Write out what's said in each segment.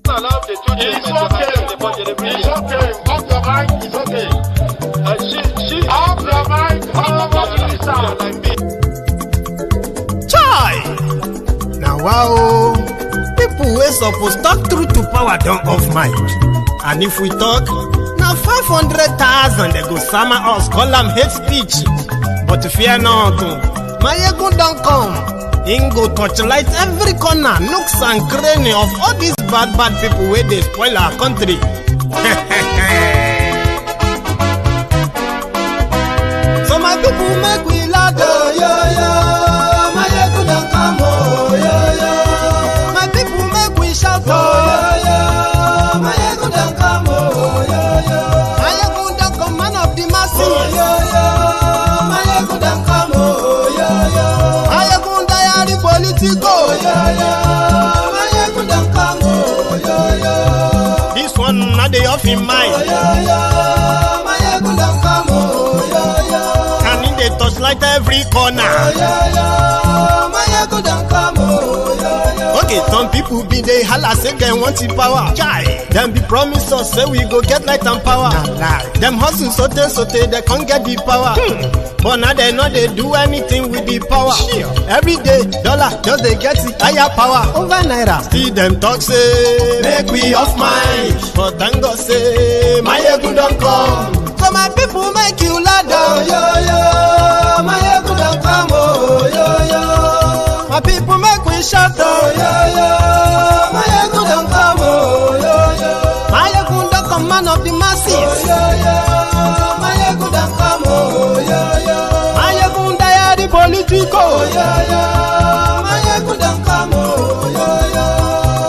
allow the children. It's okay. Off your mind. It's okay. She off your mind. Chai! Now wow, people wey suppose talk truth to power don't off mic. And if we talk, now 500,000 they go summer us, call them hate speech. But fear not, my ego don't come. In go touchlight every corner, nooks and cranny of all these bad people where they spoil our country. So my people make we laugh, yo yo. My ego don't come, oh yo yo. My people make we shout, oh yo yo. My ego don't come, oh yo yo. My ego don't come, man of the masses, oh yo yo. My ego don't come, oh yo yo. My ego diary politico, oh yo yo. My ego don't come, oh yo yo. This one not the off in mind, oh yo yo. My ego don't come, oh yo yo. And in the touchlight every corner, oh yo yo. My ego don't come, oh yo yo. Okay, some people be they holla say they want the power. Chai. Them be promise us say we go get light and power. Nah. Them hustle sote they can't get the power. But now they know they do anything with the power. Sure. Every day, dollar just they get the higher power over naira. See them talk say make we off mind. But thank God say my ego don't come. So my people make you ladder, oh, yo yo. My ego don't come, oh yo yo. My people make we shout, oh yo yo. My ego don't come, oh yo yo. My ego don't come, man of the masses, oh yo yo. My ego don't come, oh yo yo. My ego diary politico, oh yo yo. My ego don't come, oh yo yo.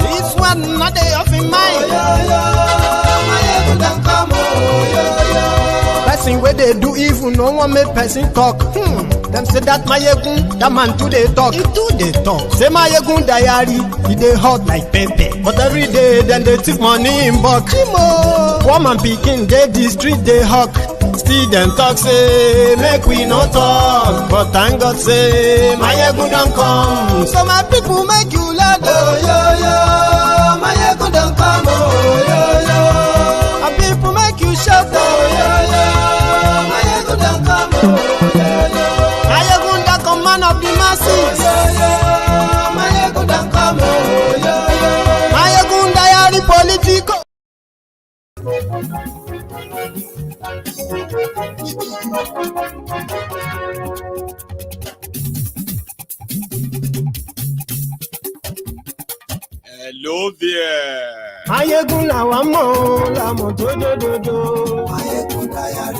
This one not they off in mind, oh yo yo. My ego don't come, oh yo yo. Person where they do evil, no one make person talk. Them say that my yegun, that man too they talk. He too they talk. Say my yegun diary, he they hot like pepper. But every day then they take money in bulk. Woman picking, they the street they hawk. Still them talk say make we no talk. But thank God say my yegun don't come. So my people make you laugh, oh yo yo. My yegun don't come, oh yo yo. My people make you shout, oh yo yo. My yegun don't come, oh yo yo. Man of the masses, oh, yeah, yeah. My ego don't come, oh, yeah, yeah. My ego diary politico. Hello there. My ego la wamo, la mo do. My ego diary,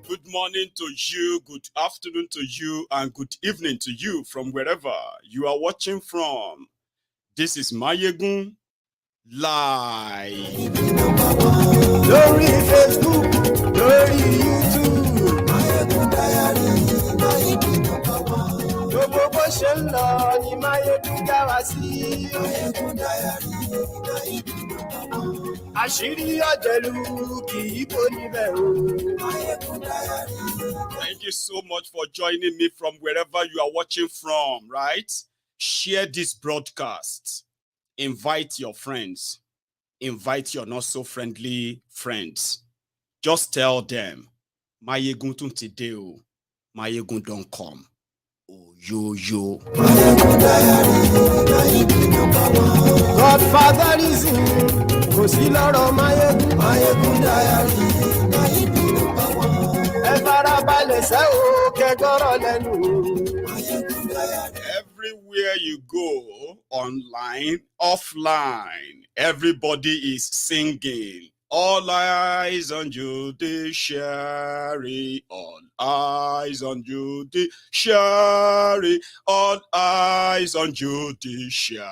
Good morning to you, good afternoon to you, and good evening to you from wherever you are watching from. This is Mayegun Live. Glory Facebook, glory YouTube. Mayegun Diary, Mayegun Gbogbo ṣe ń lọ ni Mayegun dá wa sí. Mayegun Diary, Mayegun àṣírí ọ̀jẹ̀lú kì í bò níbẹ̀ o. Thank you so much for joining me from wherever you are watching from, right? Share this broadcast. Invite your friends. Invite your not so friendly friends. Just tell them, Mayegun tún ti dé o. Mayegun don't come. Oh, yo. Godfather is in. Kò sí lọ́rọ̀ Mayegun diary. Ẹ farabalẹ̀ sẹ́ o kẹ́gọ́rọ̀ lẹ́nu. Everywhere you go, online, offline, everybody is singing. All eyes on Judiciary, all eyes on Judiciary, all eyes on Judiciary.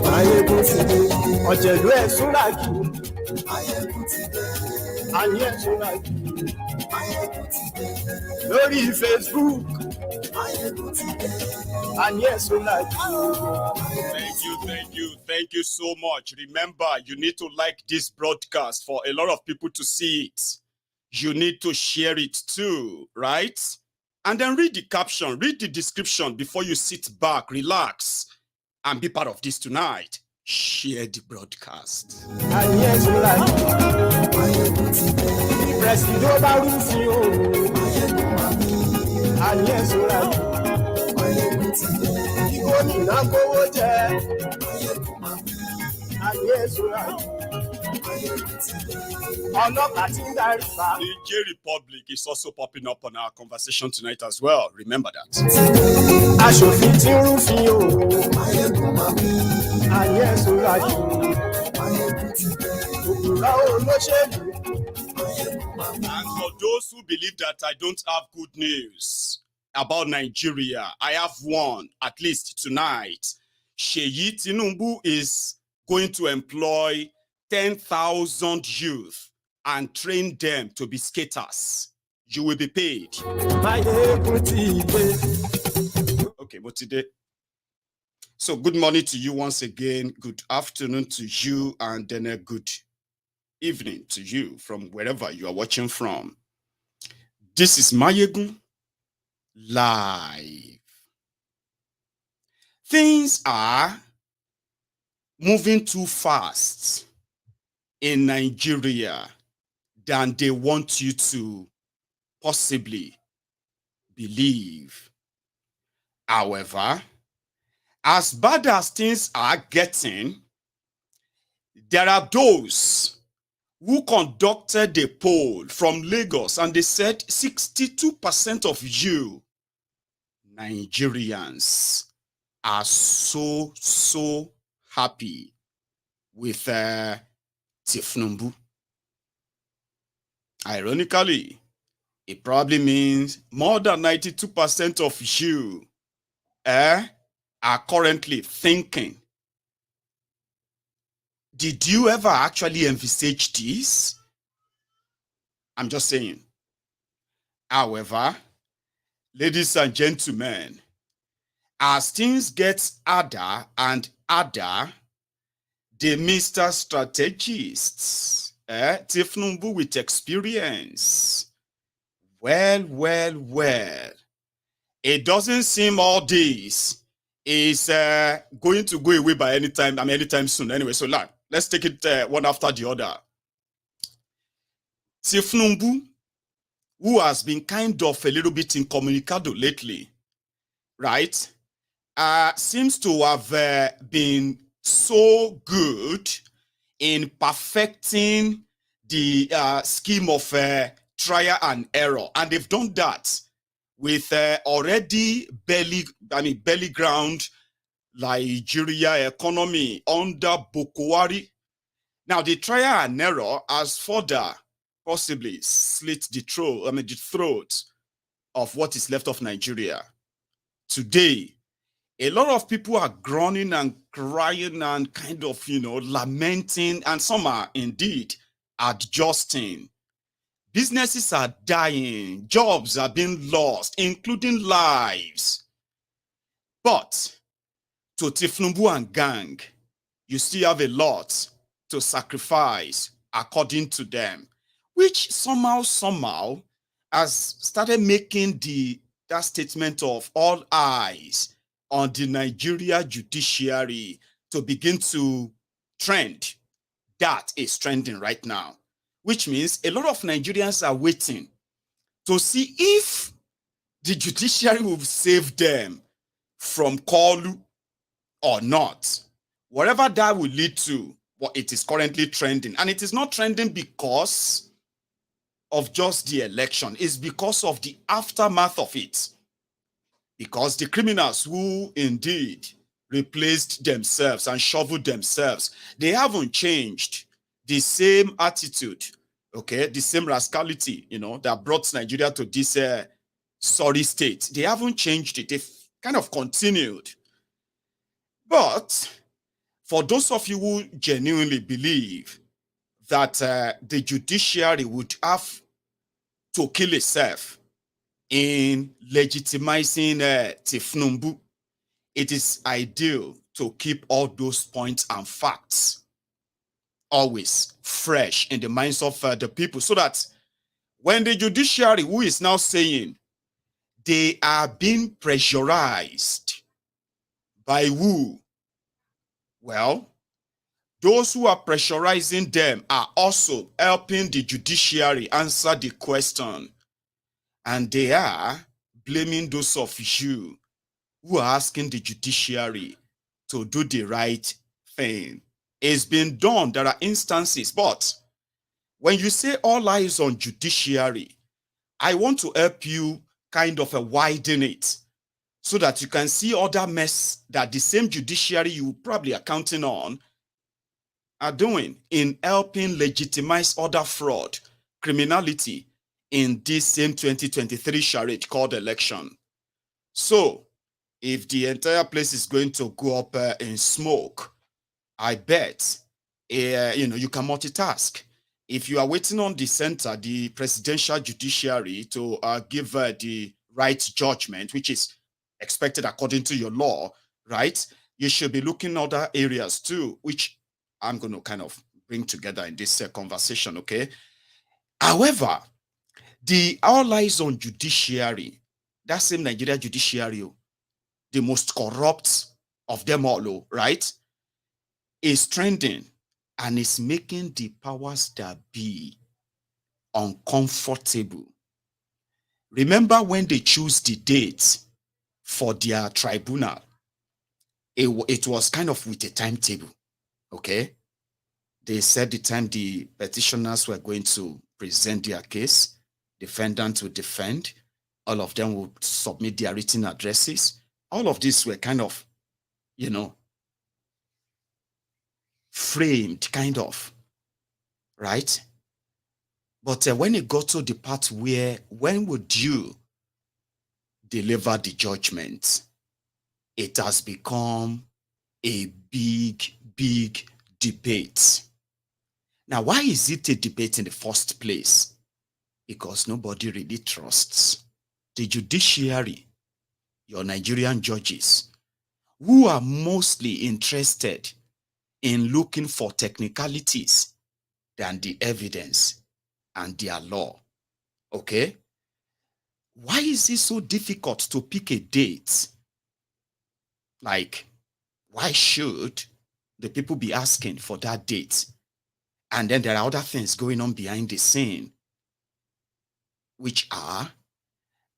Mayegun ti dé, ọ̀jẹ̀lú ẹ̀ súnra jù. Mayegun ti dé, ayé ẹ̀ súnra jù. Mayegun ti dé. Lórí Facebook, And yes, we like Thank you so much. Remember, you need to like this broadcast for a lot of people to see it. You need to share it too, right? And then read the caption, read the description before you sit back, relax, and be part of this tonight. Share the broadcast. and yes, we like Presido Barufio. And yes, we like Igoni Nagoje. And yes, we like Niger Republic is also popping up on our conversation tonight as well. Remember that. And for those who believe that I don't have good news about Nigeria, I have one, at least tonight. Tinubu is going to employ 10,000 youth and train them to be skaters. You will be paid. Okay, but today. So good morning to you once again. Good afternoon to you, and then a good evening to you from wherever you are watching from. This is Mayegun Live. Things are moving too fast in Nigeria than they want you to possibly believe. However, as bad as things are getting, there are those who conducted a poll from Lagos, and they said 62% of you Nigerians are so happy with Tinubu. Ironically, it probably means more than 92% of you are currently thinking, did you ever actually envisage this? I'm just saying. However, ladies and gentlemen, as things get harder and harder, the Mr. Strategists, Tinubu with experience, well, it doesn't seem all this is going to go away by anytime soon. Anyway, so let's take it one after the other. Tinubu, who has been kind of a little bit incommunicado lately, right, seems to have been so good in perfecting the scheme of trial and error, and they've done that with already belly ground Nigeria economy under Bukwari. Now the trial and error has further possibly slit the throat of what is left of Nigeria. Today, a lot of people are groaning and crying and kind of, lamenting, and some are indeed adjusting. Businesses are dying, jobs are being lost, including lives. But to Tinubu and gang, you still have a lot to sacrifice according to them, which somehow has started making that statement of all eyes on the Nigeria Judiciary to begin to trend. That is trending right now, which means a lot of Nigerians are waiting to see if the judiciary will save them from Kolu or not. Whatever that will lead to, what it is currently trending. And it is not trending because of just the election. It's because of the aftermath of it. Because the criminals who indeed replaced themselves and shoveled themselves, they haven't changed. The same attitude, okay, the same rascality, that brought Nigeria to this sorry state. They haven't changed it. They've kind of continued. But for those of you who genuinely believe that the judiciary would have to kill itself in legitimizing Tinubu, it is ideal to keep all those points and facts always fresh in the minds of the people, so that when the judiciary, who is now saying they are being pressurized by who? Well, those who are pressurizing them are also helping the judiciary answer the question. And they are blaming those of you who are asking the judiciary to do the right thing. It's been done. There are instances. But when you say all eyes on judiciary, I want to help you kind of widen it so that you can see other mess that the same judiciary you probably are counting on are doing in helping legitimize other fraud, criminality in this same 2023 charade called election. So if the entire place is going to go up in smoke, I bet you can multitask. If you are waiting on the center, the presidential judiciary, to give the right judgment, which is expected according to your law, right? You should be looking other areas too, which I'm going to kind of bring together in this conversation, okay? However, the all eyes on judiciary, that same Nigeria judiciary, the most corrupt of them all, right, is trending and is making the powers that be uncomfortable. Remember when they choose the date for their tribunal, it was kind of with a timetable, okay? They said the time the petitioners were going to present their case, defendants would defend, all of them would submit their written addresses. All of these were kind of, framed, kind of, right? But when it got to the part where, when would you deliver the judgment, it has become a big, big debate. Now, why is it a debate in the first place? Because nobody really trusts the judiciary, your Nigerian judges, who are mostly interested in looking for technicalities than the evidence and their law. Okay? Why is it so difficult to pick a date? Like, why should the people be asking for that date? And then there are other things going on behind the scene, which are,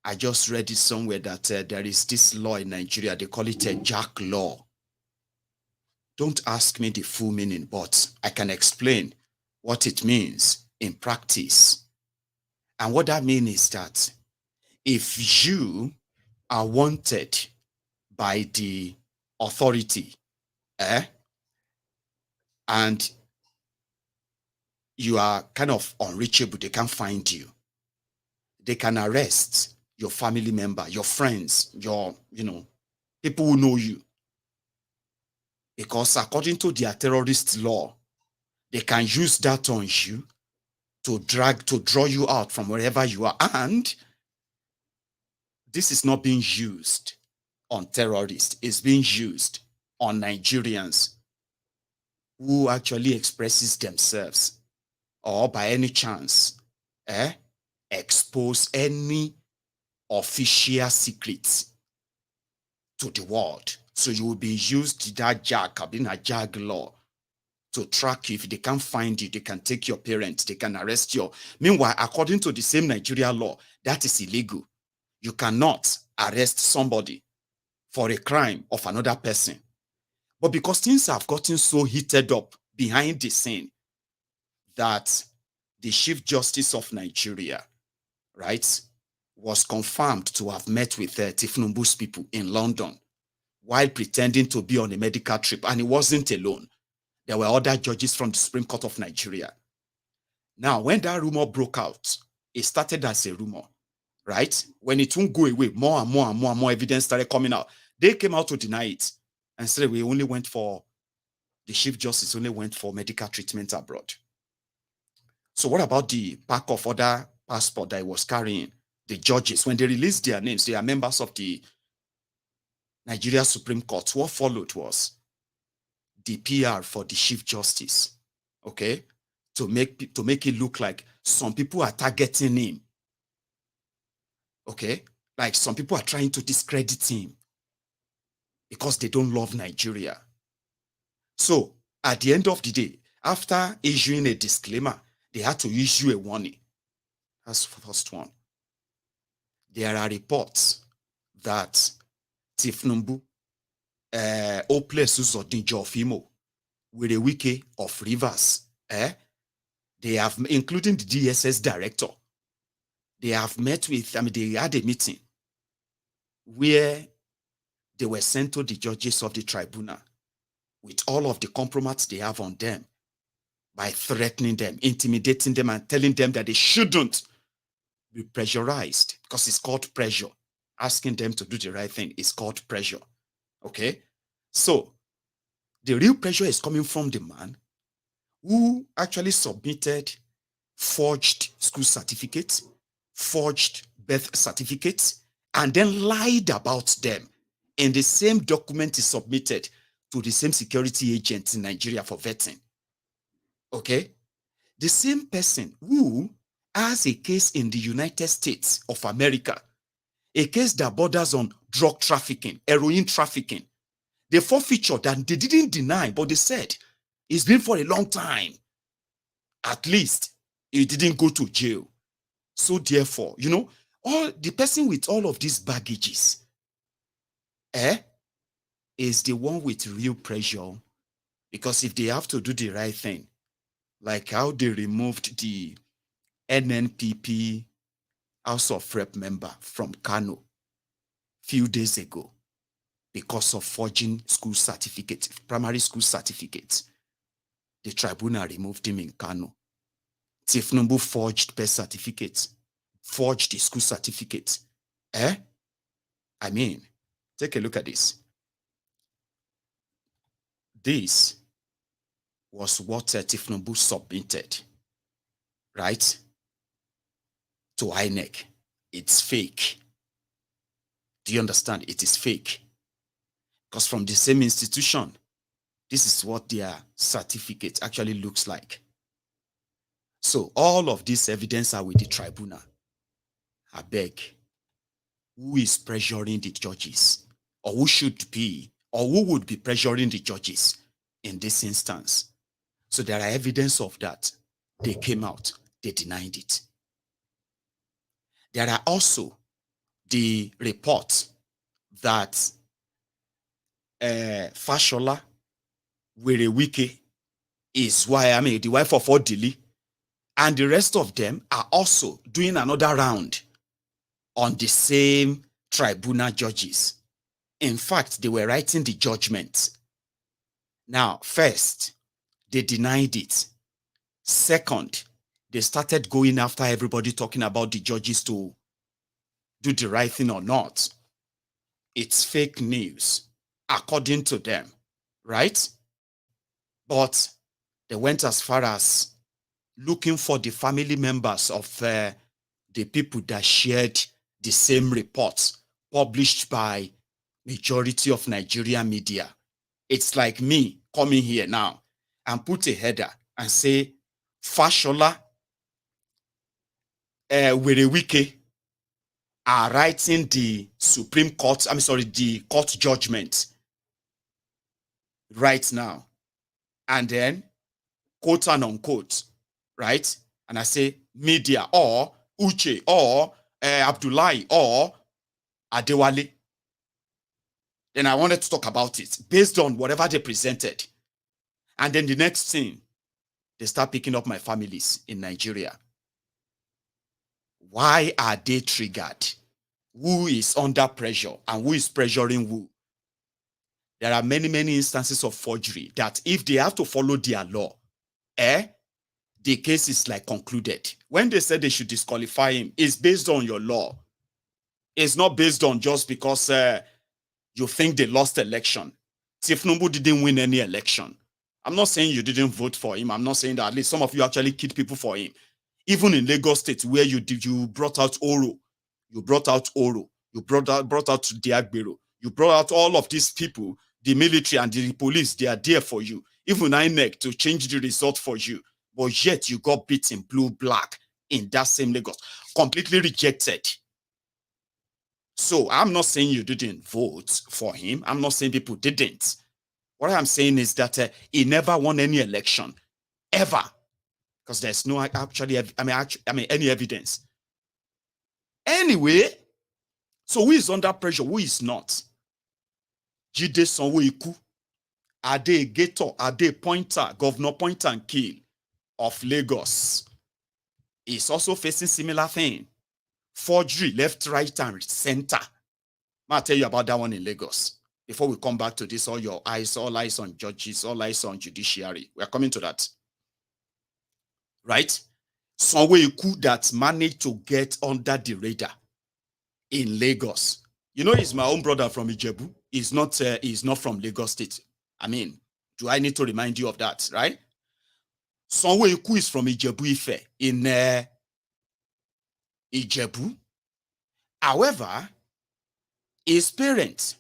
I just read it somewhere that there is this law in Nigeria, they call it a jack law. Don't ask me the full meaning, but I can explain what it means in practice. And what that means is that if you are wanted by the authority, and you are kind of unreachable, they can't find you, they can arrest your family member, your friends, your, people who know you. Because according to their terrorist law, they can use that on you to draw you out from wherever you are. And this is not being used on terrorists. It's being used on Nigerians who actually expresses themselves or by any chance expose any official secrets to the world. So you will be used that JAG law to track you. If they can't find you, they can take your parents, they can arrest you. Meanwhile, according to the same Nigeria law, that is illegal. You cannot arrest somebody for a crime of another person. But because things have gotten so heated up behind the scene that the Chief Justice of Nigeria, right, was confirmed to have met with Tinubu's people in London while pretending to be on a medical trip. And he wasn't alone. There were other judges from the Supreme Court of Nigeria. Now, when that rumor broke out, it started as a rumor, right? When it won't go away, more and more and more and more evidence started coming out. They came out to deny it and said the Chief Justice only went for medical treatment abroad. So what about the pack of other passport that he was carrying the judges, when they released their names, they are members of the Nigeria Supreme Court. What followed was the PR for the Chief Justice, okay, to make it look like some people are targeting him, okay, like some people are trying to discredit him because they don't love Nigeria. So at the end of the day, after issuing a disclaimer, they had to issue a warning. That's the first one. There are reports that Tinubu, Ople Uzodinjofimo, with a Wike of Rivers, they have, including the DSS director, they have met with, they had a meeting where they were sent to the judges of the tribunal with all of the compromise they have on them by threatening them, intimidating them, and telling them that they shouldn't be pressurized because it's called pressure. Asking them to do the right thing is called pressure. Okay? So, the real pressure is coming from the man who actually submitted forged school certificates, forged birth certificates, and then lied about them in the same document he submitted to the same security agent in Nigeria for vetting. Okay? The same person who has a case in the United States of America, a case that borders on drug trafficking, heroin trafficking. The forfeiture that they didn't deny, but they said it's been for a long time. At least he didn't go to jail. So therefore, all the person with all of these baggages, is the one with real pressure. Because if they have to do the right thing, like how they removed the NNPP House of Rep member from Kano few days ago because of forging school certificates, primary school certificates. The tribunal removed him in Kano. Tinubu forged birth certificates, forged the school certificates. Take a look at this. This was what Tinubu submitted, right, to INEC. It's fake. Do you understand? It is fake. Because from the same institution, this is what their certificate actually looks like. So all of this evidence are with the tribunal. I beg, who is pressuring the judges? Or who should be, or who would be pressuring the judges in this instance? So there are evidence of that. They came out, they denied it. There are also the report that Fashola Wike is the wife of Odili, and the rest of them are also doing another round on the same tribunal judges. In fact, they were writing the judgment. Now, first, they denied it. Second, they started going after everybody, talking about the judges to do the right thing or not. It's fake news, according to them, right? But they went as far as looking for the family members of the people that shared the same reports published by majority of Nigerian media. It's like me coming here now and put a header and say, Fashola Wike are writing the Supreme Court, the court judgment right now. And then, quote and unquote, right? And I say media or Uche or Abdullahi or Adewale. Then I wanted to talk about it based on whatever they presented. And then the next thing, they start picking up my families in Nigeria. Why are they triggered? Who is under pressure and who is pressuring who? There are many, many instances of forgery that if they have to follow their law, the case is like concluded. When they said they should disqualify him, it's based on your law. It's not based on just because you think they lost election. Tinubu didn't win any election. I'm not saying you didn't vote for him. I'm not saying that at least some of you actually killed people for him. Even in Lagos State, where you brought out Oro, You brought out Oro. You brought out Diagbero. You brought out all of these people, the military and the police. They are there for you. Even INEC to change the result for you. But yet you got beaten blue-black in that same Lagos. Completely rejected. So I'm not saying you didn't vote for him. I'm not saying people didn't. What I'm saying is that he never won any election. Ever. Because there's no actually, any evidence. Anyway, so who is under pressure? Who is not? Jide Sanwoolu, Ade Gator, Ade Pointer, Governor Point and Kill of Lagos is also facing similar thing. Forgery, left, right, and center. I'll tell you about that one in Lagos. Before we come back to this, all eyes on judges, all eyes on judiciary. We are coming to that. Right? Sanwoolu that managed to get under the radar in Lagos. You know, he's my own brother from Ijebu. He's not from Lagos State. I mean, do I need to remind you of that, right? Sanwoolu is from Ijebu Ife in Ijebu. However, his parents,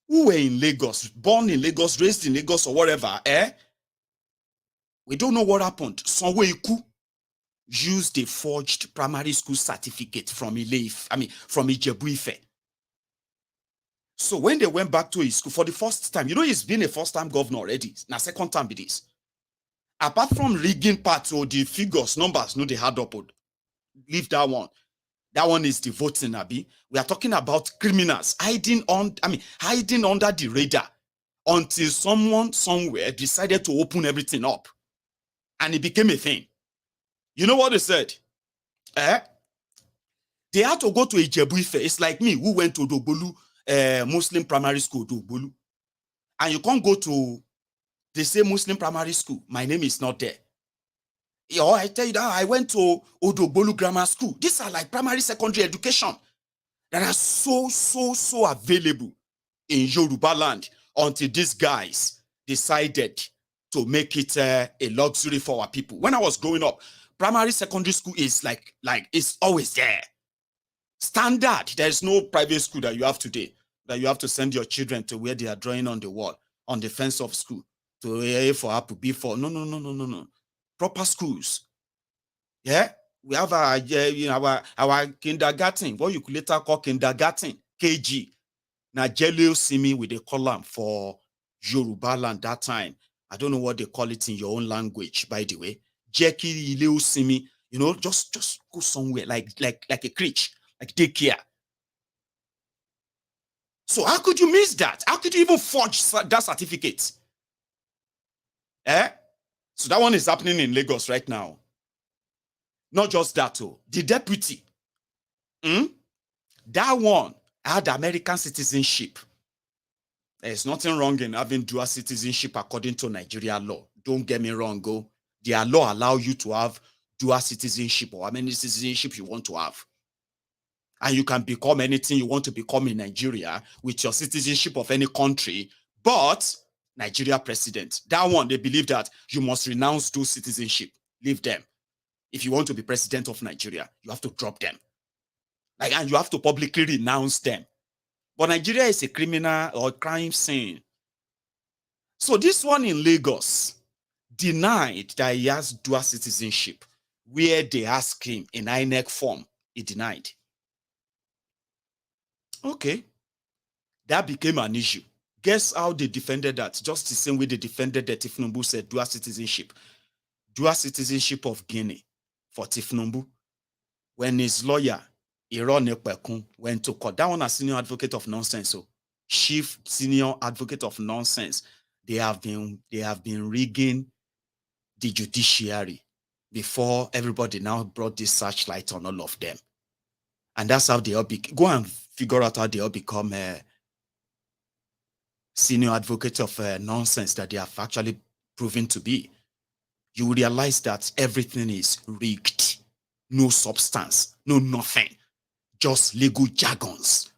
who were in Lagos, born in Lagos, raised in Lagos, or whatever, we don't know what happened. Sanwoolu used a forged primary school certificate from from Ijebu Ife. So when they went back to his school for the first time, you know, he's been a first-time governor already. Now, second time it is. Apart from rigging parts or the figures, numbers, no, they had up. Leave that one. That one is the voting, Abi. We are talking about criminals hiding under the radar until someone somewhere decided to open everything up. And it became a thing. You know what they said? They had to go to Ijebu Ife. It's like me who went to Dogbolu Muslim primary school, Dogbolu. And you can't go to the same Muslim primary school. My name is not there. Or I tell you that I went to Odogbolu Grammar School. These are like primary, secondary education that are so available in Yoruba land until these guys decided to make it a luxury for our people. When I was growing up, primary, secondary school is like it's always there. Standard. There's no private school that you have today that you have to send your children to where they are drawing on the wall, on the fence of school, to A for apple, B for no. Proper schools. Yeah, we have our kindergarten, what you could later call kindergarten, KG. Now, Jelio Simi with a column for Yoruba land that time. I don't know what they call it in your own language, by the way. Jackie Ileo Simi, you know, just go somewhere like a creche, like daycare. So how could you miss that? How could you even forge that certificate? So that one is happening in Lagos right now. Not just that, the deputy, that one had American citizenship. There's nothing wrong in having dual citizenship according to Nigeria law. Don't get me wrong, their law allow you to have dual citizenship or how many citizenship you want to have. And you can become anything you want to become in Nigeria with your citizenship of any country, but Nigeria president. That one, they believe that you must renounce dual citizenship. Leave them. If you want to be president of Nigeria, you have to drop them. And you have to publicly renounce them. But Nigeria is a criminal or crime scene. So this one in Lagos denied that he has dual citizenship, where they asked him in INEC form, he denied. Okay. That became an issue. Guess how they defended that? Just the same way they defended that Tinubu said dual citizenship. Dual citizenship of Guinea for Tinubu. When his lawyer, Iron Ekpekun, went to court, that one a senior advocate of nonsense. So chief senior advocate of nonsense. They have been rigging the judiciary before everybody now brought this searchlight on all of them. And that's how they all go and figure out how they all become senior advocate of nonsense that they have actually proven to be. You will realize that everything is rigged. No substance, no nothing. Just legal jargons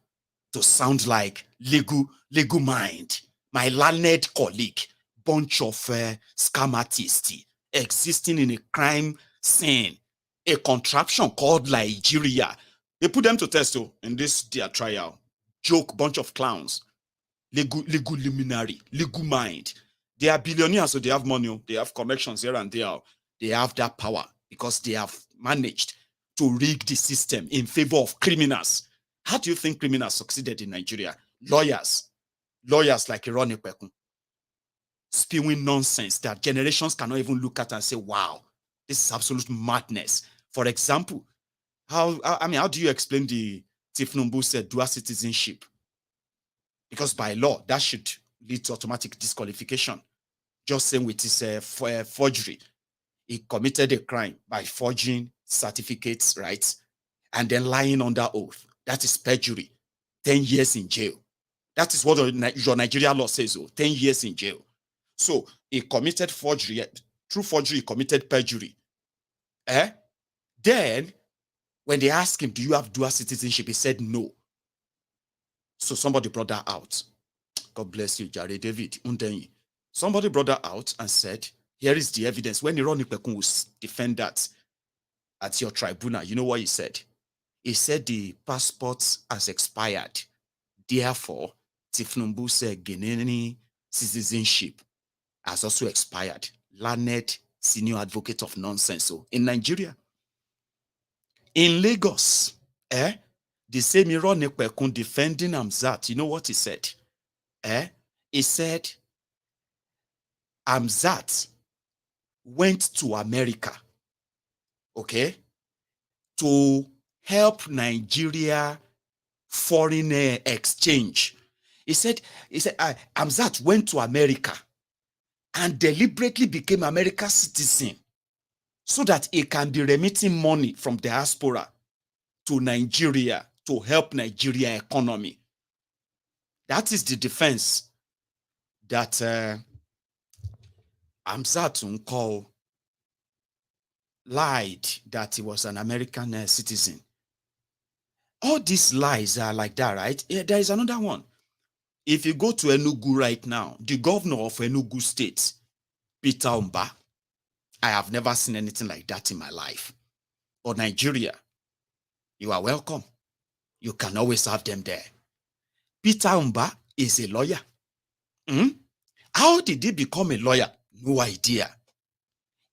to sound like legal mind. My learned colleague, bunch of scam artists existing in a crime scene, a contraption called Nigeria, They put them to test in this their trial. Joke, bunch of clowns. Legal luminary, legal mind. They are billionaires, so they have money. They have connections here and there. They have that power because they have managed to rig the system in favor of criminals. How do you think criminals succeeded in Nigeria? Lawyers like Ironi Pekun, spewing nonsense that generations cannot even look at and say, wow, this is absolute madness. For example, how do you explain the Tinubu said dual citizenship? Because by law, that should lead to automatic disqualification. Just same with his forgery. He committed a crime by forging certificates, right? And then lying under oath. That is perjury. 10 years in jail. That is what your Nigeria law says, 10 years in jail. So he committed forgery. Through forgery, he committed perjury. Then, when they asked him, do you have dual citizenship? He said no. So somebody brought that out. God bless you, Jare David. Somebody brought that out and said, here is the evidence. When Ironi Pekun will defend that at your tribunal, you know what he said? He said the passport has expired. Therefore, Tinubu said Guinean citizenship has also expired. Learned senior advocate of nonsense. So in Nigeria, in Lagos, the same Ironi Pekun defending Hamzat, you know what he said? He said Hamzat went to America, okay, to help Nigeria foreign exchange. He said Hamzat went to America and deliberately became America's citizen so that he can be remitting money from diaspora to Nigeria to help Nigeria economy. That is the defense that Hamzat Unko lied that he was an American citizen. All these lies are like that, right? Yeah, there is another one. If you go to Enugu right now, the governor of Enugu State, Peter Mbah, I have never seen anything like that in my life. But Nigeria, you are welcome. You can always have them there. Peter Mbah is a lawyer. How did he become a lawyer? No idea.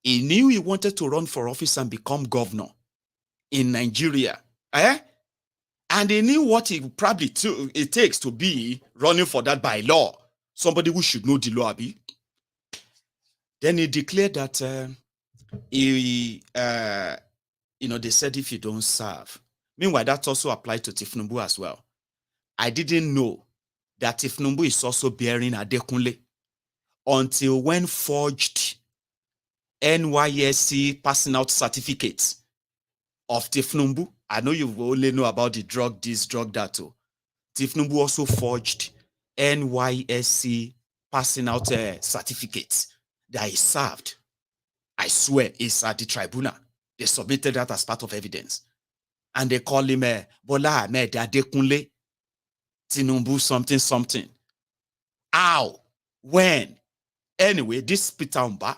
He knew he wanted to run for office and become governor in Nigeria. And he knew what it takes to be running for that by law. Somebody who should know the law. Then he declared that they said if you don't serve. Meanwhile, that also applied to Tinubu as well. I didn't know that Tinubu is also bearing Adekunle until when forged NYSC passing out certificates of Tinubu. I know you only know about the drug this, drug that too. Tinubu also forged NYSC passing out certificates that he served. I swear it's at the tribunal. They submitted that as part of evidence. And they call him Bola Ahmed Adekunle Tinubu something. How? When? Anyway, this Peter Mbah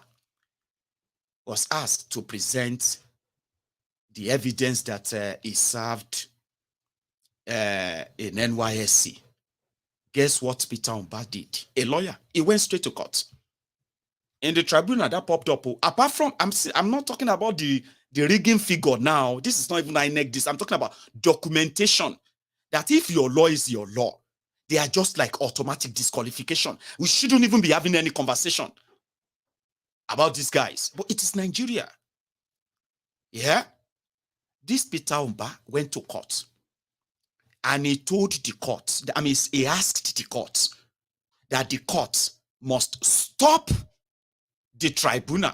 was asked to present the evidence that he served in NYSC. Guess what Peter Mbah did? A lawyer. He went straight to court. In the tribunal, that popped up. Apart from, I'm not talking about the rigging figure now. This is not even INEC this. I'm talking about documentation. That if your law is your law, they are just like automatic disqualification. We shouldn't even be having any conversation about these guys. But it is Nigeria. Yeah? This Peter Mbah went to court. And he told the court, he asked the court that the court must stop the tribunal.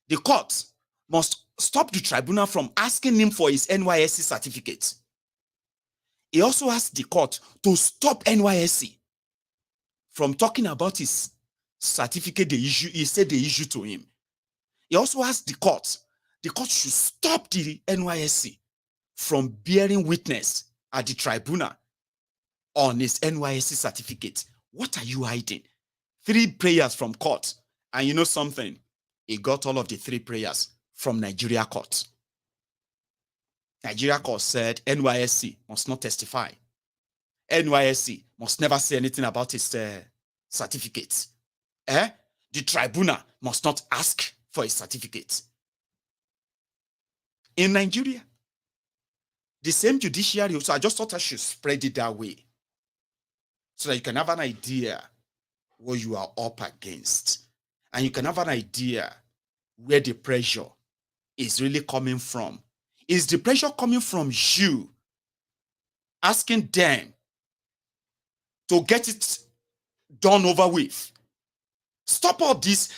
The court must stop the tribunal from asking him for his NYSC certificate. He also asked the court to stop NYSC from talking about his certificate he said they issued to him. He also asked the court should stop the NYSC from bearing witness at the tribunal on his NYSC certificate. What are you hiding? 3 prayers from court. And you know something? He got all of the 3 prayers from Nigeria court. Nigeria court said NYSC must not testify. NYSC must never say anything about his certificate. The tribunal must not ask for a certificate. In Nigeria, the same judiciary, so I just thought I should spread it that way so that you can have an idea what you are up against. And you can have an idea where the pressure is really coming from. Is the pressure coming from you asking them to get it done over with? Stop all this,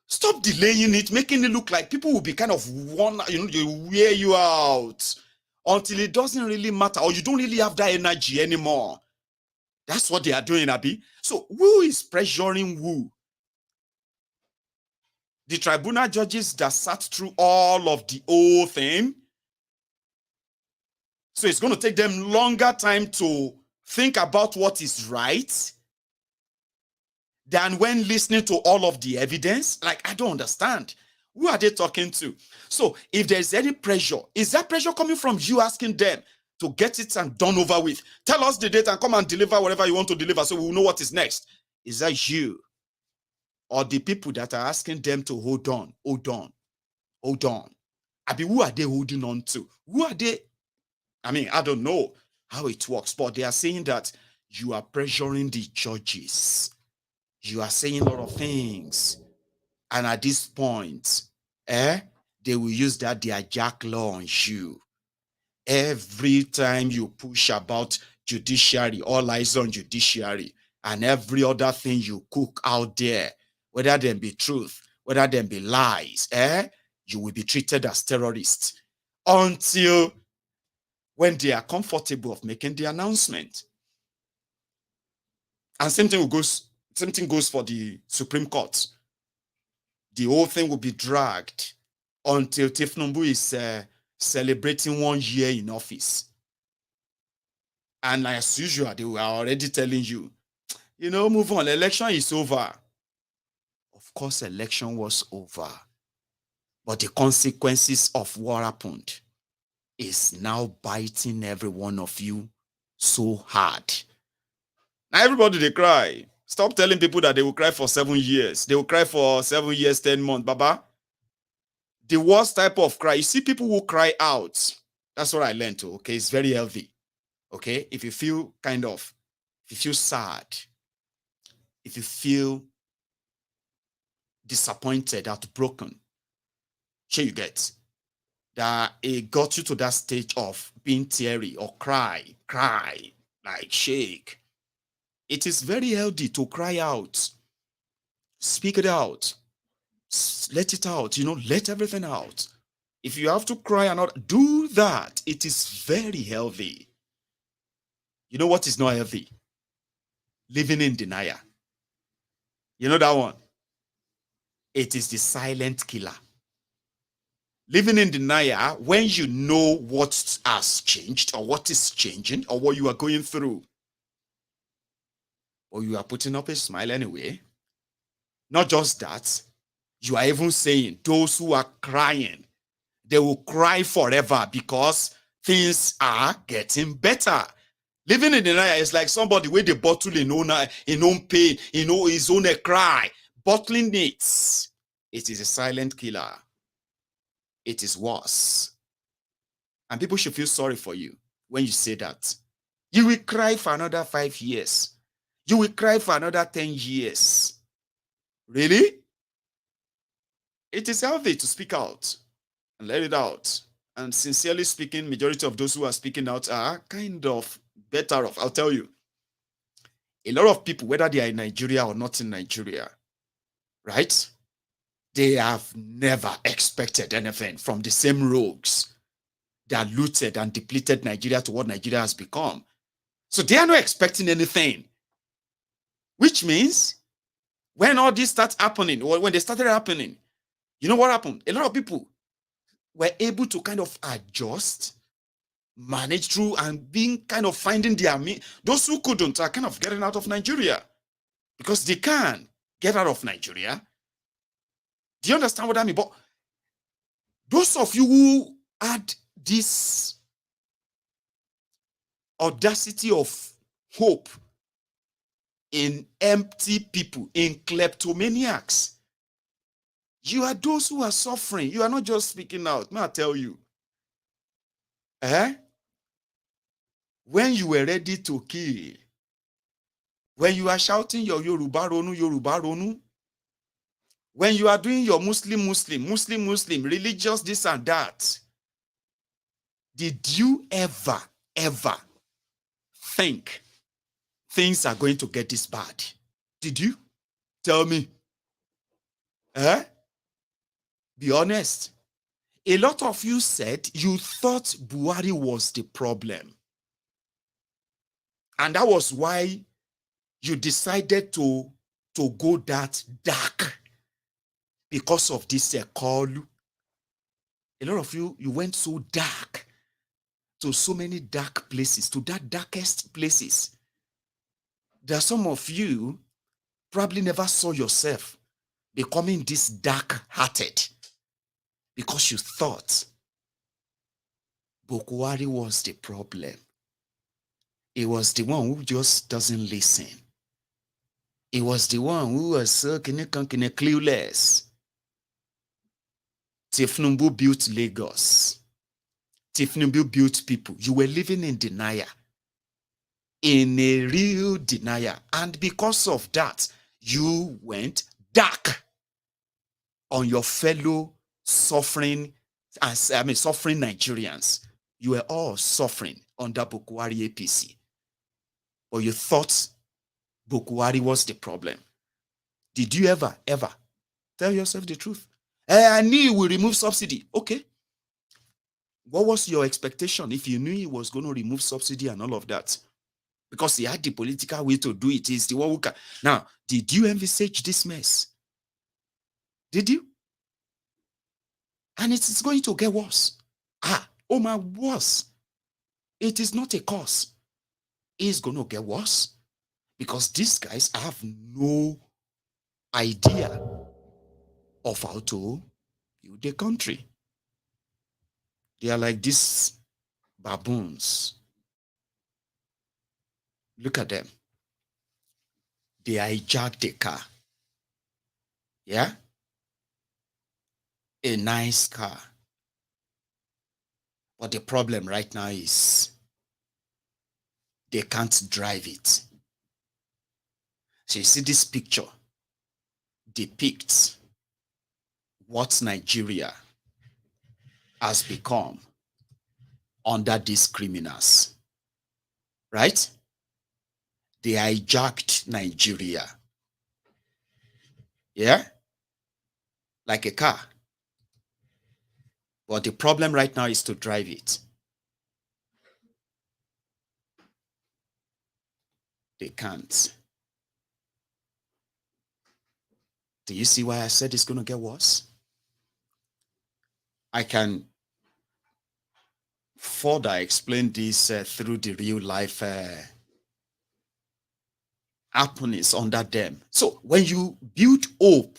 stop delaying it, making it look like people will be kind of they wear you out until it doesn't really matter, or you don't really have that energy anymore. That's what they are doing, Abi. So who is pressuring who? The tribunal judges that sat through all of the whole thing. So it's going to take them longer time to think about what is right than when listening to all of the evidence. Like, I don't understand. Who are they talking to? So if there's any pressure, is that pressure coming from you asking them to get it and done over with? Tell us the date and come and deliver whatever you want to deliver so we'll know what is next. Is that you? Or the people that are asking them to hold on? I mean, who are they holding on to? Who are they? I mean, I don't know how it works, but they are saying that you are pressuring the judges. You are saying a lot of things. And at this point, they will use that their jack law on you. Every time you push about judiciary, all eyes on judiciary, and every other thing you cook out there, whether them be truth, whether them be lies, you will be treated as terrorists until when they are comfortable of making the announcement. And same thing goes for the Supreme Court. The whole thing will be dragged until Tinubu is celebrating 1 year in office. And as usual, they were already telling you, move on, election is over. Of course, election was over. But the consequences of what happened is now biting every one of you so hard. Now everybody, they cry. Stop telling people that they will cry for 7 years. They will cry for 7 years, 10 months. Baba, the worst type of cry, you see people who cry out. That's what I learned too, okay? It's very healthy, okay? If you feel sad, if you feel disappointed, heartbroken, sure you get that it got you to that stage of being teary or cry, like shake. It is very healthy to cry out. Speak it out. Let it out, let everything out. If you have to cry and not do that, it is very healthy. You know what is not healthy? Living in denial. You know that one? It is the silent killer. Living in denial when you know what has changed or what is changing or what you are going through. Or you are putting up a smile anyway. Not just that, you are even saying those who are crying, they will cry forever because things are getting better. Living in denial is like somebody with the bottle in own pain, his own cry, bottling it. It is a silent killer. It is worse. And people should feel sorry for you when you say that. You will cry for another 5 years. You will cry for another 10 years. Really? It is healthy to speak out and let it out. And sincerely speaking, majority of those who are speaking out are kind of better off. I'll tell you. A lot of people, whether they are in Nigeria or not in Nigeria, right? They have never expected anything from the same rogues that looted and depleted Nigeria to what Nigeria has become. So they are not expecting anything. Which means when all this starts happening, or when they started happening, you know what happened? A lot of people were able to kind of adjust, manage through, and being kind of finding their means. Those who couldn't are kind of getting out of Nigeria because they can get out of Nigeria. Do you understand what I mean? But those of you who had this audacity of hope in empty people, in kleptomaniacs. You are those who are suffering. You are not just speaking out. May I tell you? When you were ready to kill, when you are shouting your Yoruba Ronu, when you are doing your Muslim, religious this and that, did you ever think things are going to get this bad? Did you? Tell me. Be honest. A lot of you said you thought Buhari was the problem. And that was why you decided to go that dark because of this call. A lot of you went so dark to so many dark places, to that darkest places. There are some of you probably never saw yourself becoming this dark-hearted because you thought Buhari was the problem. He was the one who just doesn't listen. He was the one who was so clueless. Tinubu built Lagos. Tinubu built people. You were living in denial. In a real denial. And because of that, you went dark on your fellow suffering Nigerians. You were all suffering under Buhari APC. But you thought Buhari was the problem. Did you ever tell yourself the truth? I knew he will remove subsidy. Okay. What was your expectation if you knew he was going to remove subsidy and all of that? Because he had the political will to do it. He's the one who can. Now, did you envisage this mess? Did you? And it is going to get worse. Oh my, worse. It is not a cause. It's going to get worse. Because these guys have no idea of how to build the country. They are like these baboons. Look at them. They hijacked the car. Yeah? A nice car. But the problem right now is they can't drive it. So you see this picture depicts what Nigeria has become under these criminals. Right? They hijacked Nigeria. Yeah? Like a car. But the problem right now is to drive it. They can't. Do you see why I said it's going to get worse? I can further explain this through the real life happenings under them. So when you build hope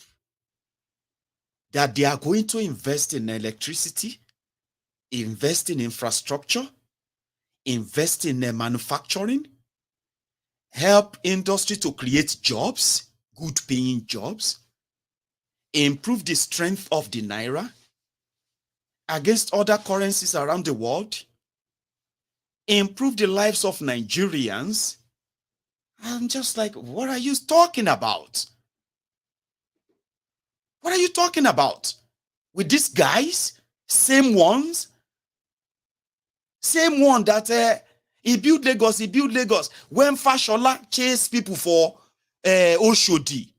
that they are going to invest in electricity, invest in infrastructure, invest in manufacturing, help industry to create jobs, good paying jobs, improve the strength of the naira against other currencies around the world, improve the lives of Nigerians. I'm just like, what are you talking about? What are you talking about? With these guys, same ones, same one that he built Lagos. When Fashola chased people for Oshodi,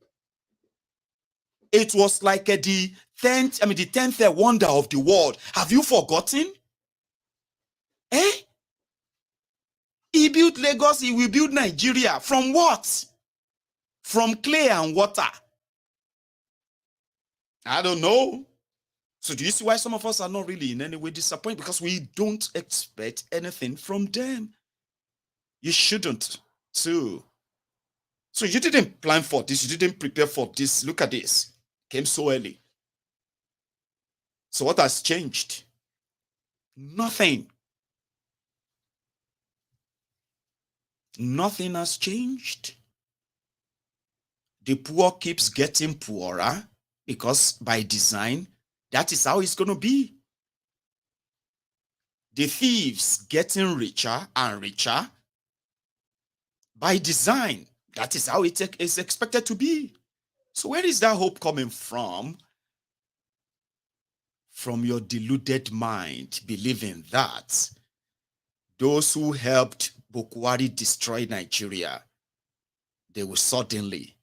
it was like the 10th wonder of the world. Have you forgotten? He built Lagos, he will build Nigeria. From what? From clay and water. I don't know. So do you see why some of us are not really in any way disappointed? Because we don't expect anything from them. You shouldn't too. So you didn't plan for this. You didn't prepare for this. Look at this. Came so early. So what has changed? Nothing. Nothing has changed. The poor keeps getting poorer because by design, that is how it's going to be. The thieves getting richer and richer by design. That is how it is expected to be. So where is that hope coming from? From your deluded mind, believing that those who helped Bukwari destroy Nigeria, they will suddenly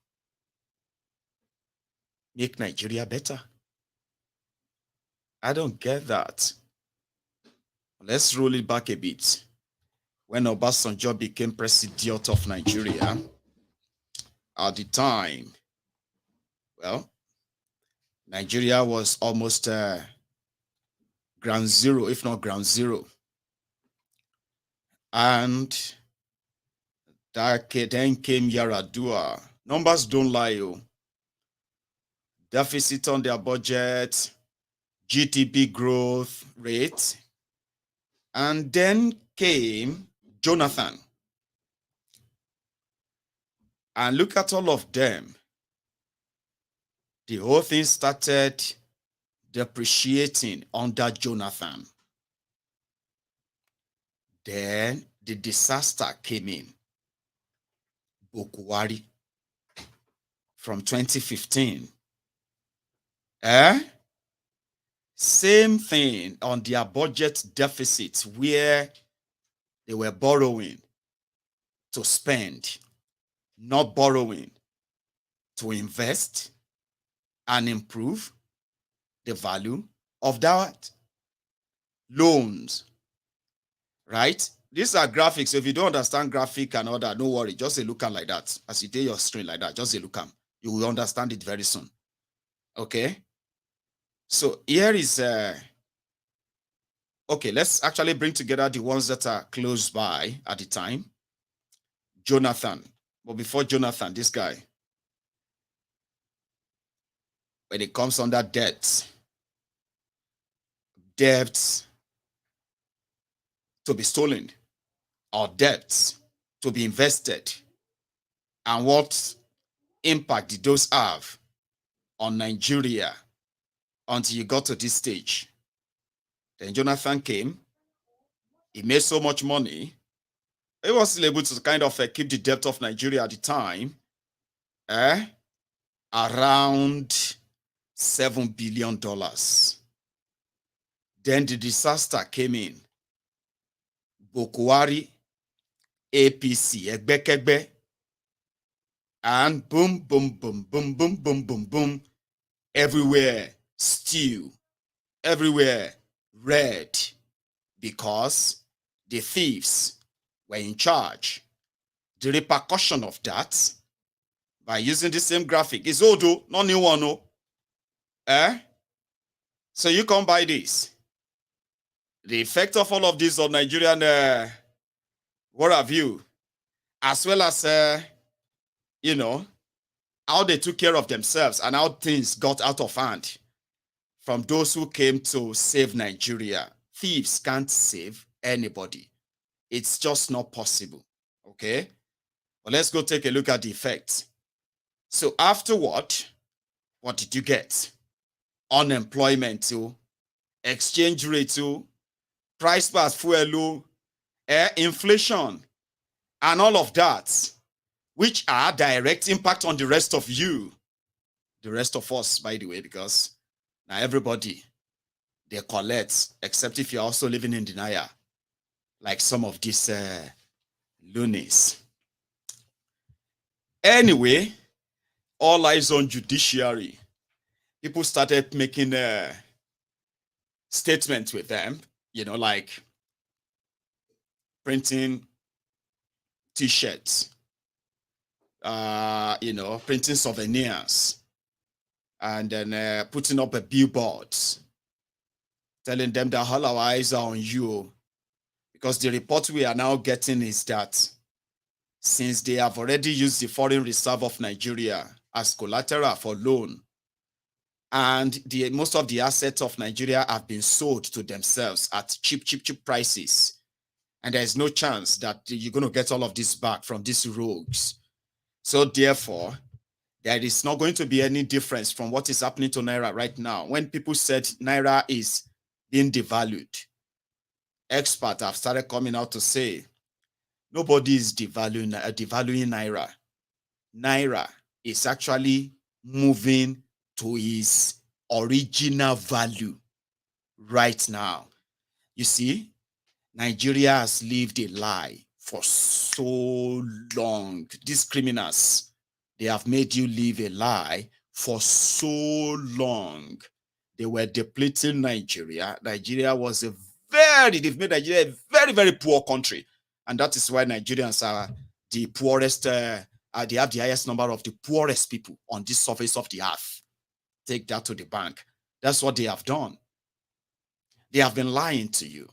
make Nigeria better. I don't get that. Let's roll it back a bit. When Obasanjo became president of Nigeria, at the time, well, Nigeria was almost ground zero, if not ground zero. And that then came Yaradua. Numbers don't lie. Deficit on their budget, GDP growth rate. And then came Jonathan. And look at all of them. The whole thing started depreciating under Jonathan. Then the disaster came in. Bukwari from 2015. Same thing on their budget deficit where they were borrowing to spend, not borrowing to invest and improve the value of that loans, right? These are graphics. So if you don't understand graphic and all that, no worry. Just a look at like that. As you do your screen like that, just a look at. You will understand it very soon. Okay? So here is, okay, let's actually bring together the ones that are close by at the time. Jonathan. But before Jonathan, this guy. When it comes under debt to be stolen or debts to be invested, and what impact did those have on Nigeria until you got to this stage? Then Jonathan came. He made so much money. He was still able to kind of keep the debt of Nigeria at the time around $7 billion. Then the disaster came in. Bukwari, APC, Egbekegbe, and boom, boom, boom, boom, boom, boom, boom, boom. Everywhere stew, everywhere red, because the thieves were in charge. The repercussion of that, by using the same graphic, is old, not new one. So you come by this. The effect of all of this on Nigerian, what have you, as well as, you know, how they took care of themselves and how things got out of hand from those who came to save Nigeria. Thieves can't save anybody. It's just not possible, okay? But let's go take a look at the effects. So afterward, what did you get? Unemployment too, exchange rate too, price per fuel, inflation, and all of that, which are direct impact on the rest of you, the rest of us, by the way, because now everybody, they collect, except if you're also living in denial, like some of these loonies. Anyway, all eyes on judiciary. People started making statements with them, you know, like printing T-shirts, you know, printing souvenirs, and then putting up a billboards, telling them that all our eyes are on you. Because the report we are now getting is that since they have already used the foreign reserve of Nigeria as collateral for loan, And most of the assets of Nigeria have been sold to themselves at cheap prices. And there's no chance that you're going to get all of this back from these rogues. So therefore, there is not going to be any difference from what is happening to Naira right now. When people said Naira is being devalued, experts have started coming out to say, nobody is devaluing Naira. Naira is actually moving to its original value right now. You see, Nigeria has lived a lie for so long. These criminals, they have made you live a lie for so long. They were depleting Nigeria. Nigeria was they've made Nigeria a very, very poor country. And that is why Nigerians are the poorest, they have the highest number of the poorest people on this surface of the earth. Take that to the bank. That's what they have done. They have been lying to you.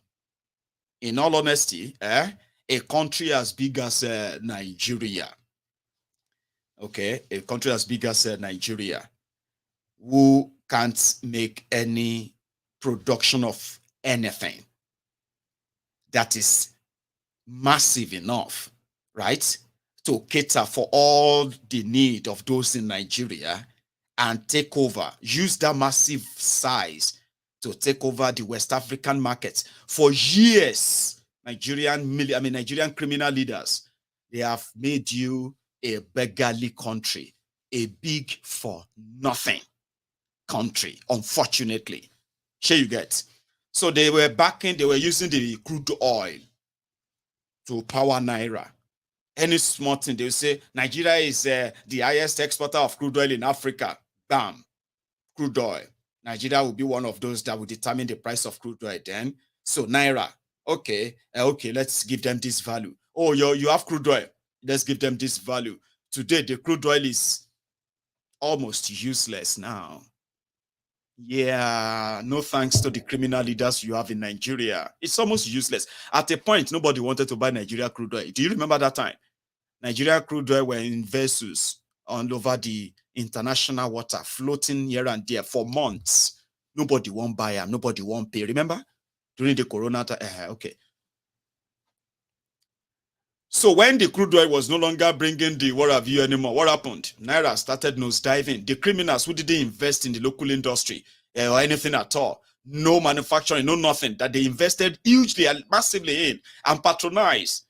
In all honesty, a country as big as Nigeria, okay, a country as big as Nigeria, who can't make any production of anything that is massive enough, right, to cater for all the need of those in Nigeria and take over, use that massive size to take over the West African markets. For years, Nigerian criminal leaders, they have made you a beggarly country, a big for nothing country, unfortunately. Sure you get. So they were using the crude oil to power Naira. Any small thing, they will say, Nigeria is the highest exporter of crude oil in Africa. Bam, crude oil. Nigeria will be one of those that will determine the price of crude oil then. So Naira, okay, let's give them this value. Oh, you have crude oil. Let's give them this value. Today, the crude oil is almost useless now. Yeah, no thanks to the criminal leaders you have in Nigeria. It's almost useless. At a point, nobody wanted to buy Nigeria crude oil. Do you remember that time? Nigeria crude oil were in vessels all over the international water, floating here and there for months. Nobody won't buy them. Nobody won't pay. Remember? During the corona time. Okay. So when the crude oil was no longer bringing the what have you anymore, what happened? Naira started nosediving. The criminals who didn't invest in the local industry or anything at all, no manufacturing, no nothing, that they invested hugely and massively in and patronized.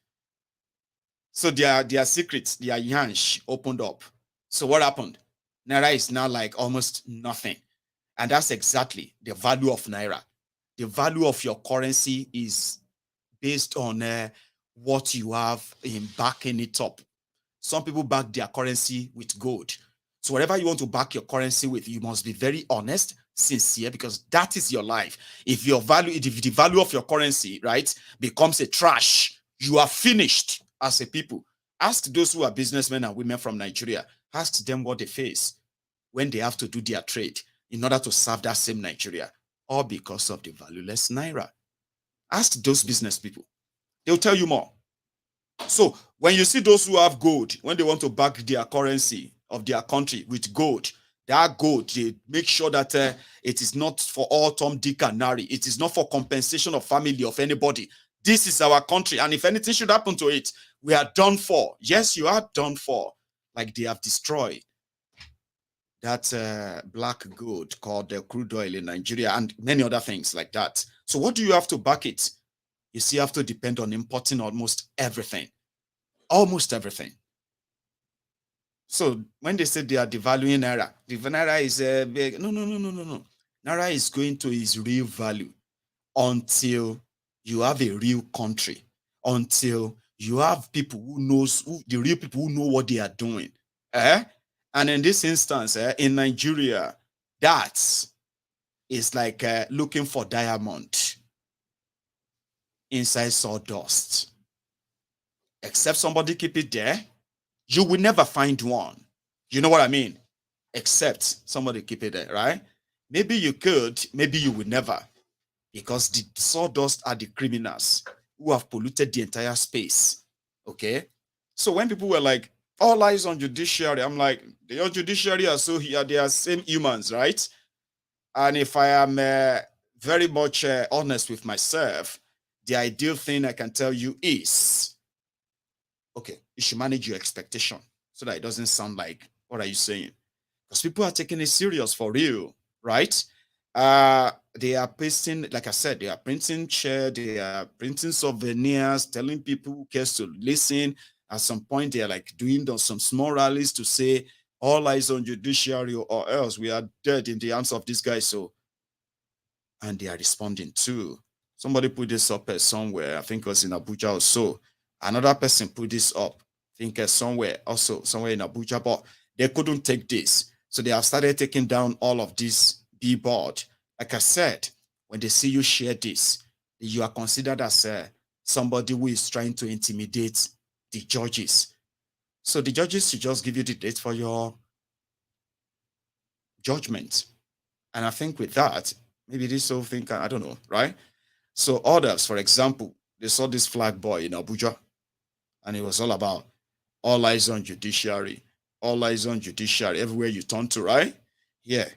So their secrets, their yansh opened up. So what happened? Naira is now like almost nothing. And that's exactly the value of Naira. The value of your currency is based on what you have in backing it up. Some people back their currency with gold. So whatever you want to back your currency with, you must be very honest, sincere, because that is your life. If the value of your currency, right, becomes a trash, you are finished as a people. Ask those who are businessmen and women from Nigeria, ask them what they face when they have to do their trade in order to serve that same Nigeria, all because of the valueless Naira. Ask those business people. They'll tell you more. So when you see those who have gold, when they want to back their currency of their country with gold, that gold, they make sure that it is not for all Tom, Dick, and Harry. It is not for compensation of family of anybody. This is our country. And if anything should happen to it, we are done for. Yes, you are done for. Like they have destroyed that black gold called the crude oil in Nigeria and many other things like that. So what do you have to back it? You see, you have to depend on importing almost everything. Almost everything. So when they say they are devaluing Naira, the Naira is big. No. Naira is going to its real value until you have a real country, until you have people the real people who know what they are doing. And in this instance, in Nigeria, that is like looking for diamond inside sawdust. Except somebody keep it there, you will never find one. You know what I mean? Except somebody keep it there, right? Maybe you could, maybe you would never. Because the sawdust are the criminals who have polluted the entire space. Okay? So when people were like, all eyes on judiciary, I'm like, the judiciary are so here, they are same humans, right? And if I am very much honest with myself, the ideal thing I can tell you is, okay, you should manage your expectation so that it doesn't sound like, what are you saying? Because people are taking it serious for real, right? They are pasting, like I said, they are printing share, they are printing souvenirs, telling people who cares to listen. At some point, they are like doing some small rallies to say, all eyes on judiciary or else we are dead in the hands of this guy. So, and they are responding too. Somebody put this up somewhere, I think it was in Abuja or so. Another person put this up, I think somewhere in Abuja, but they couldn't take this. So they have started taking down all of this billboard. Like I said, when they see you share this, you are considered as somebody who is trying to intimidate the judges. So the judges should just give you the date for your judgment. And I think with that, maybe this whole thing, I don't know, right? So others, for example, they saw this flag boy in Abuja, and it was all about all eyes on judiciary, all eyes on judiciary, everywhere you turn to, right? Yeah.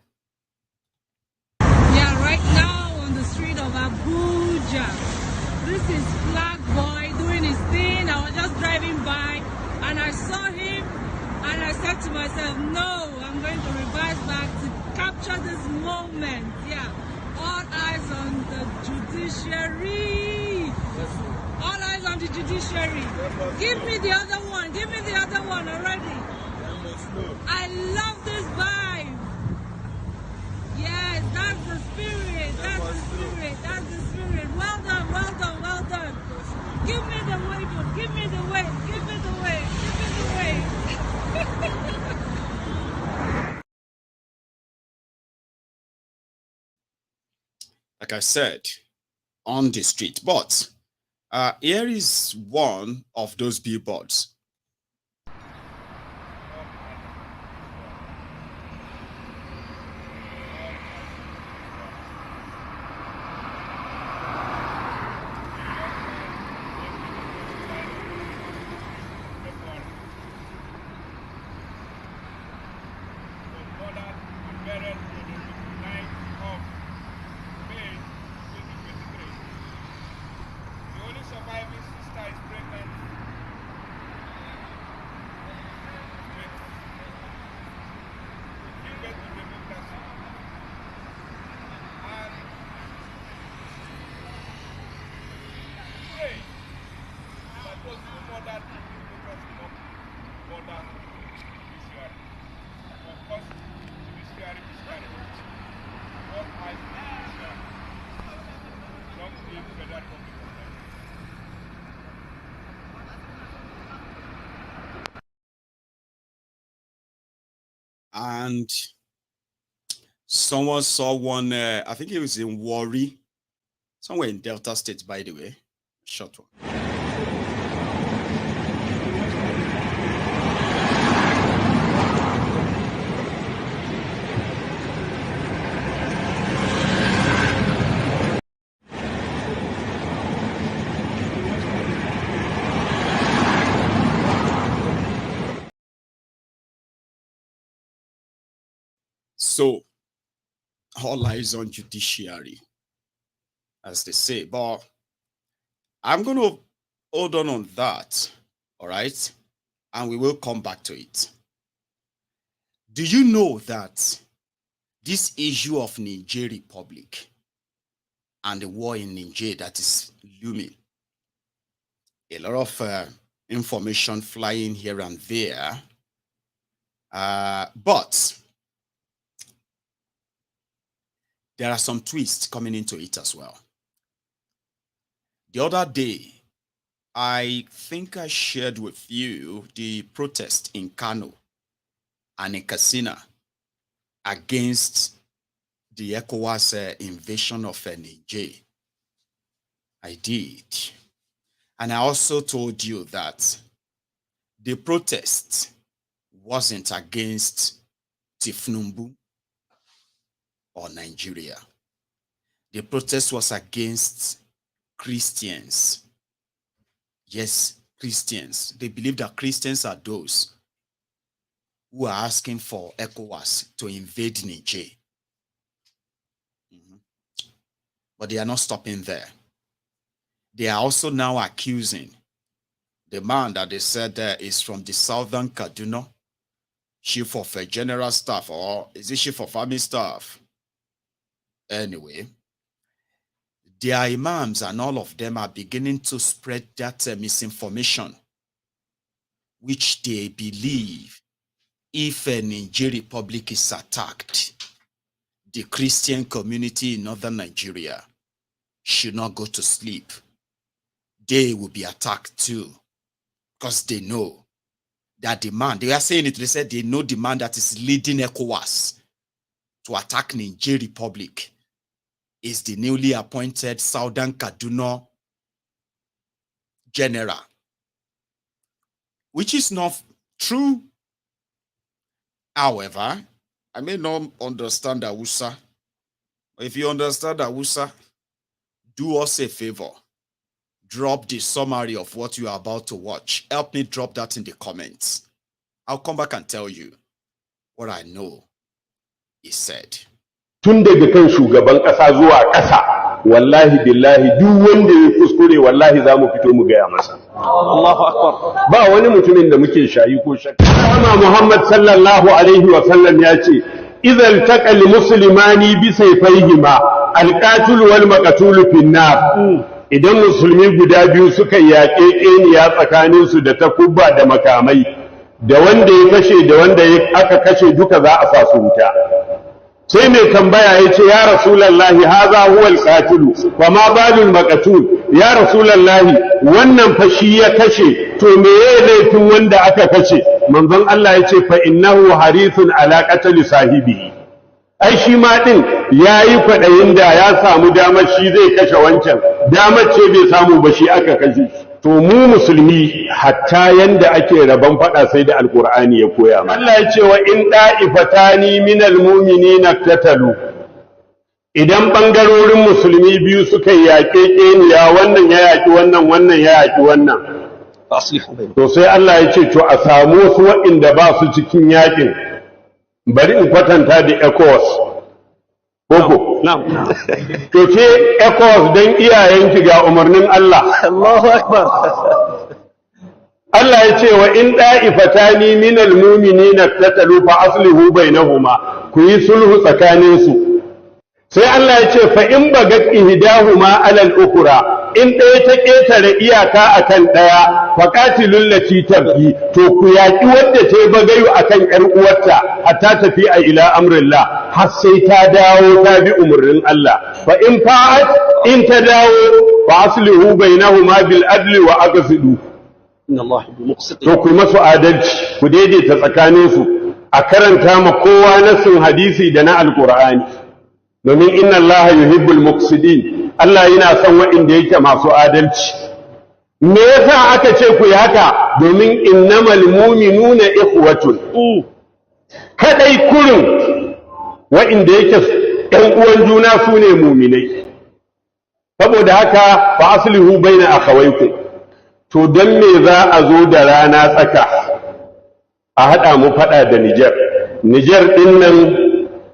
Yeah, right now on the street of Abuja. This is flag boy doing his thing. I was just driving by and I saw him and I said to myself, no, I'm going to reverse back to capture this moment. Yeah. All eyes on the judiciary. All eyes on the judiciary. Give me the other one. Give me the other one already. I love this vibe. Yes, that's the spirit. That's the spirit. That's the spirit. Well done. Well done. Well done. Give me the way. Give me the way. Give me the way. Give me the way. Like I said, on the street. But here is one of those billboards. And someone saw one, I think it was in Warri, somewhere in Delta State, by the way. Short one. So, all eyes on judiciary, as they say. But I'm going to hold on that, all right? And we will come back to it. Do you know that this issue of Niger Republic and the war in Niger that is looming, a lot of information flying here and there, but there are some twists coming into it as well. The other day, I think I shared with you the protest in Kano and in Katsina against the ECOWAS invasion of Niger. I did. And I also told you that the protest wasn't against Tinubu or Nigeria. The protest was against Christians. Yes, Christians. They believe that Christians are those who are asking for ECOWAS to invade Niger. But they are not stopping there. They are also now accusing the man that they said is from the southern Kaduna, chief of general staff, or is it chief of army staff? Anyway, their imams and all of them are beginning to spread that misinformation, which they believe if a Niger Republic is attacked, the Christian community in northern Nigeria should not go to sleep. They will be attacked too, because they know that the man, they are saying it, they said they know the man that is leading ECOWAS to attack Niger Republic is the newly appointed Southern Kaduna general, which is not true. However, I may not understand Hausa. If you understand Hausa, do us a favor. Drop the summary of what you are about to watch. Help me drop that in the comments. I'll come back and tell you what I know he said. Tun daga kan shugaban ƙasa zuwa ƙasa, wallahi billahi duk wanda ya kuskure wallahi za mu fito mu gaya masa. Allahu akbar. Ba wani mutumin da muke shayi ko shakka. Amma Muhammad sallallahu alaihi wa sallam ya ce, "Idzal taqal muslimani bi sayfayhima al-qatil wal maqtul fi an-nar." Idan musulmi guda biyu suka yaƙe ƙeniya tsakaninsu da takubba da makamai, da wanda ya kashe da wanda aka kashe duka za a sa su wuta. Sai mai tambaya ya ce, ya Rasulallahi, haza huwa al-qatilu wa ma balul maqtul. Ya Rasulallahi, wannan fa shi ya kashe, to me yayi laifin wanda aka kashe? Manzon Allah ya ce, fa innahu harithun ala qatl sahibihi. Ai shi ma din yayi kwadayin da ya samu damar shi zai kashe wancan, damar ce bai samu ba shi aka kashe shi. To mu musulmi hatta yanda ake rabon fada sai da alqur'ani ya koya mana. Allah ya ce wa in da'ifatani minal mu'minina tatalu. Idan bangarorin musulmi biyu suka yaƙe ƙeniya, wannan ya yaƙi wannan, wannan ya yaƙi wannan. To sai Allah ya ce to a samu wasu waɗanda ba su cikin yaƙin. Bari in kwatanta da ECOWAS. Koko. To ke ECOWAS don iyayenki ga umarnin Allah. Allahu Akbar. Allah ya ce wa in da'ifatani minal mu'minina tatalu fa aslihu bainahuma, ku yi sulhu tsakaninsu. Sai Allah ya ce fa in bagat ihdahuma alal ukra, in ɗaya ta ƙetare iyaka akan ɗaya, fa qatilul lati tabghi, to ku yaƙi wadda ta yi bagayu akan ƴar uwarta hatta tafi a ila amrillah, har sai ta dawo ta bi umarnin Allah. Fa in fa'at, in ta dawo fa aslihu bainahuma bil adli wa aqsidu. To ku masu adalci, ku daidaita tsakaninsu, a karanta ma kowa nasin hadisi da na alqur'ani. Domin inna Allah yuhibbul muqsidin, Allah yana son waɗanda yake masu adalci. Me yasa aka ce ku yi haka? Domin innamal mu'minuna ikhwatun. Kadai kurin waɗanda yake ɗan uwan juna su ne mu'minai. Saboda haka fa aslihu baina akhawaykum. To dan me za a zo da rana tsaka a haɗa mu faɗa da Niger? Niger ɗin nan,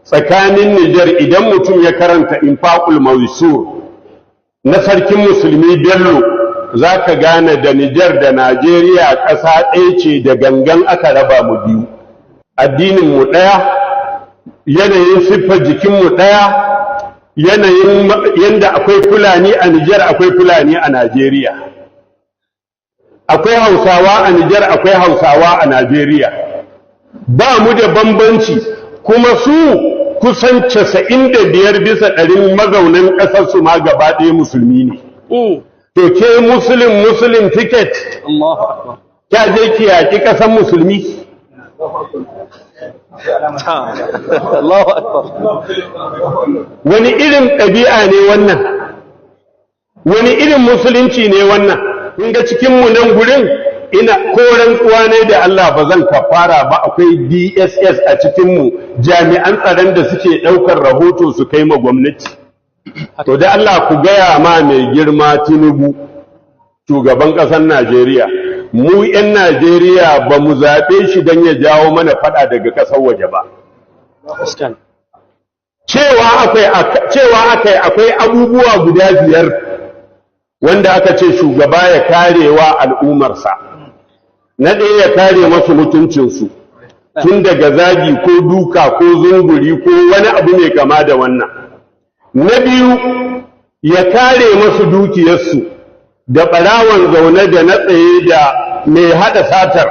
tsakanin Niger, idan mutum ya karanta infaqul mawisur na sarkin musulmi Bello, za ka gane da Niger da Najeriya ƙasa ɗaya ce da gangan aka raba mu biyu. Addininmu ɗaya, yanayin siffar jikinmu ɗaya, yanayin yanda akwai Fulani a Niger akwai Fulani a Najeriya. Akwai Hausawa a Niger akwai Hausawa a Najeriya. Ba mu da bambanci, kuma su kusan 95 bisa 100 mazaunan ƙasar su ma gaba ɗaya musulmi ne. To ke muslim ticket, kya je ki yaƙi ƙasar musulmi? Wani irin ɗabi'a ne wannan? Wani irin musulunci ne wannan? In ga cikinmu nan gurin, ina ko rantsuwa ne da Allah ba zan kafara ba, akwai DSS a cikinmu, jami'an tsaron da suke ɗaukar rahoto su kai ma gwamnati. To da Allah ku gaya ma mai girma Tinubu, shugaban ƙasar Najeriya, mu 'yan Najeriya ba mu zaɓe shi don ya jawo mana faɗa daga ƙasar waje ba. cewa akwai abubuwa guda 5 wanda aka ce shugaba ya karewa al'ummarsa. Na ɗaya ya kare masu mutuncinsu, tun daga zagi ko duka ko zunguri ko wani abu mai kama da wannan. Na biyu ya kare masu dukiyarsu da ɓarawan zaune da na tsaye da mai haɗa satar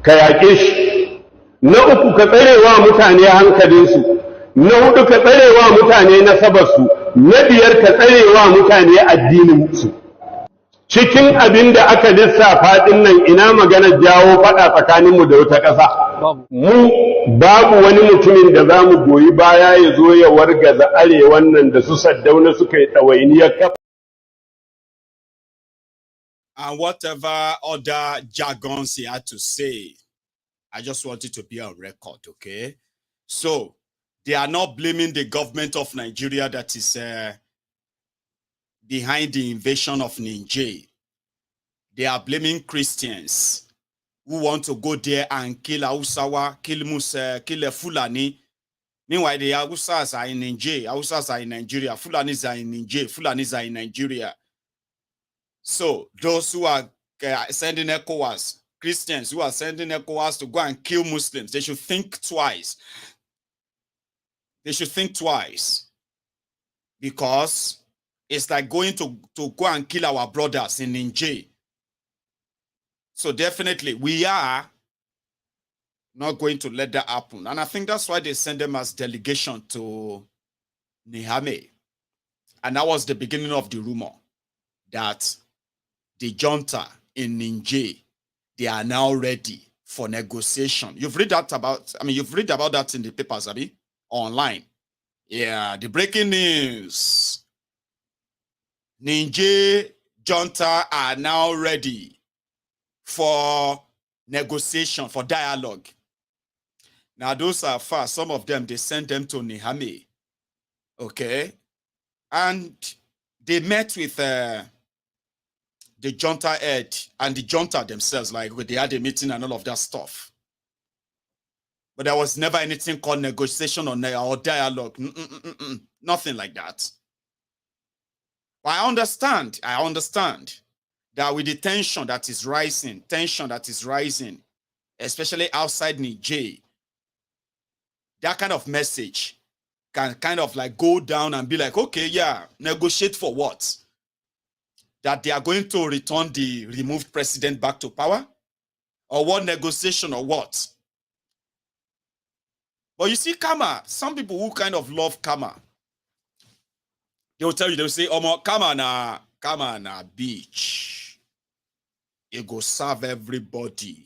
ka yaƙe shi. Na uku ka tsarewa mutane hankalinsu. Na 4 ka tsarewa mutane nasabarsu. Na 5 ka tsarewa mutane addininsu. Cikin abin da aka lissafa ɗin nan ina maganar jawo faɗa tsakaninmu da wata ƙasa. Mu babu wani mutumin da za mu goyi baya ya zo ya wargaza arewan nan da su Saddauna suka yi ɗawainiyar kafa. And whatever other jargons he had to say, I just want it to be on record, okay? So, they are not blaming the government of Nigeria that is behind the invasion of Niger. They are blaming Christians who want to go there and kill Hausawa, kill Musa, kill Fulani. Meanwhile, the Hausas are in Niger, Hausas are in Nigeria, Fulanis are in Niger, Fulanis are in Nigeria. So, those who are sending ECOWAS, Christians who are sending ECOWAS to go and kill Muslims, they should think twice. They should think twice. Because it's like going to go and kill our brothers in Niger. So definitely, we are not going to let that happen. And I think that's why they send them as delegation to Niamey. And that was the beginning of the rumor that the junta in Niger, they are now ready for negotiation. You've read that about, you've read about that in the papers, Abi, online. Yeah, the breaking news. Niger junta are now ready for negotiation, for dialogue. Now, those are fast. Some of them, they send them to Niamey. Okay? And they met with the junta head and the junta themselves, like they had a meeting and all of that stuff. But there was never anything called negotiation or dialogue. Nothing like that. But I understand that with the tension that is rising, especially outside Niger, that kind of message can kind of like go down and be like, okay, yeah, negotiate for what? That they are going to return the removed president back to power? Or what negotiation or what? But you see, Kama, some people who kind of love Kama, they will tell you, they will say, oh, Kama na beach. It go serve everybody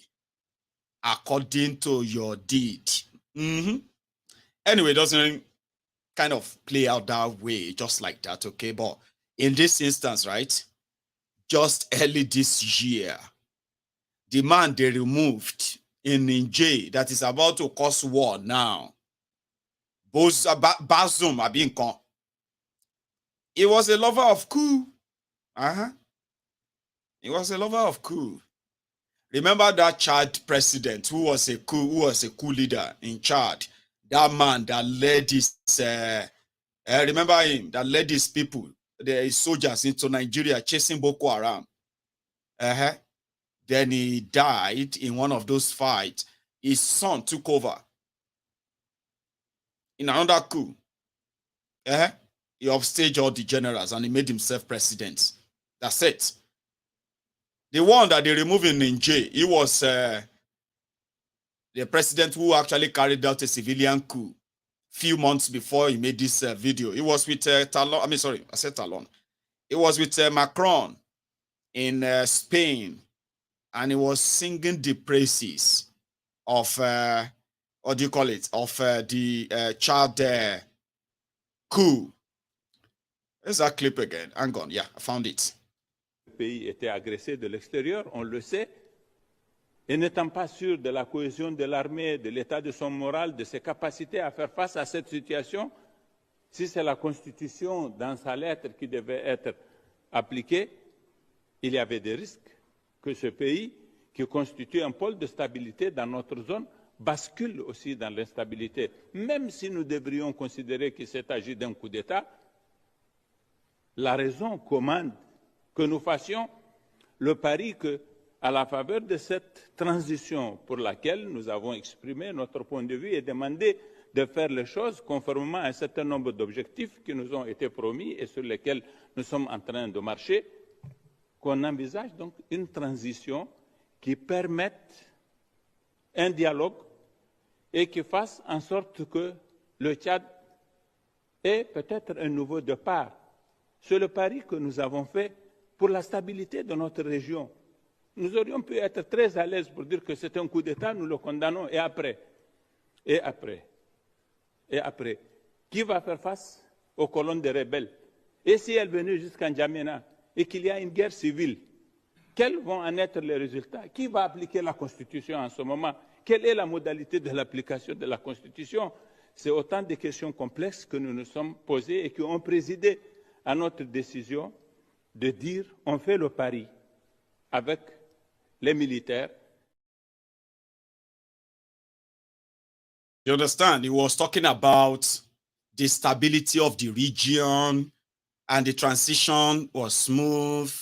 according to your deed. Anyway, it doesn't kind of play out that way, just like that, okay? But in this instance, right, just early this year, the man they removed in Niger that is about to cause war now, Bazoum Abinkon, he was a lover of coup. He was a lover of coup. Remember that Chad president who was a coup leader in Chad? That man that led his, remember him, that led his people, the soldiers into Nigeria chasing Boko Haram. Then he died in one of those fights. His son took over in another coup. He upstaged all the generals and he made himself president. That's it. The one that they removed in Niger, he was the president who actually carried out a civilian coup few months before he made this video. It was with Talon. I said Talon. It was with Macron in Spain, and he was singing the praises of what do you call it? Of the Chad coup. There's that clip again. Hang on, yeah, I found it. Le pays était agressé de l'extérieur, on le sait. Et n'étant pas sûr de la cohésion de l'armée, de l'état de son moral, de ses capacités à faire face à cette situation, si c'est la Constitution dans sa lettre qui devait être appliquée, il y avait des risques que ce pays, qui constitue un pôle de stabilité dans notre zone, bascule aussi dans l'instabilité. Même si nous devrions considérer qu'il s'est agi d'un coup d'État, la raison commande que nous fassions le pari que, à la faveur de cette transition pour laquelle nous avons exprimé notre point de vue et demandé de faire les choses conformément à un certain nombre d'objectifs qui nous ont été promis et sur lesquels nous sommes en train de marcher, qu'on envisage donc une transition qui permette un dialogue et qui fasse en sorte que le Tchad ait peut-être un nouveau départ. C'est le pari que nous avons fait pour la stabilité de notre région. Nous aurions pu être très à l'aise pour dire que c'est un coup d'État, nous le condamnons, et après, qui va faire face aux colonnes des rebelles? Et si elles venaient jusqu'à N'Djamena et qu'il y a une guerre civile, quels vont en être les résultats? Qui va appliquer la Constitution en ce moment? Quelle est la modalité de l'application de la Constitution? C'est autant de questions complexes que nous nous sommes posées et qui ont présidé à notre décision de dire on fait le pari avec les militaires. You understand? He was talking about the stability of the region, and the transition was smooth.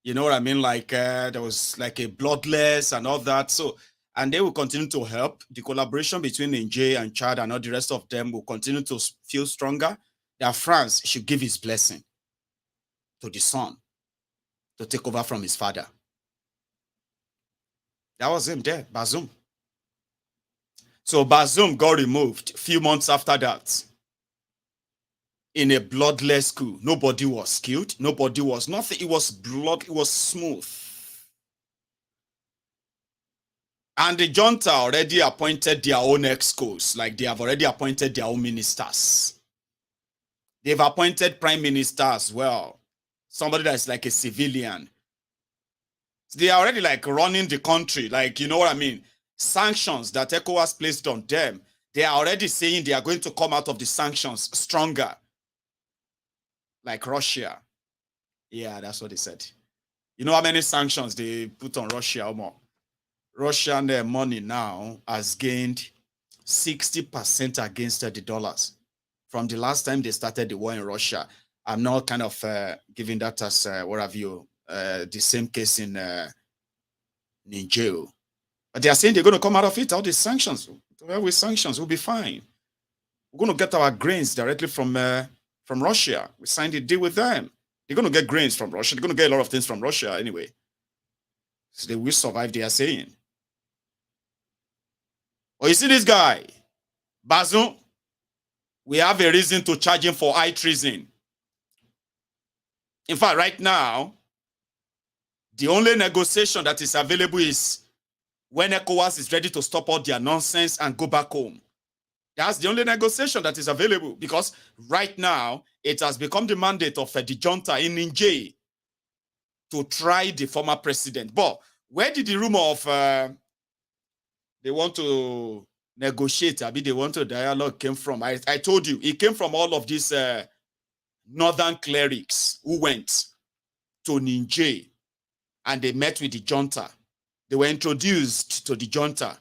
You know what I mean? Like there was like a bloodless and all that. So, and they will continue to help. The collaboration between Niger and Chad and all the rest of them will continue to feel stronger. That France should give his blessing to the son to take over from his father. That was him there, Bazoum. So Bazoum got removed a few months after that in a bloodless coup. Nobody was killed. Nobody was nothing. It was blood. It was smooth. And the junta already appointed their own excos. Like they have already appointed their own ministers. They've appointed prime minister as well. Somebody that's like a civilian. They are already like running the country. Like, you know what I mean? Sanctions that ECOWAS placed on them, they are already saying they are going to come out of the sanctions stronger. Like Russia. Yeah, that's what they said. You know how many sanctions they put on Russia or more? Russian money now has gained 60% against the dollars from the last time they started the war in Russia. I'm not kind of giving that as, what have you, the same case in Niger. But they are saying they're going to come out of it, all these sanctions. With sanctions, we'll be fine. We're going to get our grains directly from Russia. We signed a deal with them. They're going to get grains from Russia. They're going to get a lot of things from Russia anyway. So they will survive, they are saying. Oh, you see this guy? Bazoum? We have a reason to charge him for high treason. In fact, right now, the only negotiation that is available is when ECOWAS is ready to stop all their nonsense and go back home. That's the only negotiation that is available, because right now, it has become the mandate of the junta in Niger to try the former president. But where did the rumor of they want to negotiate, I mean, they want to dialogue came from? I told you, it came from all of these northern clerics who went to Niger and they met with the junta. They were introduced to the junta.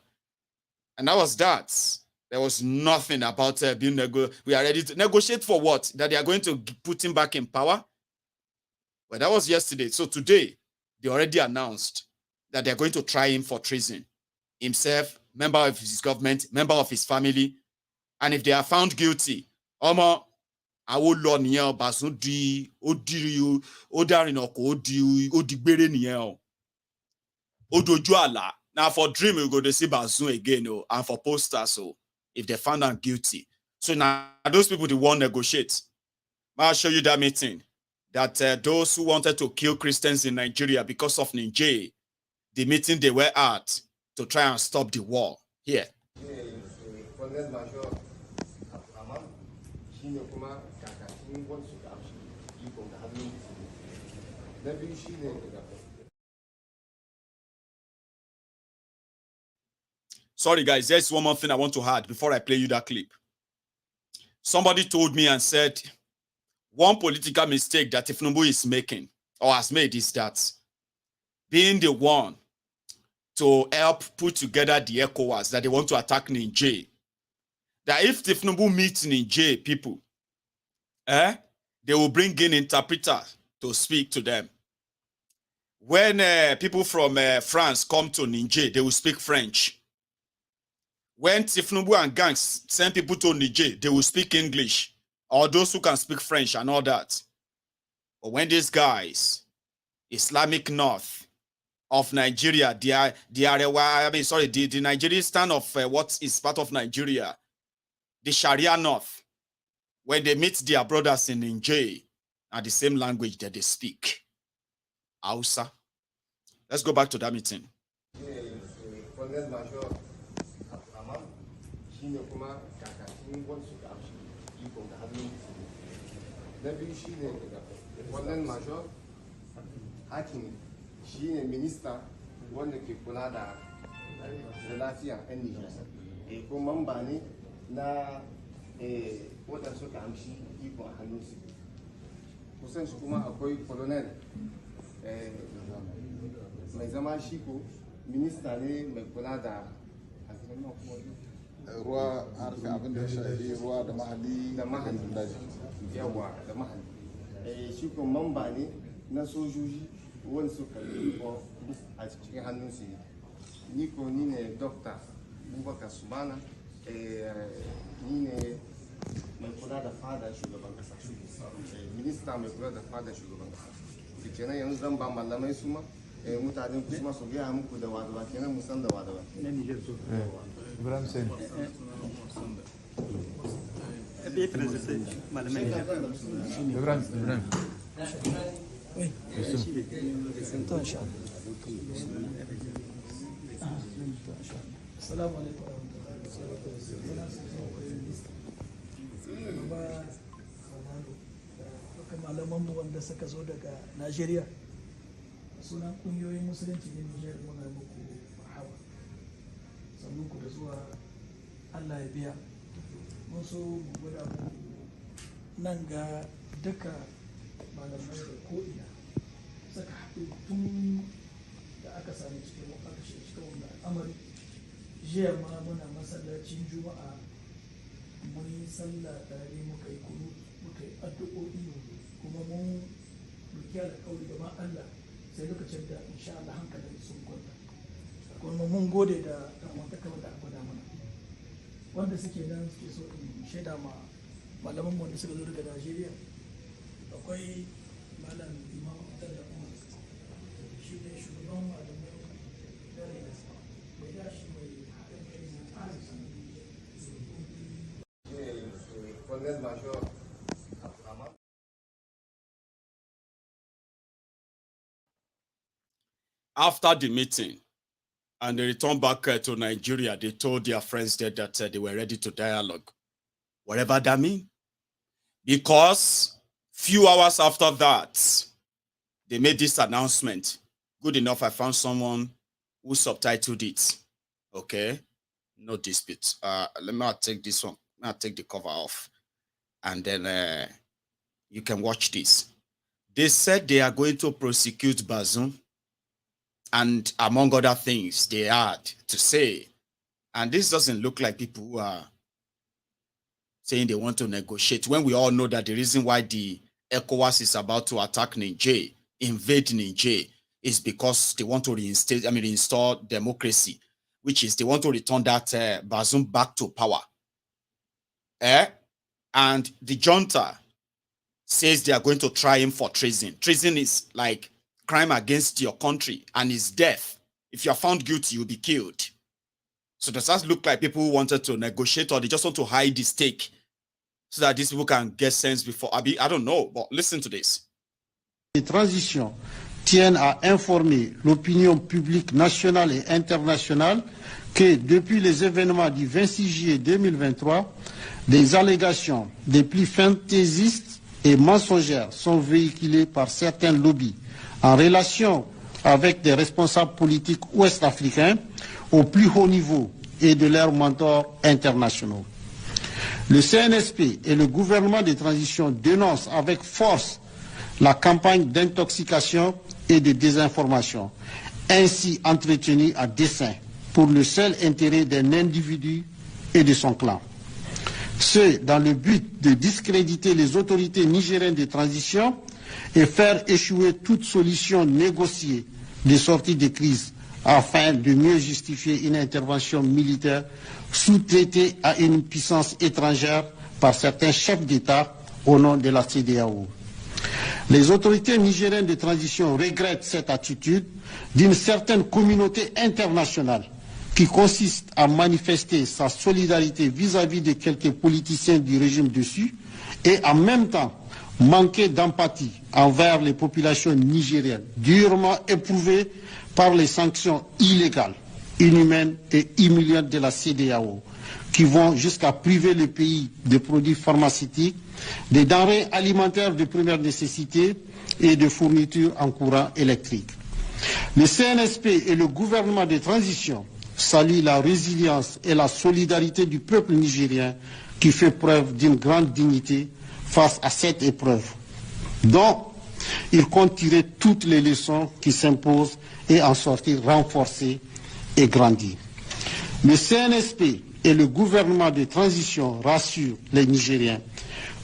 And that was that. There was nothing about being we are ready to negotiate for what? That they are going to put him back in power? Well, that was yesterday. So today, they already announced that they're going to try him for treason. Himself, member of his government, member of his family. And if they are found guilty, now for dream, we go to see Bazoum again, and for posters, so if they found out guilty. So now those people they won't negotiate. I'll show you that meeting. That those who wanted to kill Christians in Nigeria because of Niger, the meeting they were at to try and stop the war. Here. Sorry, guys, there's one more thing I want to add before I play you that clip. Somebody told me and said, one political mistake that Tinubu is making or has made is that being the one to help put together the ECOWAS that they want to attack Niger. That if Tinubu meets Niger people, they will bring in interpreters to speak to them. When people from France come to Niger, they will speak French. When Tinubu and gangs send people to Niger, they will speak English, or those who can speak French and all that. But when these guys, Islamic North of Nigeria, the Nigerian of what is part of Nigeria, the Sharia North, when they meet their brothers in Niger, are the same language that they speak. Hausa. Let's go back to that meeting. Minister wanda ke kula da lafiya yan Nijar ko mamba ne na wadanda suka amshi iko a hannunsu kusan shi kuma akwai colonel mai zama shi ko minista ne mai kula da ruwa harka abin da ya shafi ruwa da mahalli yawa da mahalli shi ko mamba ne na sojoji wani suka iko a cikin hannunsu ni ko ni ne Dr. Bubakar Sumana ni ne mai kula da fada shugaban kasa minista mai kula da fada shugaban kasa da kenan yanzu zan ba malamai su ma mutanen kuma su gaya muku da wadawa kenan musan da wadawa Ibrahim Sen Ibrahim Oui. Assalamu alaikum. Malamanmu wanda suka zo daga Najeriya sunan kungiyoyin musulunci ne Nijar muna muku hawa sannan ku da zuwa Allah ya biya mun so mu gwada muku nan ga duka malamai da ko'ina suka haɗu tun da aka sami cikin wannan al'amari jiya ma muna masallacin juma'a mun yi sallah tare muka yi kunu muka yi addu'o'i kuma mun duki alƙawari da ma Allah sai lokacin da insha Allah hankalin sun kwanta kuma mun gode da ɗanwantaka da aka da mana wanda suke nan suke so in shaida ma malaman wanda suka zo daga Najeriya akwai malam Imam Abdullah Umar shi ne shugaban malamai da mai dashi mai haɗin kai na arziki After the meeting and they returned back to Nigeria, they told their friends there that they were ready to dialogue. Whatever that means. Because few hours after that, they made this announcement. Good enough, I found someone who subtitled it. Okay? No dispute. Let me take this one. I'll take the cover off. And then you can watch this. They said they are going to prosecute Bazoum. And among other things, they had to say. And this doesn't look like people who are saying they want to negotiate, when we all know that the reason why the ECOWAS is about to attack Niger, invade Niger, is because they want to reinstall democracy, which is they want to return that Bazoum back to power. And the junta says they are going to try him for treason. Treason is like crime against your country and is death. If you are found guilty, you'll be killed. So does that look like people who wanted to negotiate, or they just want to hide the stake so that these people can get sense before? I don't know, but listen to this. Les transitions tiennent à informer l'opinion publique nationale et internationale que depuis les événements du 26 juillet 2023, des allégations des plus fantaisistes et mensongères sont véhiculées par certains lobbies en relation avec des responsables politiques ouest-africains au plus haut niveau et de leurs mentors internationaux. Le CNSP et le gouvernement de transition dénoncent avec force la campagne d'intoxication et de désinformation ainsi entretenus à dessein pour le seul intérêt d'un individu et de son clan. Ce, dans le but de discréditer les autorités nigériennes de transition et faire échouer toute solution négociée de sortie de crise afin de mieux justifier une intervention militaire sous-traitée à une puissance étrangère par certains chefs d'État au nom de la CEDEAO. Les autorités nigériennes de transition regrettent cette attitude d'une certaine communauté internationale qui consiste à manifester sa solidarité vis-à-vis de quelques politiciens du régime dessus et en même temps manquer d'empathie envers les populations nigériennes durement éprouvées par les sanctions illégales, inhumaines et humiliantes de la CEDEAO qui vont jusqu'à priver le pays de produits pharmaceutiques, des denrées alimentaires de première nécessité et de fournitures en courant électrique. Le CNSP et le gouvernement de transition saluent la résilience et la solidarité du peuple nigérien qui fait preuve d'une grande dignité face à cette épreuve, dont il compte tirer toutes les leçons qui s'imposent et en sortir renforcé et grandi. Le CNSP et le gouvernement de transition rassurent les Nigériens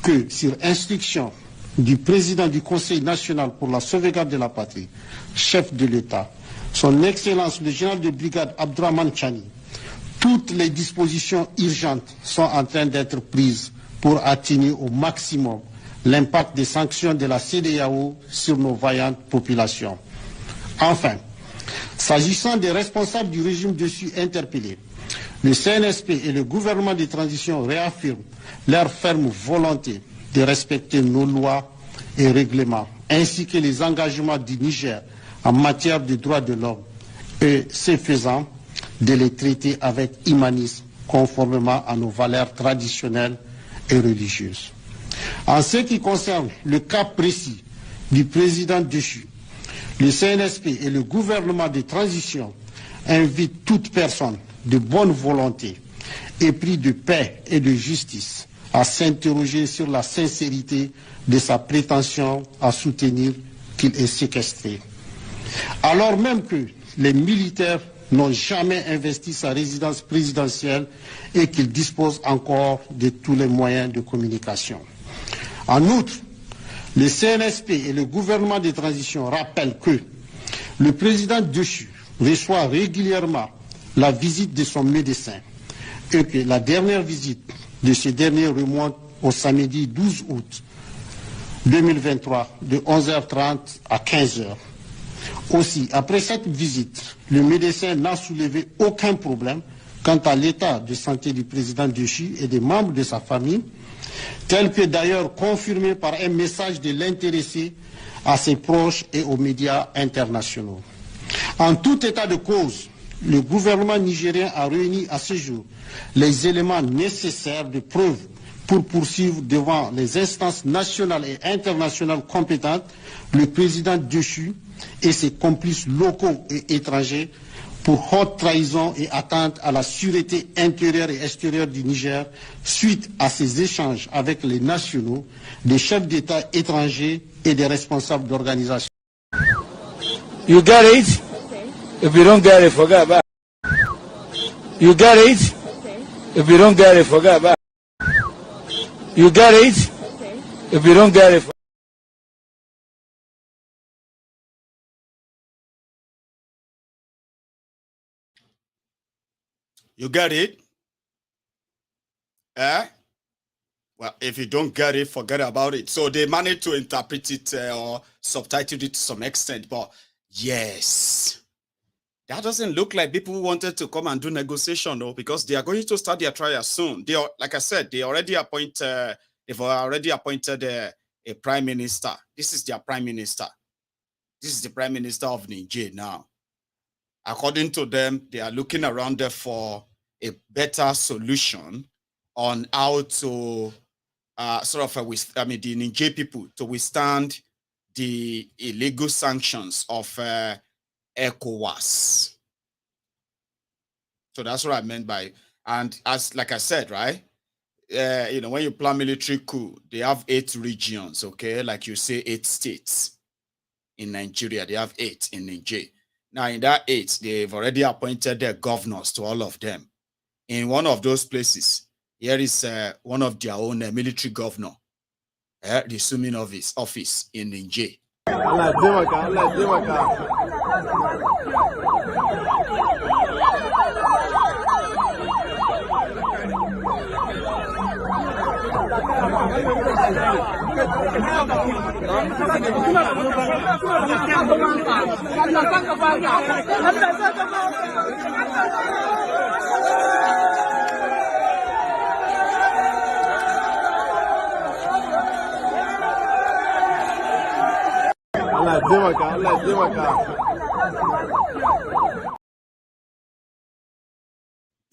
que, sur instruction du président du Conseil national pour la sauvegarde de la patrie, chef de l'État, son Excellence le général de brigade Abdourahmane Chani, toutes les dispositions urgentes sont en train d'être prises pour atténuer au maximum l'impact des sanctions de la CEDEAO sur nos vaillantes populations. Enfin, s'agissant des responsables du régime dessus interpellés, le CNSP et le gouvernement de transition réaffirment leur ferme volonté de respecter nos lois et règlements, ainsi que les engagements du Niger en matière de droits de l'homme, et ce faisant, de les traiter avec humanisme, conformément à nos valeurs traditionnelles et religieuses. En ce qui concerne le cas précis du président déchu, le CNSP et le gouvernement de transition invitent toute personne de bonne volonté, épris de paix et de justice, à s'interroger sur la sincérité de sa prétention à soutenir qu'il est séquestré. Alors même que les militaires n'ont jamais investi sa résidence présidentielle et qu'ils disposent encore de tous les moyens de communication. En outre, le CNSP et le gouvernement de transition rappellent que le président déchu reçoit régulièrement la visite de son médecin et que la dernière visite de ce dernier remonte au samedi 12 août 2023 de 11h30 à 15h. Aussi, après cette visite, le médecin n'a soulevé aucun problème quant à l'état de santé du président déchu et des membres de sa famille, tel que d'ailleurs confirmé par un message de l'intéressé à ses proches et aux médias internationaux. En tout état de cause, le gouvernement nigérien a réuni à ce jour les éléments nécessaires de preuve pour poursuivre devant les instances nationales et internationales compétentes le président déchu et ses complices locaux et étrangers pour haute trahison et atteinte à la sûreté intérieure et extérieure du Niger suite à ses échanges avec les nationaux, des chefs d'État étrangers et des responsables d'organisations. You got it? Okay. If you don't get it, forget about it. You got it? Okay. If you don't get it, forget about it. You got it? Okay. If you don't get it, you get it? Eh? Well, if you don't get it, forget about it. So they managed to interpret it or subtitle it to some extent, but yes, that doesn't look like people who wanted to come and do negotiation, though, because they are going to start their trial soon. They are, like I said, they've already appointed a prime minister. This is their prime minister. This is the prime minister of Niger now. According to them, they are looking around there for a better solution on how to the Niger people to withstand the illegal sanctions of ECOWAS. So that's what I meant by, and as like I said, right? When you plan military coup, they have 8 regions, okay? Like you say, 8 states in Nigeria, they have 8 in Niger. Now, in that 8, they've already appointed their governors to all of them. In one of those places, here is one of their own military governor resuming of his office in Niger.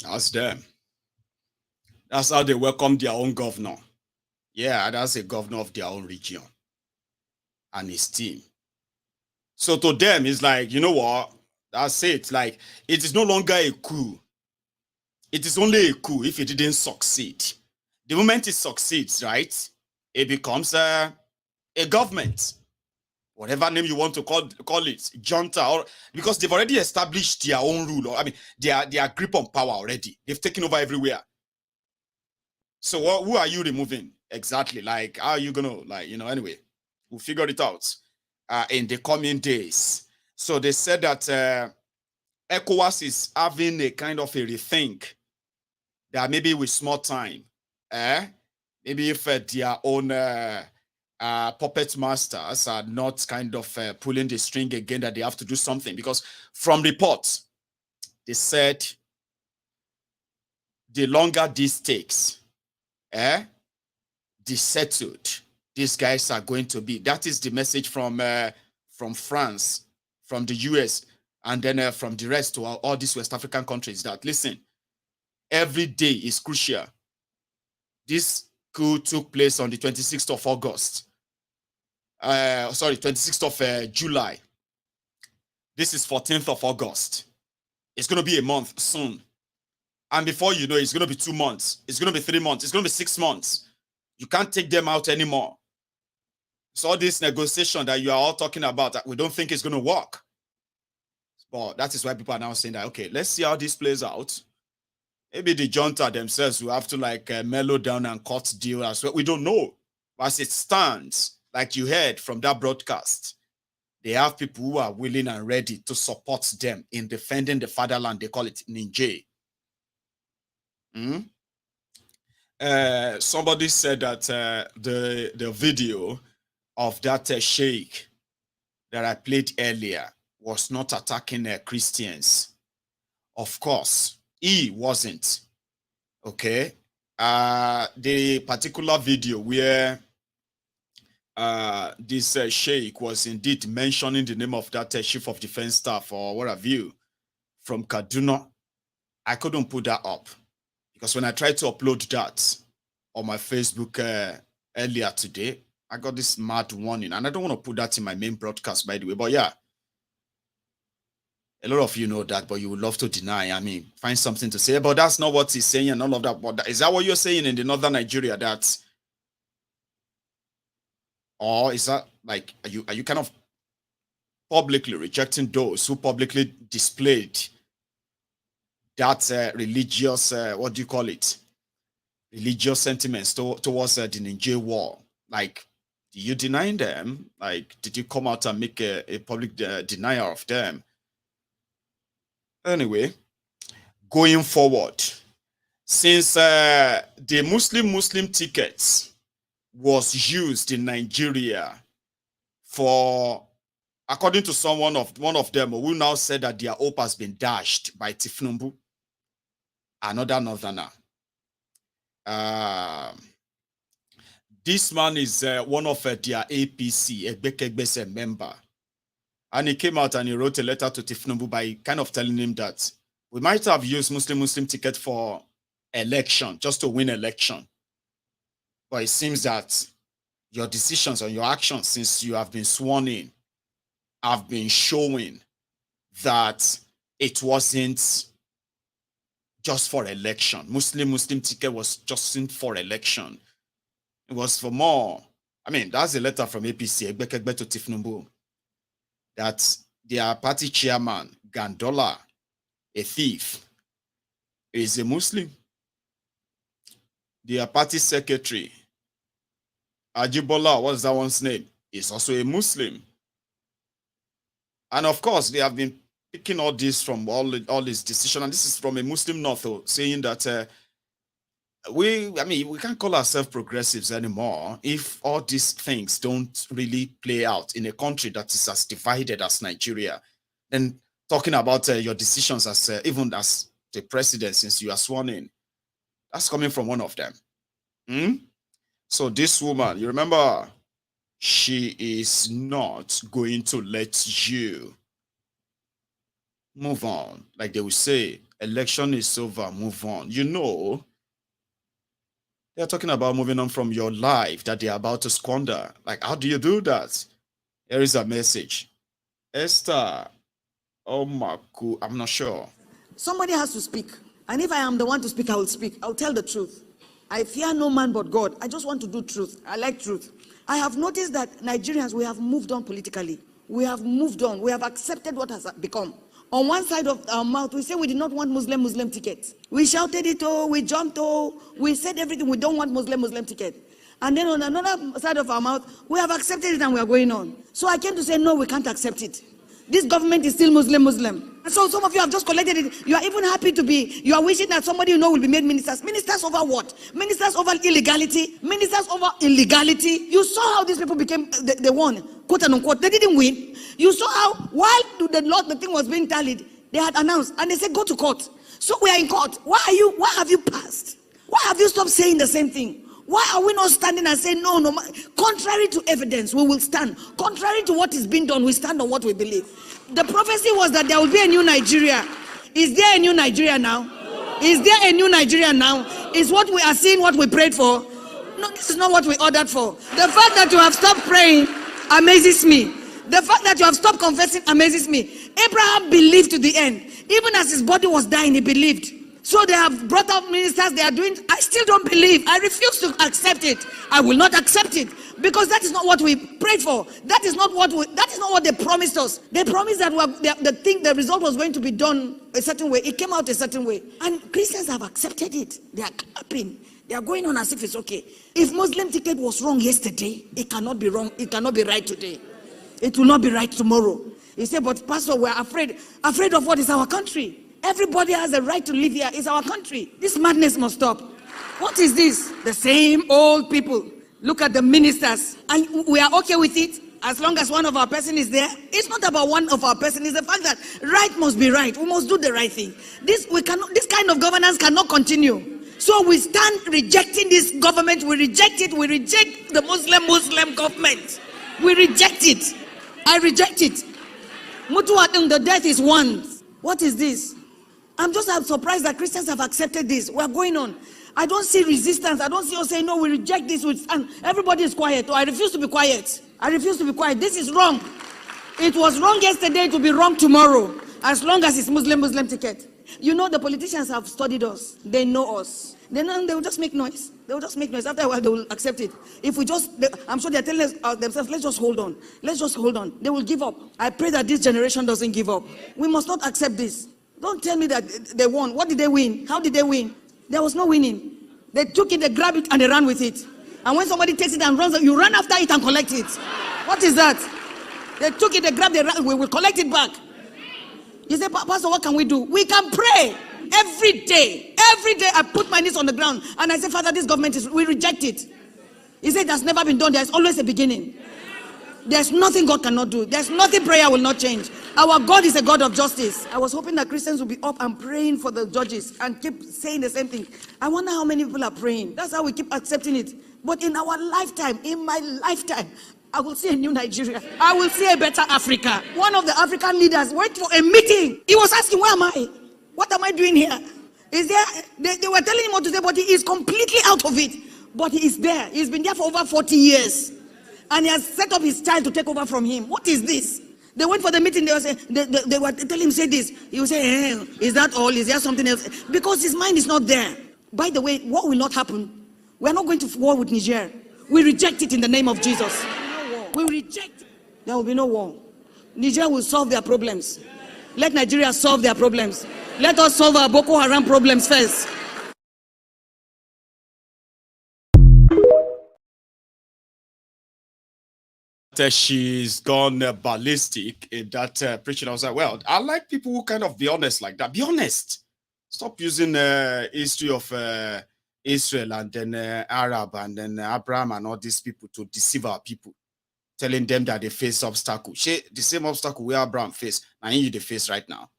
That's them. That's how they welcome their own governor. Yeah, that's a governor of their own region and his team. So to them, it's like, you know what? That's it. Like, it is no longer a coup. It is only a coup if it didn't succeed. The moment it succeeds, right, it becomes a government. Whatever name you want to call it, junta, or because they've already established their own rule. Or, I mean, their grip on power already. They've taken over everywhere. So who are you removing exactly? Like, how are you gonna, like, you know? Anyway, we'll figure it out in the coming days. So they said that ECOWAS is having a kind of a rethink that maybe with small time, maybe if their own puppet masters are not kind of pulling the string again, that they have to do something. Because from reports, they said the longer this takes, the settled these guys are going to be. That is the message from France, from the US, and then from the rest to all these West African countries, that listen, every day is crucial. This coup took place on the 26th of August. 26th of July. This is 14th of August. It's going to be a month soon. And before you know, it's going to be 2 months. It's going to be 3 months. It's going to be 6 months. You can't take them out anymore. So all this negotiation that you are all talking about, that we don't think is going to work. But that is why people are now saying that, okay, let's see how this plays out. Maybe the junta themselves will have to like mellow down and cut deal as well. We don't know. But as it stands, like you heard from that broadcast, they have people who are willing and ready to support them in defending the fatherland. They call it Niger. Somebody said that the video of that sheikh that I played earlier was not attacking Christians. Of course, he wasn't. Okay. The particular video where this sheikh was indeed mentioning the name of that chief of defense staff or what have you from Kaduna, I couldn't put that up. Because when I tried to upload that on my Facebook earlier today, I got this mad warning. And I don't want to put that in my main broadcast, by the way. But yeah, a lot of you know that, but you would love to deny. I mean, find something to say. But that's not what he's saying and all of that. But is that what you're saying in the northern Nigeria? That, or is that like, are you kind of publicly rejecting those who publicly displayed that religious, what do you call it? Religious sentiments towards the Niger war? Like, do you deny them? Like, did you come out and make a public denial of them? Anyway, going forward, since the Muslim tickets was used in Nigeria for, according to one of them who now said that their hope has been dashed by Tinubu, another northerner. This man is one of their APC, a member. And he came out and he wrote a letter to Tinubu by kind of telling him that we might have used Muslim ticket for election, just to win election. But it seems that your decisions and your actions since you have been sworn in have been showing that it wasn't just for election. Muslim ticket was just for election. It was for more. I mean, that's a letter from APC, Egbekegbe to Tinubu, that their party chairman, Gandola, a thief, is a Muslim. Their party secretary, Ajibola, what's that one's name? Is also a Muslim. And of course, they have been picking all this from all this decision. And this is from a Muslim North, saying that we can't call ourselves progressives anymore if all these things don't really play out in a country that is as divided as Nigeria. And talking about your decisions as even as the president, since you are sworn in, that's coming from one of them. So this woman, you remember, she is not going to let you move on. Like they will say, election is over, move on. You know, they're talking about moving on from your life that they're about to squander. Like, how do you do that? Here is a message. Esther, oh my God, I'm not sure. Somebody has to speak. And if I am the one to speak, I will speak. I'll tell the truth. I fear no man but God. I just want to do truth. I like truth. I have noticed that Nigerians, we have moved on politically. We have moved on. We have accepted what has become. On one side of our mouth, we say we did not want Muslim tickets. We shouted it, we jumped, we said everything. We don't want Muslim ticket. And then on another side of our mouth, we have accepted it and we are going on. So I came to say, no, we can't accept it. This government is still Muslim. And so some of you have just collected it. You are even happy to be, you are wishing that somebody you know will be made ministers. Ministers over what? Ministers over illegality? Ministers over illegality? You saw how these people became, they won, quote and unquote. They didn't win. You saw how, while the thing was being tallied, they had announced, and they said, go to court. So we are in court. Why have you passed? Why have you stopped saying the same thing? Why are we not standing and saying, no, contrary to evidence, we will stand. Contrary to what is being done, we stand on what we believe. The prophecy was that there will be a new Nigeria. Is there a new Nigeria now? Is there a new Nigeria now? Is what we are seeing what we prayed for? No, this is not what we ordered for. The fact that you have stopped praying amazes me. The fact that you have stopped confessing amazes me. Abraham believed to the end. Even as his body was dying, he believed. So they have brought up ministers, they are doing, I still don't believe. I refuse to accept it. I will not accept it. Because that is not what we prayed for. That is not what they promised us. They promised that the result was going to be done a certain way. It came out a certain way. And Christians have accepted it. They are clapping. They are going on as if it's okay. If Muslim ticket was wrong yesterday, it cannot be wrong. It cannot be right today. It will not be right tomorrow. He said, but Pastor, we're afraid. Afraid of what is our country? Everybody has a right to live here. It's our country. This madness must stop. What is this? The same old people. Look at the ministers. And we are okay with it as long as one of our person is there. It's not about one of our person. It's the fact that right must be right. We must do the right thing. This kind of governance cannot continue. So we stand rejecting this government. We reject it. We reject the Muslim government. We reject it. I reject it. Mutuatung, the death is one. What is this? I'm surprised that Christians have accepted this. We're going on. I don't see resistance. I don't see us saying, no, we reject this. And everybody is quiet. I refuse to be quiet. I refuse to be quiet. This is wrong. It was wrong yesterday. It will be wrong tomorrow. As long as it's Muslim ticket. You know, the politicians have studied us. They know us. They will just make noise. They will just make noise. After a while, they will accept it. If we I'm sure they're telling themselves, let's just hold on. Let's just hold on. They will give up. I pray that this generation doesn't give up. We must not accept this. Don't tell me that they won. What did they win? How did they win? There was no winning. They took it, they grabbed it, and they ran with it. And when somebody takes it and runs, you run after it and collect it. What is that? They took it, they grabbed it, we will collect it back. You say, Pastor, what can we do? We can pray every day. Every day I put my knees on the ground and I say, Father, this government we reject it. He said, that's never been done. There's always a beginning. There's nothing God cannot do. There's nothing prayer will not change. Our God is a God of justice. I was hoping that Christians will be up and praying for the judges and keep saying the same thing. I wonder how many people are praying. That's how we keep accepting it. But in our lifetime, in my lifetime, I will see a new Nigeria. I will see a better Africa. One of the African leaders went for a meeting. He was asking, where am I? What am I doing here? Is there? They were telling him what to say, but he is completely out of it. But he is there. He's been there for over 40 years. And he has set up his child to take over from him. What is this? They went for the meeting. They were telling him, say this. He will say, hey, is that all? Is there something else? Because his mind is not there. By the way, what will not happen? We're not going to war with Niger. We reject it in the name of Jesus. We reject it. There will be no war. Nigeria will solve their problems. Let Nigeria solve their problems. Let us solve our Boko Haram problems first. She's gone ballistic in that preaching. I was like, well, I like people who kind of be honest like that. Be honest. Stop using history of Israel and then Arab and then Abraham and all these people to deceive our people, telling them that they face obstacles. The same obstacle where Abraham faced, and you they face right now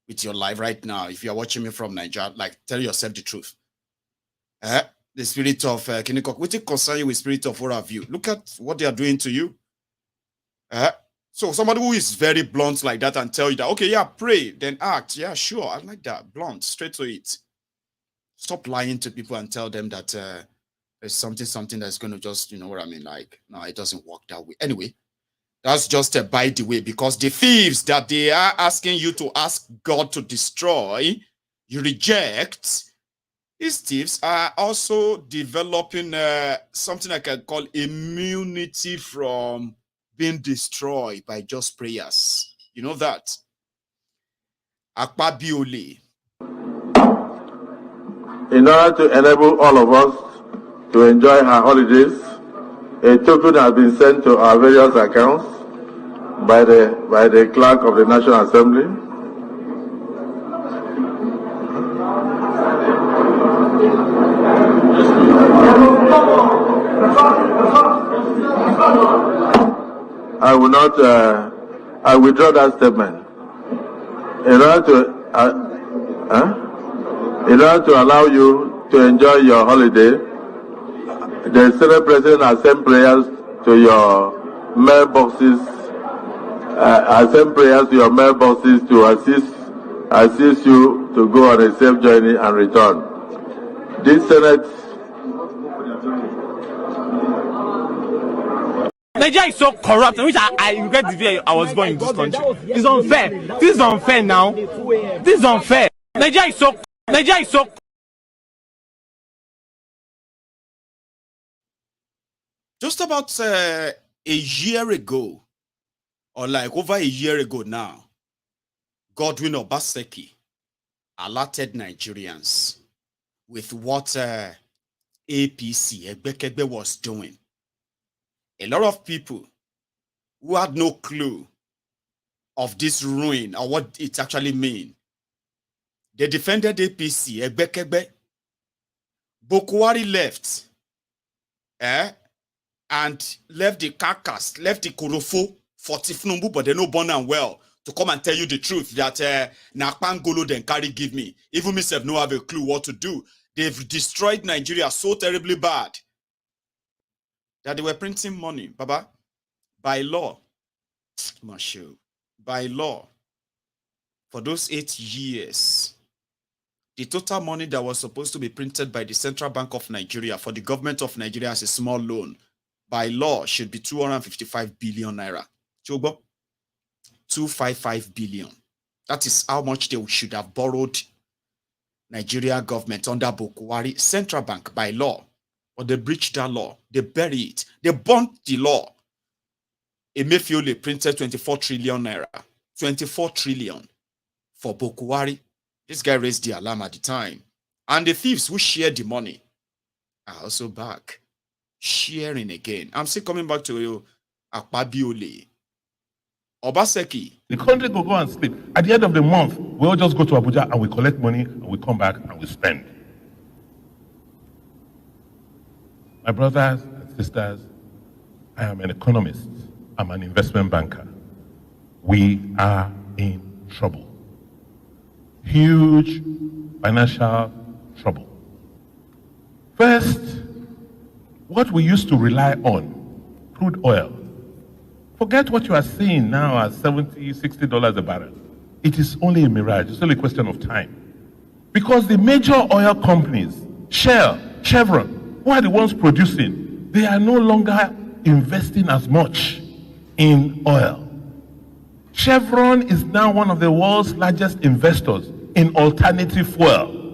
with your life right now. If you're watching me from Nigeria, like, tell yourself the truth. The spirit of Kinnikok, what it concern you with spirit of what have you? Look at what they are doing to you. So somebody who is very blunt like that and tell you that, okay, yeah, pray, then act. Yeah, sure, I like that. Blunt, straight to it. Stop lying to people and tell them that there's something that's going to just, you know what I mean? Like, no, it doesn't work that way. Anyway, that's just a by the way, because the thieves that they are asking you to ask God to destroy, you reject. These thieves are also developing something I can call immunity from being destroyed by just prayers. You know that? Akpabiole. In order to enable all of us to enjoy our holidays, a token has been sent to our various accounts by the clerk of the National Assembly. I withdraw that statement. In order to allow you to enjoy your holiday, the Senate President has sent prayers to your mailboxes. To assist you to go on a safe journey and return. This Senate. Nigeria is so corrupt, which I regret the day I was born in this country. It's unfair. This is unfair now. This is unfair. Nigeria is so. Just about a year ago, or like over a year ago now, Godwin Obaseki alerted Nigerians with what APC, Egbekegbe, was doing. A lot of people who had no clue of this ruin or what it actually means, they defended APC, Egbekegbe. Bokwari left, and left the carcass, left the Korofo for Tinubu, but they no born and well to come and tell you the truth that Nakpangolo then carry give me. Even myself no have a clue what to do. They've destroyed Nigeria so terribly bad that they were printing money, Baba, by law. By law, for those 8 years, the total money that was supposed to be printed by the Central Bank of Nigeria for the government of Nigeria as a small loan, by law, should be 255 billion naira. Chobo, 255 billion. That is how much they should have borrowed Nigeria government under Bokwari Central Bank by law. But they breached that law. They buried it. They burnt the law. Emefiole printed 24 trillion naira. 24 trillion for Bokwari. This guy raised the alarm at the time. And the thieves who shared the money are also back. Sharing again. I'm still coming back to you, Akpabiole. Obaseki. The country will go and sleep. At the end of the month, we all just go to Abuja and we collect money and we come back and we spend. My brothers and sisters, I am an economist. I'm an investment banker. We are in trouble. Huge financial trouble. First, what we used to rely on, crude oil. Forget what you are seeing now at $70, $60 a barrel. It is only a mirage. It's only a question of time. Because the major oil companies, Shell, Chevron, who are the ones producing, they are no longer investing as much in oil. Chevron is now one of the world's largest investors in alternative fuel.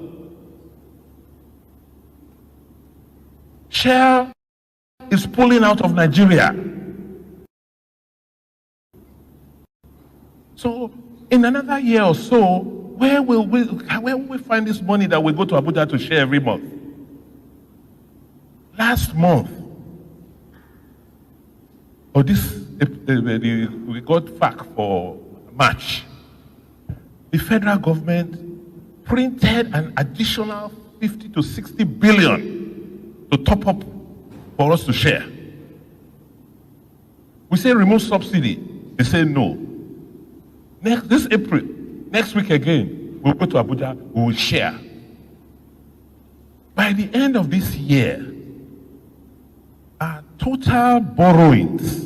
Shell is pulling out of Nigeria. So in another year or so, where will we find this money that we go to Abuja to share every month? Last month, or we got FAC for March. The federal government printed an additional 50 to 60 billion to top up for us to share. We say remove subsidy. They say no. This April, next week again, we'll go to Abuja, we will share. By the end of this year, our total borrowings,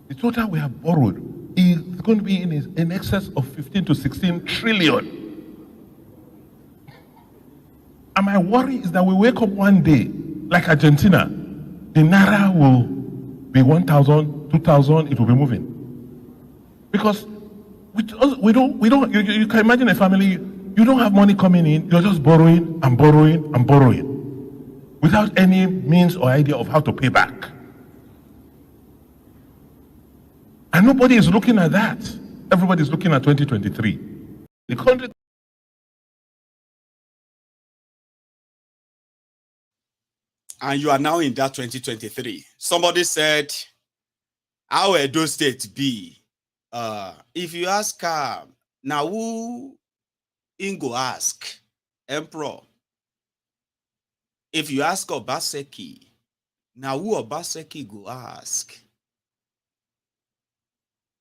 the total we have borrowed is going to be in excess of 15 to 16 trillion. And my worry is that we wake up one day, like Argentina, the Naira will be 1,000, 2,000, it will be moving. Because you can imagine a family, you don't have money coming in, you're just borrowing and borrowing and borrowing without any means or idea of how to pay back. And nobody is looking at that. Everybody is looking at 2023. The country. And you are now in that 2023. Somebody said, how will those states be? If you ask her, now who Ingo ask? Emperor. If you ask Obaseki, now who Obaseki go ask?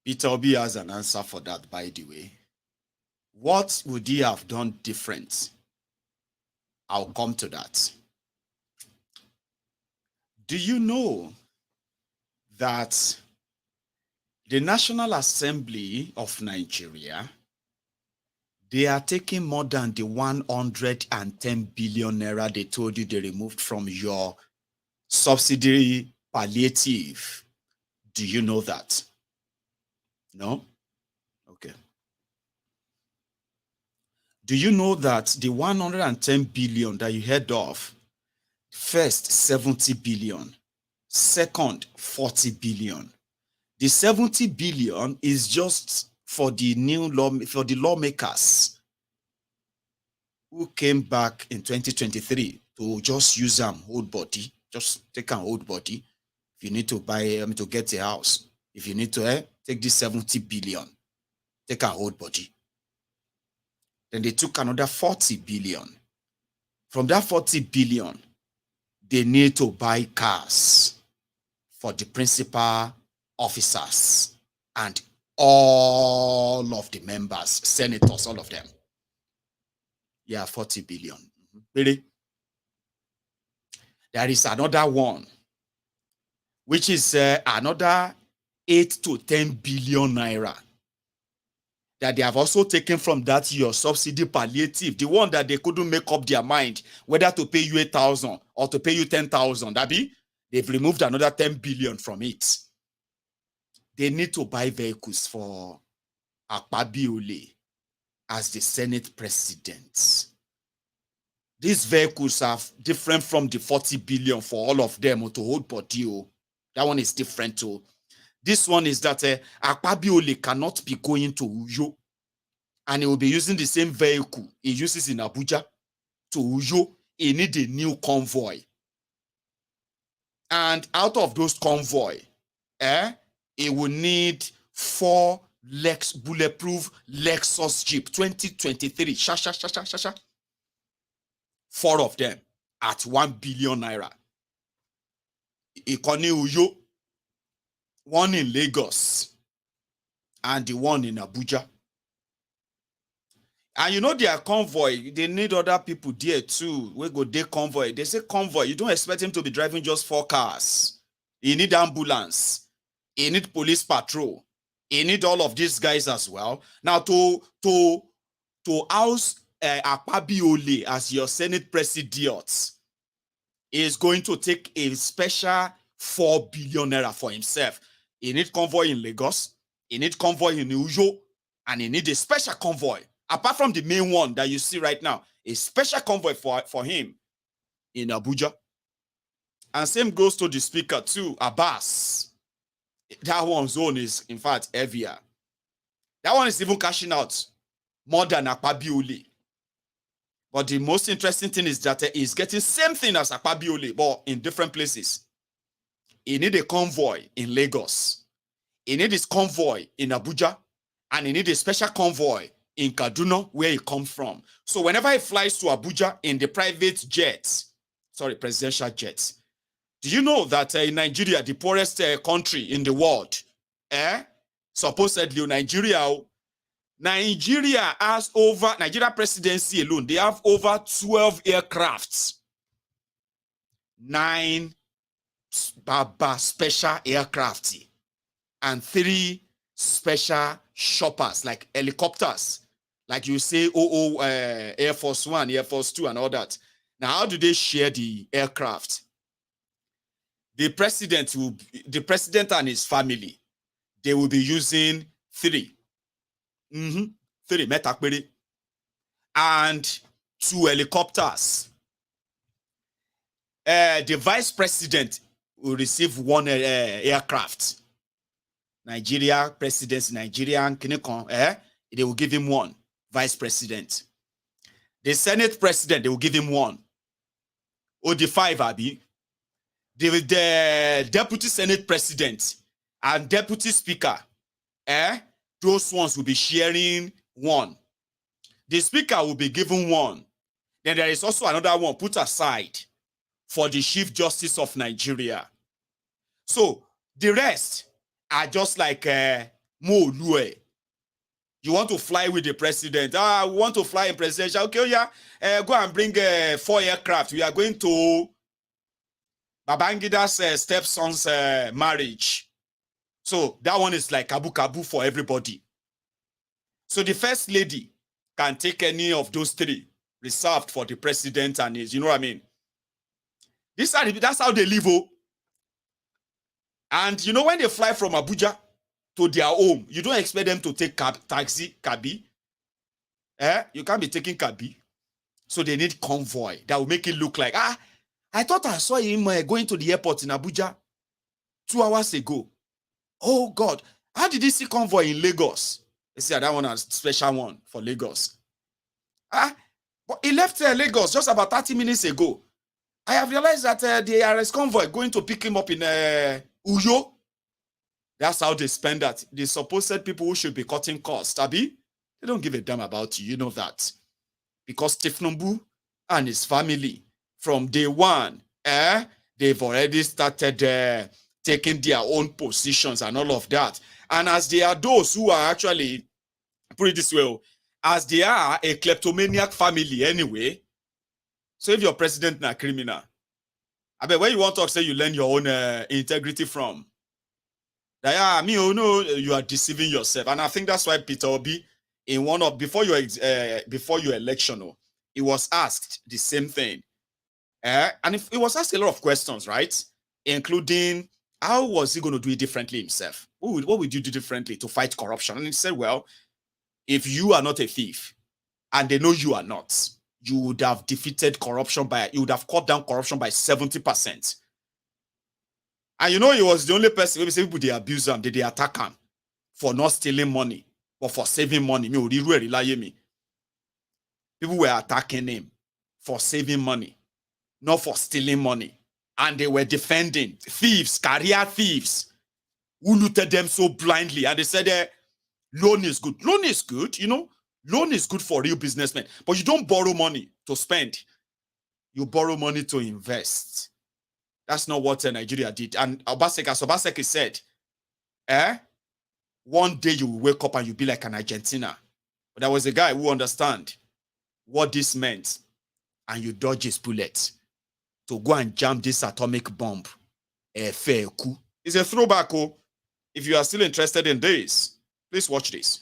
Peter Obi has an answer for that, by the way. What would he have done different? I'll come to that. Do you know that the National Assembly of Nigeria, they are taking more than the 110 billion naira they told you they removed from your subsidiary palliative? Do you know that? No? Okay. Do you know that the 110 billion that you heard of, first 70 billion, second 40 billion. The 70 billion is just for the new law, for the lawmakers who came back in 2023 to just use them whole body, just take an old body. If you need to buy, to get a house, if you need to take this 70 billion, take a whole body. Then they took another 40 billion. From that 40 billion, they need to buy cars for the principal officers and all of the members, senators, all of them. Yeah, 40 billion. Really? There is another one, which is another 8 to 10 billion naira that they have also taken from that your subsidy palliative, the one that they couldn't make up their mind whether to pay you 8,000 or to pay you 10,000. That be, they've removed another 10 billion from it. They need to buy vehicles for Akpabiole as the Senate president. These vehicles are different from the 40 billion for all of them to hold body. That one is different too. This one is that Akpabiole cannot be going to Uyo, and he will be using the same vehicle he uses in Abuja to Uyo. He needs a new convoy. And out of those convoy, he will need 4 bulletproof Lexus Jeep 2023. 4 of them at 1 billion naira. Ikoni Uyo, one in Lagos, and the one in Abuja. And you know their convoy, they need other people there too. We go their convoy. They say convoy, you don't expect him to be driving just 4 cars. You need ambulance. You need police patrol. You need all of these guys as well. Now to house Akpabiole as your Senate president is going to take a special 4 billion naira for himself. He need convoy in Lagos, he need convoy in Uyo, and he need a special convoy. Apart from the main one that you see right now, a special convoy for him in Abuja. And same goes to the speaker too, Abbas. That one's own is, in fact, heavier. That one is even cashing out more than Akpabiole. But the most interesting thing is that he's getting same thing as Akpabiole, but in different places. He need a convoy in Lagos. He need his convoy in Abuja. And he need a special convoy in Kaduna, where he comes from. So whenever he flies to Abuja in the private jets, presidential jets, do you know that in Nigeria, the poorest country in the world, supposedly Nigeria has over, Nigeria presidency alone, they have over 12 aircrafts, 9 special aircraft, and 3 special shoppers, like helicopters, like you say, Air Force One, Air Force Two, and all that. Now, how do they share the aircraft? The president and his family, they will be using 3. 3 metakpere, and 2 helicopters. The vice president will receive 1 aircraft. Nigeria president, Nigerian they will give him 1 vice president. The Senate president, they will give him 1. The 5 Abi. The deputy Senate president and deputy speaker, those ones will be sharing 1. The speaker will be given 1. Then there is also another one put aside for the Chief Justice of Nigeria. So the rest are just like Mo Lue. You want to fly with the president. We want to fly in presidential. Okay, yeah. Go and bring 4 aircraft. We are going to Babangida's stepson's marriage. So that one is like kabu kabu for everybody. So the first lady can take any of those 3 reserved for the president and his, you know what I mean? That's how they live. And you know, when they fly from Abuja to their home, you don't expect them to take cabi. You can't be taking cabi. So they need convoy that will make it look like, I thought I saw him going to the airport in Abuja 2 hours ago. Oh God, how did he see convoy in Lagos? They say that one has special one for Lagos. But he left Lagos just about 30 minutes ago. I have realized that the ARS convoy going to pick him up in Uyo. That's how they spend that. The supposed people who should be cutting costs, Abi, they don't give a damn about you. You know that. Because Tinubu and his family, from day one, they've already started taking their own positions and all of that. And as they are those who are actually, put it this way, as they are a kleptomaniac family anyway, so if your president is a criminal, I bet where you want to say you learn your own integrity from. You are deceiving yourself. And I think that's why Peter Obi, in one of, before your election, he was asked the same thing. And he was asked a lot of questions, right? Including, how was he going to do it differently himself? What would you do differently to fight corruption? And he said, well, if you are not a thief, and they know you are not, you would have defeated corruption you would have cut down corruption by 70%. And you know, he was the only person, maybe people, they abuse him, they attack him for not stealing money, but for saving money. People were attacking him for saving money, not for stealing money. And they were defending thieves, career thieves, who looted them so blindly. And they said, loan is good. Loan is good, you know. Loan is good for real businessmen. But you don't borrow money to spend. You borrow money to invest. That's not what Nigeria did. And Obaseki said, one day you will wake up and you'll be like an Argentina. But there was a guy who understand what this meant. And you dodge his bullet to go and jam this atomic bomb. It's a throwback. If you are still interested in this, please watch this.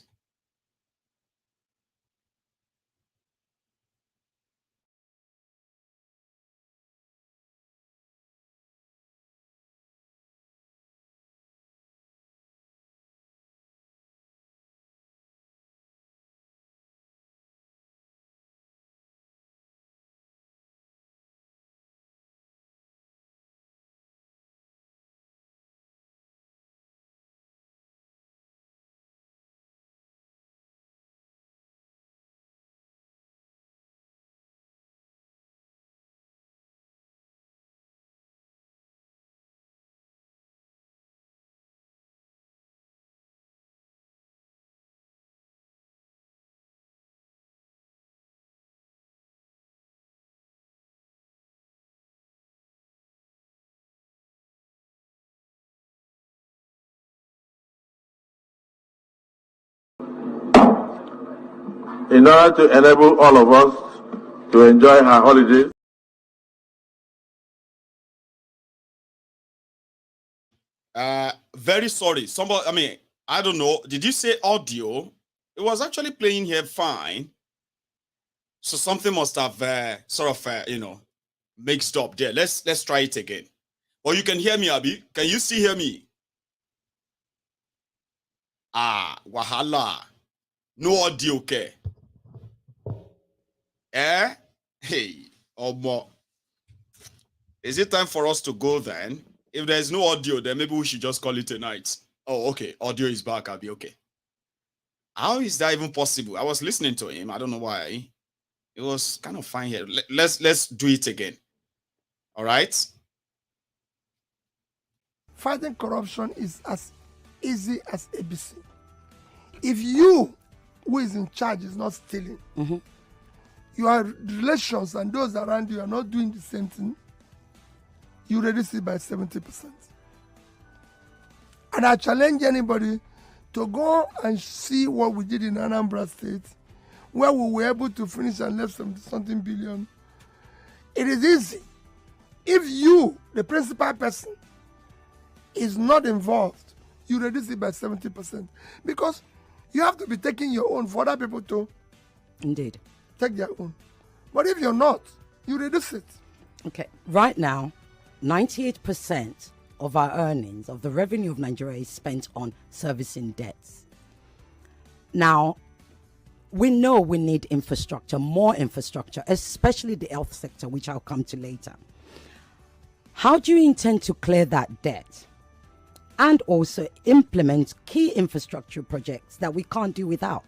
in order to enable all of us to enjoy our holidays. Very sorry. Somebody, I mean, I don't know. Did you say audio? It was actually playing here fine. So something must have mixed up there. Let's try it again. Or you can hear me, Abi. Can you still hear me? Wahala. No audio, okay? Hey, Omo. Is it time for us to go then? If there's no audio, then maybe we should just call it a night. Oh, okay. Audio is back, Abi. Okay. How is that even possible? I was listening to him. I don't know why. It was kind of fine here. Let's do it again. All right? Fighting corruption is as easy as ABC. If you, who is in charge, is not stealing, your relations and those around you are not doing the same thing, you reduce it by 70%. And I challenge anybody to go and see what we did in Anambra State, where we were able to finish and left something billion. It is easy. If you, the principal person, is not involved, you reduce it by 70%. Because you have to be taking your own for other people to indeed take their own. But if you're not, you reduce it. Okay. Right now, 98% of our earnings, of the revenue of Nigeria, is spent on servicing debts. Now, we know we need infrastructure, more infrastructure, especially the health sector, which I'll come to later. How do you intend to clear that debt and also implement key infrastructure projects that we can't do without?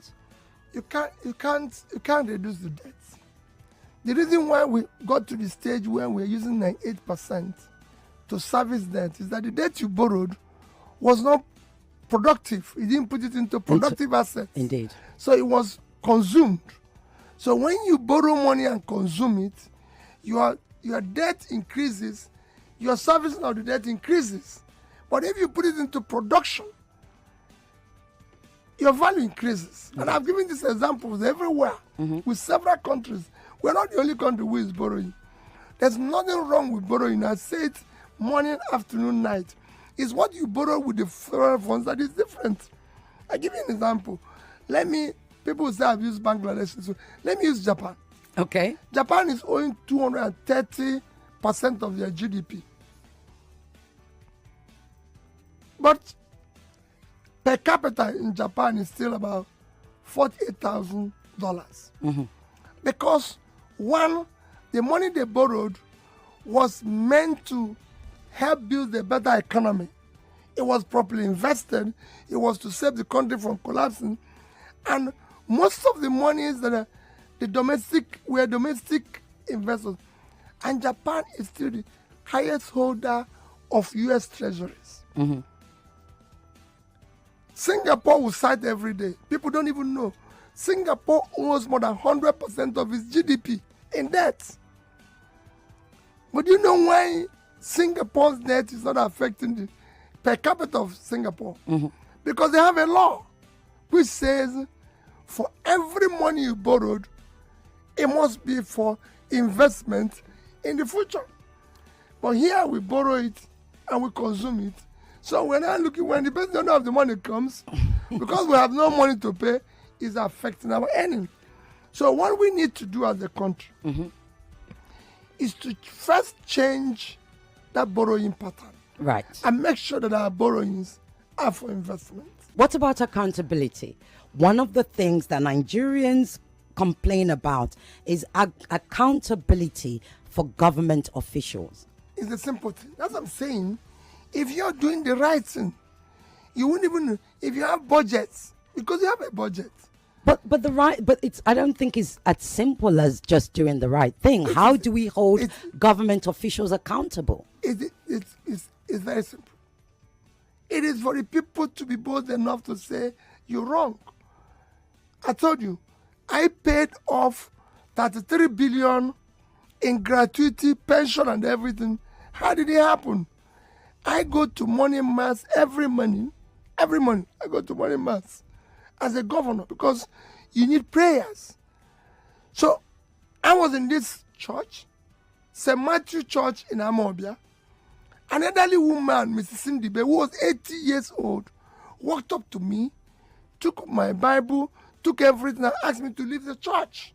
You can't reduce the debt. The reason why we got to the stage where we're using 98% to service debt is that the debt you borrowed was not productive. You didn't put it into productive assets. Indeed. So it was consumed. So when you borrow money and consume it, your debt increases, your servicing of the debt increases. But if you put it into production, your value increases. And I've given these examples everywhere with several countries. We're not the only country who is borrowing. There's nothing wrong with borrowing. I say it morning, afternoon, night. It's what you borrow with the federal funds that is different. I give you an example. People say I've used Bangladesh. So let me use Japan. Okay. Japan is owing 230% of their GDP. But per capita in Japan is still about $48,000. Because one, the money they borrowed was meant to help build a better economy. It was properly invested. It was to save the country from collapsing. And most of the monies that are domestic investors. And Japan is still the highest holder of US treasuries. Singapore will cite every day. People don't even know. Singapore owns more than 100% of its GDP in debt. But do you know why Singapore's debt is not affecting the per capita of Singapore? Because they have a law which says for every money you borrowed, it must be for investment in the future. But here we borrow it and we consume it. So we're not looking when the person of the money comes, because we have no money to pay, is affecting our earnings. So what we need to do as a country is to first change that borrowing pattern. Right. And make sure that our borrowings are for investment. What about accountability? One of the things that Nigerians complain about is accountability for government officials. It's a simple thing. That's what I'm saying. If you're doing the right thing, you wouldn't even, if you have budgets, because you have a budget. But I don't think it's as simple as just doing the right thing. How do we hold government officials accountable? It's very simple. It is for the people to be bold enough to say, you're wrong. I told you, I paid off 33 billion in gratuity, pension and everything. How did it happen? I go to morning mass every morning. I go to morning mass as a governor, because you need prayers. So I was in this church, St. Matthew Church in Amobia. An elderly woman, Mrs. Sindibe, who was 80 years old, walked up to me, took my Bible, took everything, and asked me to leave the church.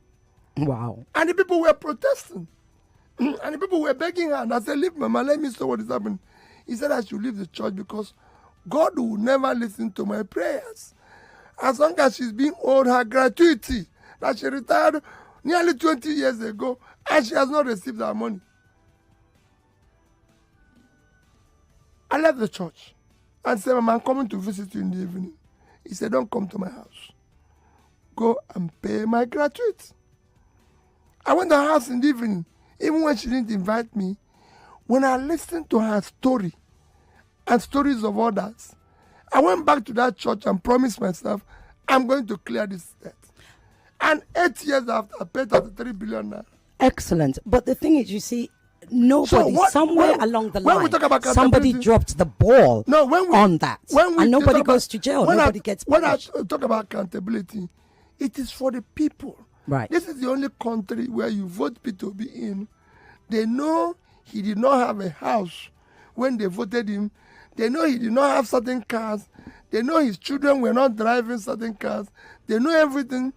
Wow. And the people were protesting. And the people were begging her. And I said, leave, Mama, let me see what is happening. He said I should leave the church because God will never listen to my prayers. As long as she's being owed her gratuity, that she retired nearly 20 years ago, and she has not received her money. I left the church and said, Mama, I'm coming to visit you in the evening. He said, don't come to my house. Go and pay my gratuity. I went to her house in the evening, even when she didn't invite me. When I listened to her story and stories of others, I went back to that church and promised myself, I'm going to clear this debt. And 8 years after, I paid 33 billion naira. Excellent. But the thing is, you see, nobody, somewhere along the line, somebody dropped the ball on that. And nobody goes to jail. Nobody gets punished. When I talk about accountability, it is for the people. Right. This is the only country where you vote Peter Mbah in. They know he did not have a house when they voted him. They know he did not have certain cars. They know his children were not driving certain cars. They know everything.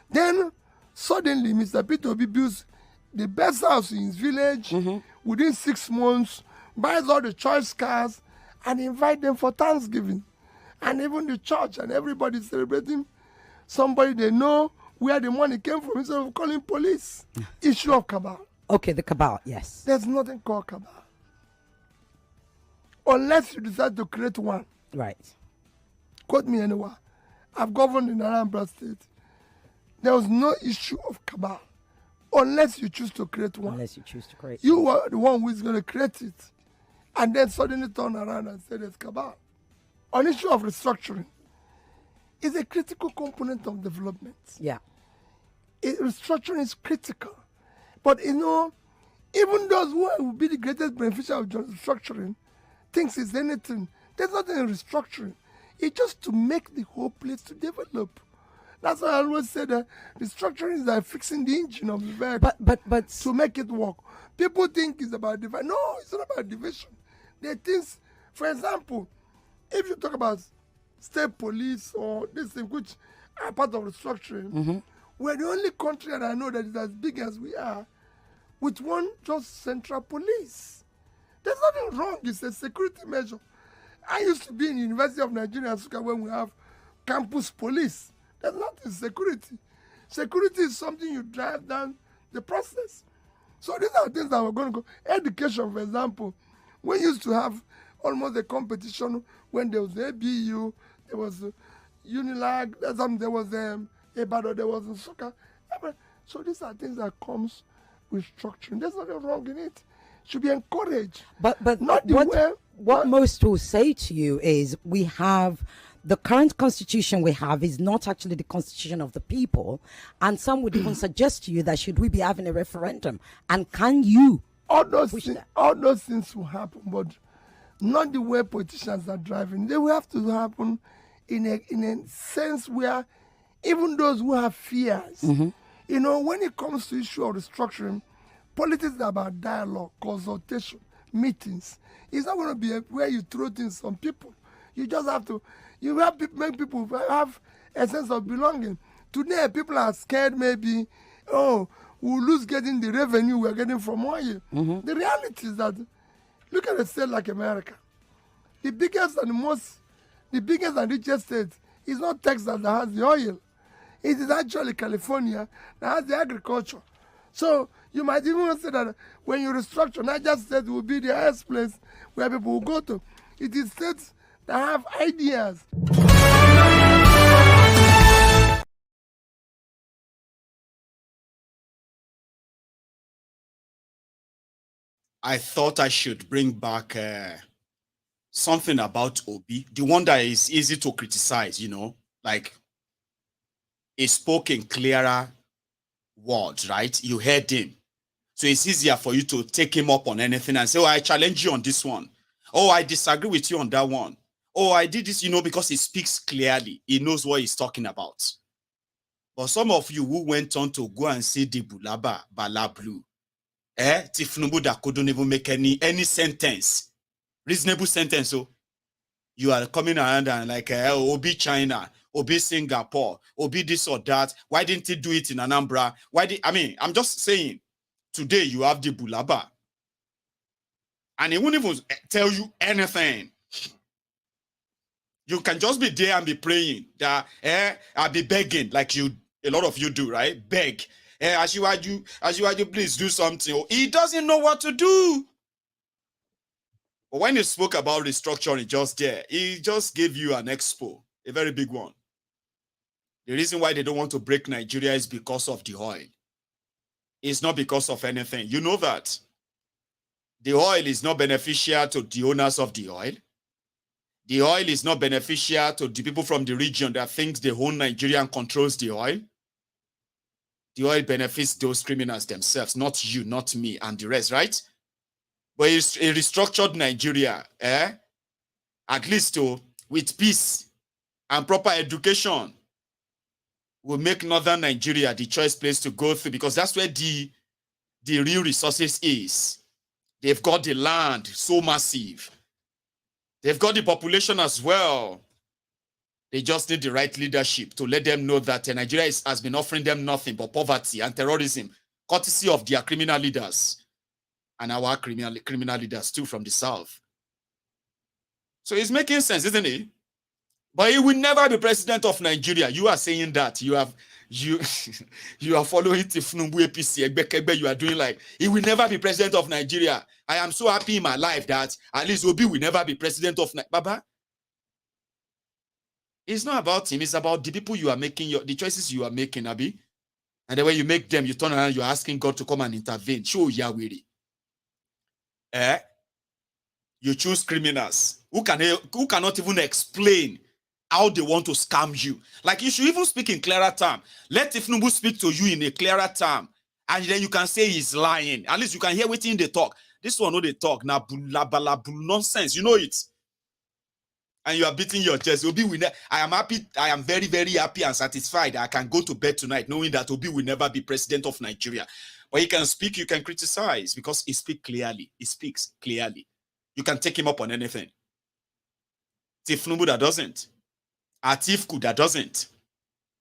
Then, suddenly, Mr. Peter Mbah builds the best house in his village within 6 months, buys all the choice cars, and invite them for Thanksgiving. And even the church and everybody celebrating somebody they know where the money came from instead of calling police. Issue of cabal. Okay, the cabal, yes. There's nothing called cabal. Unless you decide to create one. Right. Quote me anywhere. I've governed in Anambra State. There was no issue of cabal. Unless you choose to create one. Unless you choose to create You were the one who is going to create it. And then suddenly turn around and say there's cabal. On issue of restructuring, is a critical component of development. Yeah. Restructuring is critical. But you know, even those who will be the greatest beneficiary of restructuring thinks it's anything. There's nothing in restructuring. It's just to make the whole place to develop. That's why I always say that restructuring is like fixing the engine of the vehicle but to make it work. People think it's about division. No, it's not about division. There are things, for example, if you talk about state police or this thing, which are part of restructuring, we're the only country that I know that is as big as we are with one just central police. There's nothing wrong. It's a security measure. I used to be in the University of Nigeria when we have campus police. There's nothing security. Security is something you drive down the process. So these are things that we're going to go. Education, for example, we used to have almost a competition when there was ABU, there was Unilag, there was Ebado, there was soccer. So these are things that comes with structuring. There's nothing wrong in it. Should be encouraged. But not the way. What most will say to you is we have the current constitution we have is not actually the constitution of the people, and some would even suggest to you that should we be having a referendum, and can you all those things will happen, but not the way politicians are driving. They will have to happen in a sense where even those who have fears, you know, when it comes to issue of restructuring, politics is about dialogue, consultation, meetings. It's not going to be where you throw things on people. You just have to, make people have a sense of belonging. Today, people are scared maybe, we'll lose getting the revenue we're getting from oil. The reality is that, look at a state like America. The biggest and richest state is not Texas that has the oil. It is actually California that has the agriculture. So you might even say that when you restructure, Niger State will be the highest place where people will go to. It is states that have ideas. I thought I should bring back something about Obi, the one that is easy to criticize, you know, like he spoke in clearer words, right? You heard him. So it's easier for you to take him up on anything and say, oh, I challenge you on this one. Oh, I disagree with you on that one. Oh, I did this, you know, because he speaks clearly. He knows what he's talking about. But some of you who went on to go and see the Bulaba, Balablu, Tinubu that couldn't even make any sentence, reasonable sentence. So you are coming around and like, Obi China, Obi Singapore, Obi this or that. Why didn't he do it in Anambra? I'm just saying, today you have the Bulaba. And he won't even tell you anything. You can just be there and be praying that, I'll be begging like a lot of you do, right? Beg. As you please do something. He doesn't know what to do. But when he spoke about restructuring just there, he just gave you an expo, a very big one. The reason why they don't want to break Nigeria is because of the oil. It's not because of anything. You know that. The oil is not beneficial to the owners of the oil. The oil is not beneficial to the people from the region that thinks they own Nigeria and controls the oil. The oil benefits those criminals themselves, not you, not me, and the rest, right? But it's a restructured Nigeria, at least with peace and proper education, will make northern Nigeria the choice place to go through, because that's where the real resources is. They've got the land, so massive. They've got the population as well. They just need the right leadership to let them know that Nigeria has been offering them nothing but poverty and terrorism, courtesy of their criminal leaders and our criminal leaders too from the south. So it's making sense, isn't it? But he will never be president of Nigeria. You are saying that. You are following Tinubu APC. Egbekegbe, you are doing like, he will never be president of Nigeria. I am so happy in my life that at least Obi will never be president of Nigeria. Baba, it's not about him. It's about the people you are making, the choices you are making, Abi. And the way you make them, you turn around, you're asking God to come and intervene. Show Yahweh. You choose criminals who cannot even explain how they want to scam you. Like, you should even speak in clearer terms. Let Tinubu speak to you in a clearer term. And then you can say he's lying. At least you can hear what they talk. This one, no, they talk. Now, nonsense. You know it. And you are beating your chest. Obi will I am happy. I am very, very happy and satisfied that I can go to bed tonight knowing that Obi will never be president of Nigeria. But he can speak, you can criticize because he speaks clearly. He speaks clearly. You can take him up on anything. Tinubu that doesn't. Atifku that doesn't.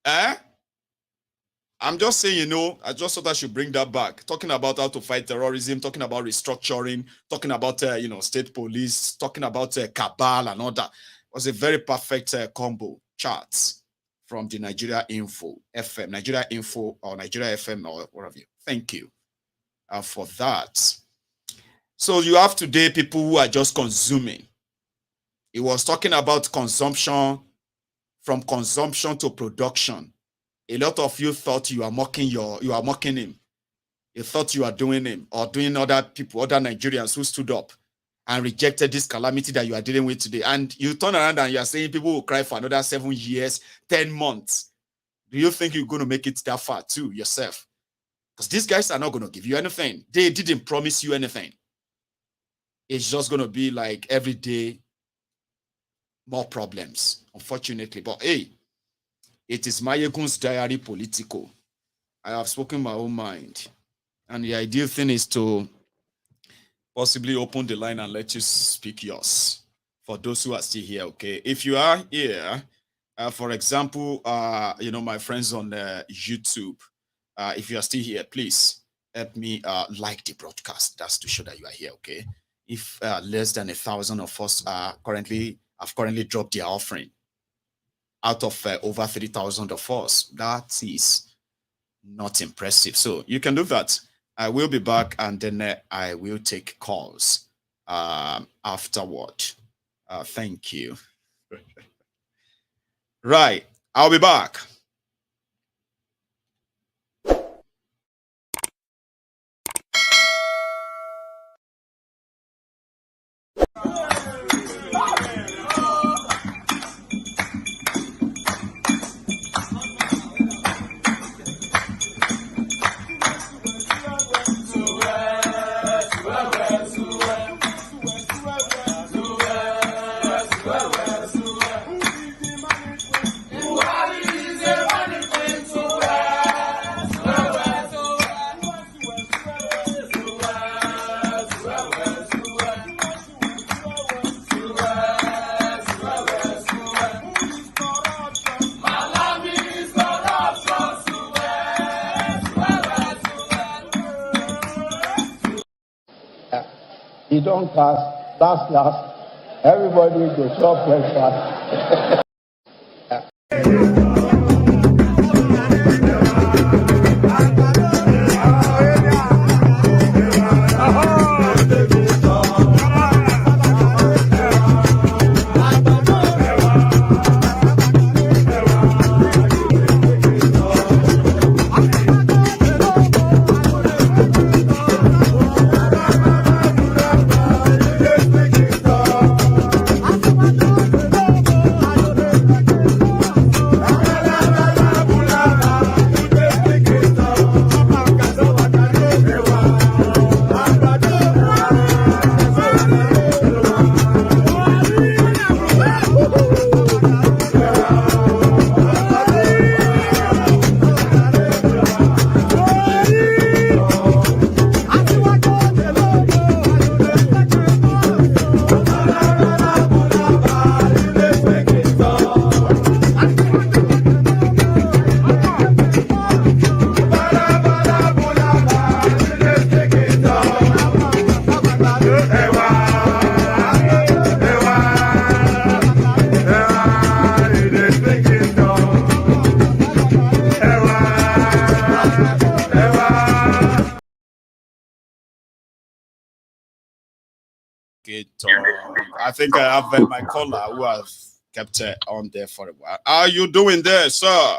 I'm just saying, I just thought I should bring that back. Talking about how to fight terrorism, talking about restructuring, talking about, state police, talking about cabal and all that. It was a very perfect combo charts from the Nigeria Info FM, Nigeria Info or Nigeria FM or whatever. Thank you for that. So you have today people who are just consuming. He was talking about consumption, from consumption to production. A lot of you thought you are mocking him. You thought you are doing him or doing other people, other Nigerians who stood up and rejected this calamity that you are dealing with today. And you turn around and you are saying people will cry for another 7 years, 10 months. Do you think you're going to make it that far too yourself? Because these guys are not going to give you anything. They didn't promise you anything. It's just going to be like every day more problems, unfortunately. But hey, it is Mayegun's diary political. I have spoken my own mind. And the ideal thing is to possibly open the line and let you speak yours for those who are still here, okay? If you are here, for example, my friends on YouTube, if you are still here, please help me like the broadcast. That's to show that you are here, okay? If less than 1,000 of us have currently dropped their offering out of over 3,000 of us, that is not impressive. So you can do that. I will be back and then I will take calls afterward. Thank you. Right. I'll be back. Buhari is a he don't cast, last, everybody go chop breakfast. I think I have my caller who has kept on there for a while. How are you doing there, sir?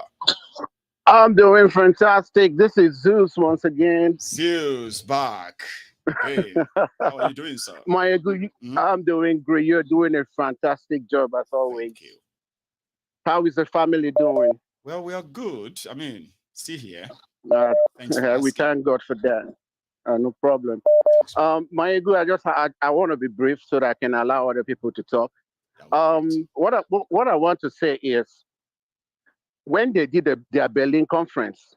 I'm doing fantastic. This is Zeus once again. Zeus back. Hey, how are you doing, sir? I'm doing great. You're doing a fantastic job as always. Thank you. How is the family doing? Well, we are good. I mean, see here. We thank God for that. No problem. Mayegu, I want to be brief so that I can allow other people to talk. What I want to say is, when they did their Berlin conference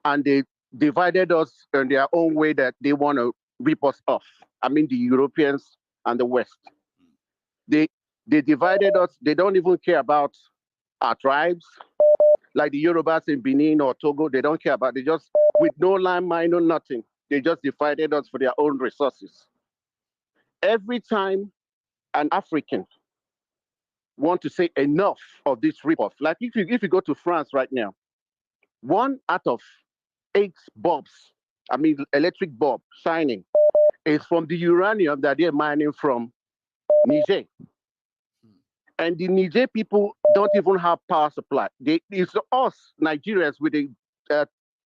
and they divided us in their own way that they want to rip us off, I mean the Europeans and the West, they divided us. They don't even care about our tribes, like the Yorubas in Benin or Togo. They don't care about. They just, with no landmine, no nothing, they just divided us for their own resources. Every time an African want to say enough of this ripoff, like if you go to France right now, 1 out of 8 bulbs, I mean electric bulb shining, is from the uranium that they're mining from Niger. And the Niger people don't even have power supply. It's us, Nigerians, with the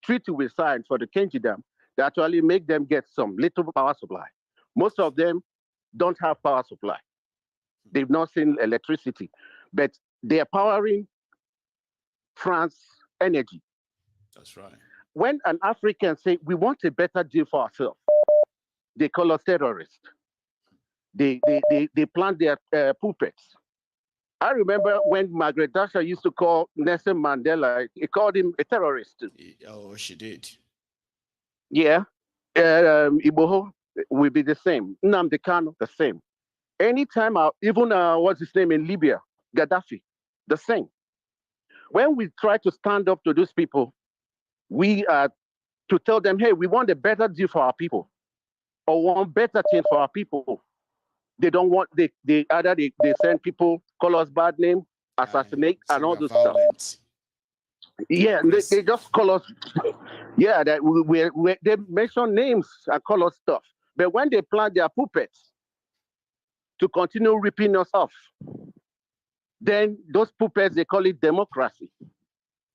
treaty we signed for the Kenji Dam, that actually make them get some little power supply. Most of them don't have power supply. They've not seen electricity, but they are powering France energy. That's right. When an African say, we want a better deal for ourselves, they call us terrorists. They plant their puppets. I remember when Margaret Thatcher used to call Nelson Mandela, he called him a terrorist. Oh, she did. Yeah. Igboho will be the same. Nnamdi Kanu, the same. Anytime, even what's his name in Libya, Gaddafi, the same. When we try to stand up to those people, we are to tell them, hey, we want a better deal for our people, or want better things for our people. They don't want, they send people, call us bad name, assassinate, and all this stuff. Yeah, they just call us, yeah, that they mention names and call us stuff. But when they plant their puppets to continue ripping us off, then those puppets, they call it democracy.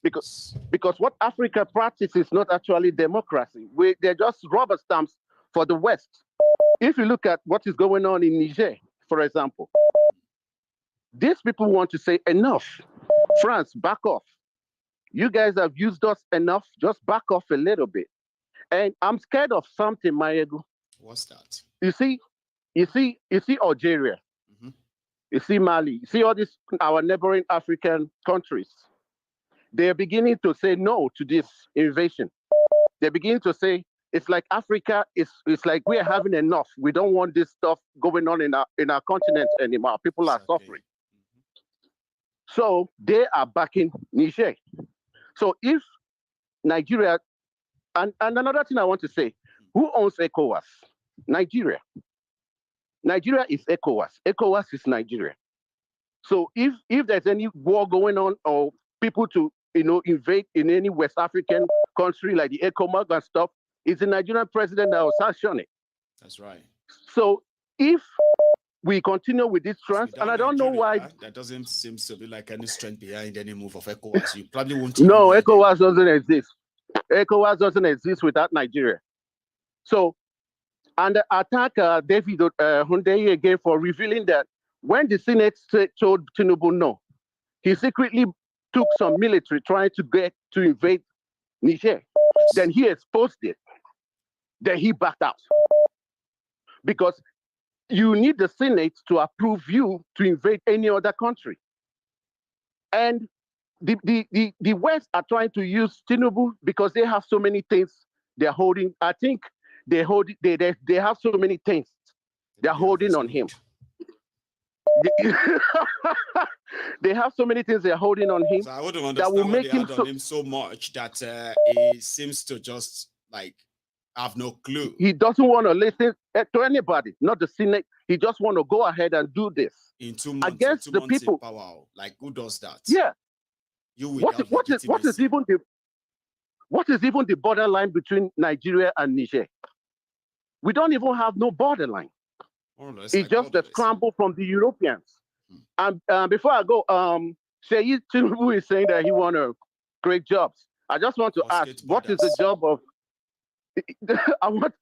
Because what Africa practices is not actually democracy. They're just rubber stamps for the West. If you look at what is going on in Niger, for example, these people want to say enough. France, back off. You guys have used us enough. Just back off a little bit. And I'm scared of something, Mayegu. What's that? You see Algeria. Mm-hmm. You see Mali. You see all these our neighboring African countries. They are beginning to say no to this invasion. They're beginning to say it's like Africa is. It's like we are having enough. We don't want this stuff going on in our continent anymore. People are suffering. So they are backing Niger. So if Nigeria, and another thing I want to say, who owns ECOWAS? Nigeria. Nigeria is ECOWAS. ECOWAS is Nigeria. So if there's any war going on or people to invade in any West African country like the ECOMAG and stuff, it's the Nigerian president that will sanction it. That's right. So if we continue with this trend, and I don't know why. That doesn't seem to be like any strength behind any move of ECOWAS. You probably won't. No, ECOWAS doesn't exist. ECOWAS doesn't exist without Nigeria. So, and I thank David Hundeyi again for revealing that when the Senate told Tinubu no, he secretly took some military trying to invade Niger. Yes. Then he exposed it. Then he backed out. Because you need the Senate to approve you to invade any other country. And the West are trying to use Tinubu because they have so many things they're holding. I think they have so many things they're holding on him. They have so many things they're holding on him. So I wouldn't understand that will make him so much that he seems to just like have no clue. He doesn't want to listen to anybody, not the Senate. He just want to go ahead and do this in 2 months against the people. In power. Like who does that? Yeah. You what is even the borderline between Nigeria and Niger? We don't even have no borderline. It's like just a scramble from the Europeans. And before I go, Tinubu is saying that he want to create jobs. I just want to ask, what is the job of? I want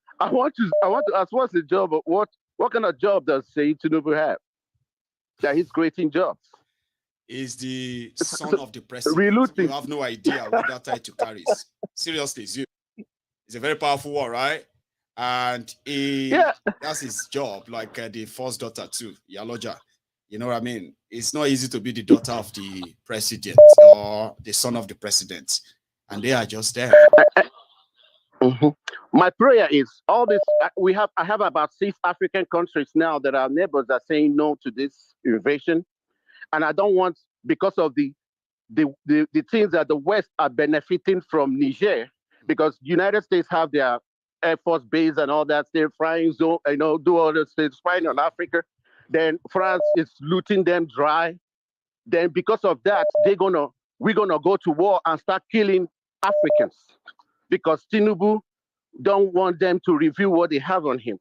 to ask, what's the job of what kind of job does Tinubu have? That he's creating jobs. Is the son of the president. You have no idea what that title carries. Seriously, it's a very powerful one, right? And that's his job, like the first daughter too, Yaloja. You know what I mean? It's not easy to be the daughter of the president or the son of the president, and they are just there. My prayer is all this. I have about 6 African countries now that our neighbors are saying no to this invasion, and I don't want, because of the things that the West are benefiting from Niger, because United States have their Air Force base and all that, they're flying zone, do all this, they're spying on Africa. Then France is looting them dry. Then because of that, we're gonna go to war and start killing Africans because Tinubu don't want them to review what they have on him.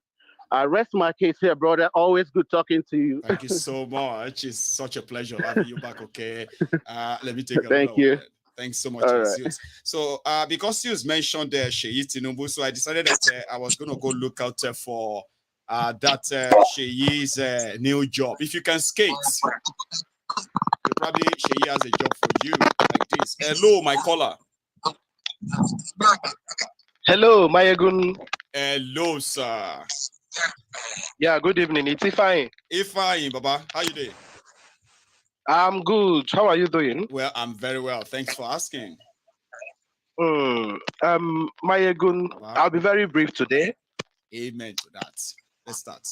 I rest my case here, brother. Always good talking to you. Thank you so much. It's such a pleasure having you back. Okay, let me take a Thank you. Thanks so much. Right. So, because you mentioned Sheyi Tinubu, so I decided that I was going to go look out for that Sheyi's new job. If you can skate, probably Sheyi has a job for you like this. Hello, my caller. Hello, Mayegun. Hello, sir. Yeah, good evening. It's Ifeanyi. Ifeanyi, Baba. How you doing? I'm good. How are you doing? Well, I'm very well. Thanks for asking. Mayegun, I'll be very brief today. Amen to that. Let's start.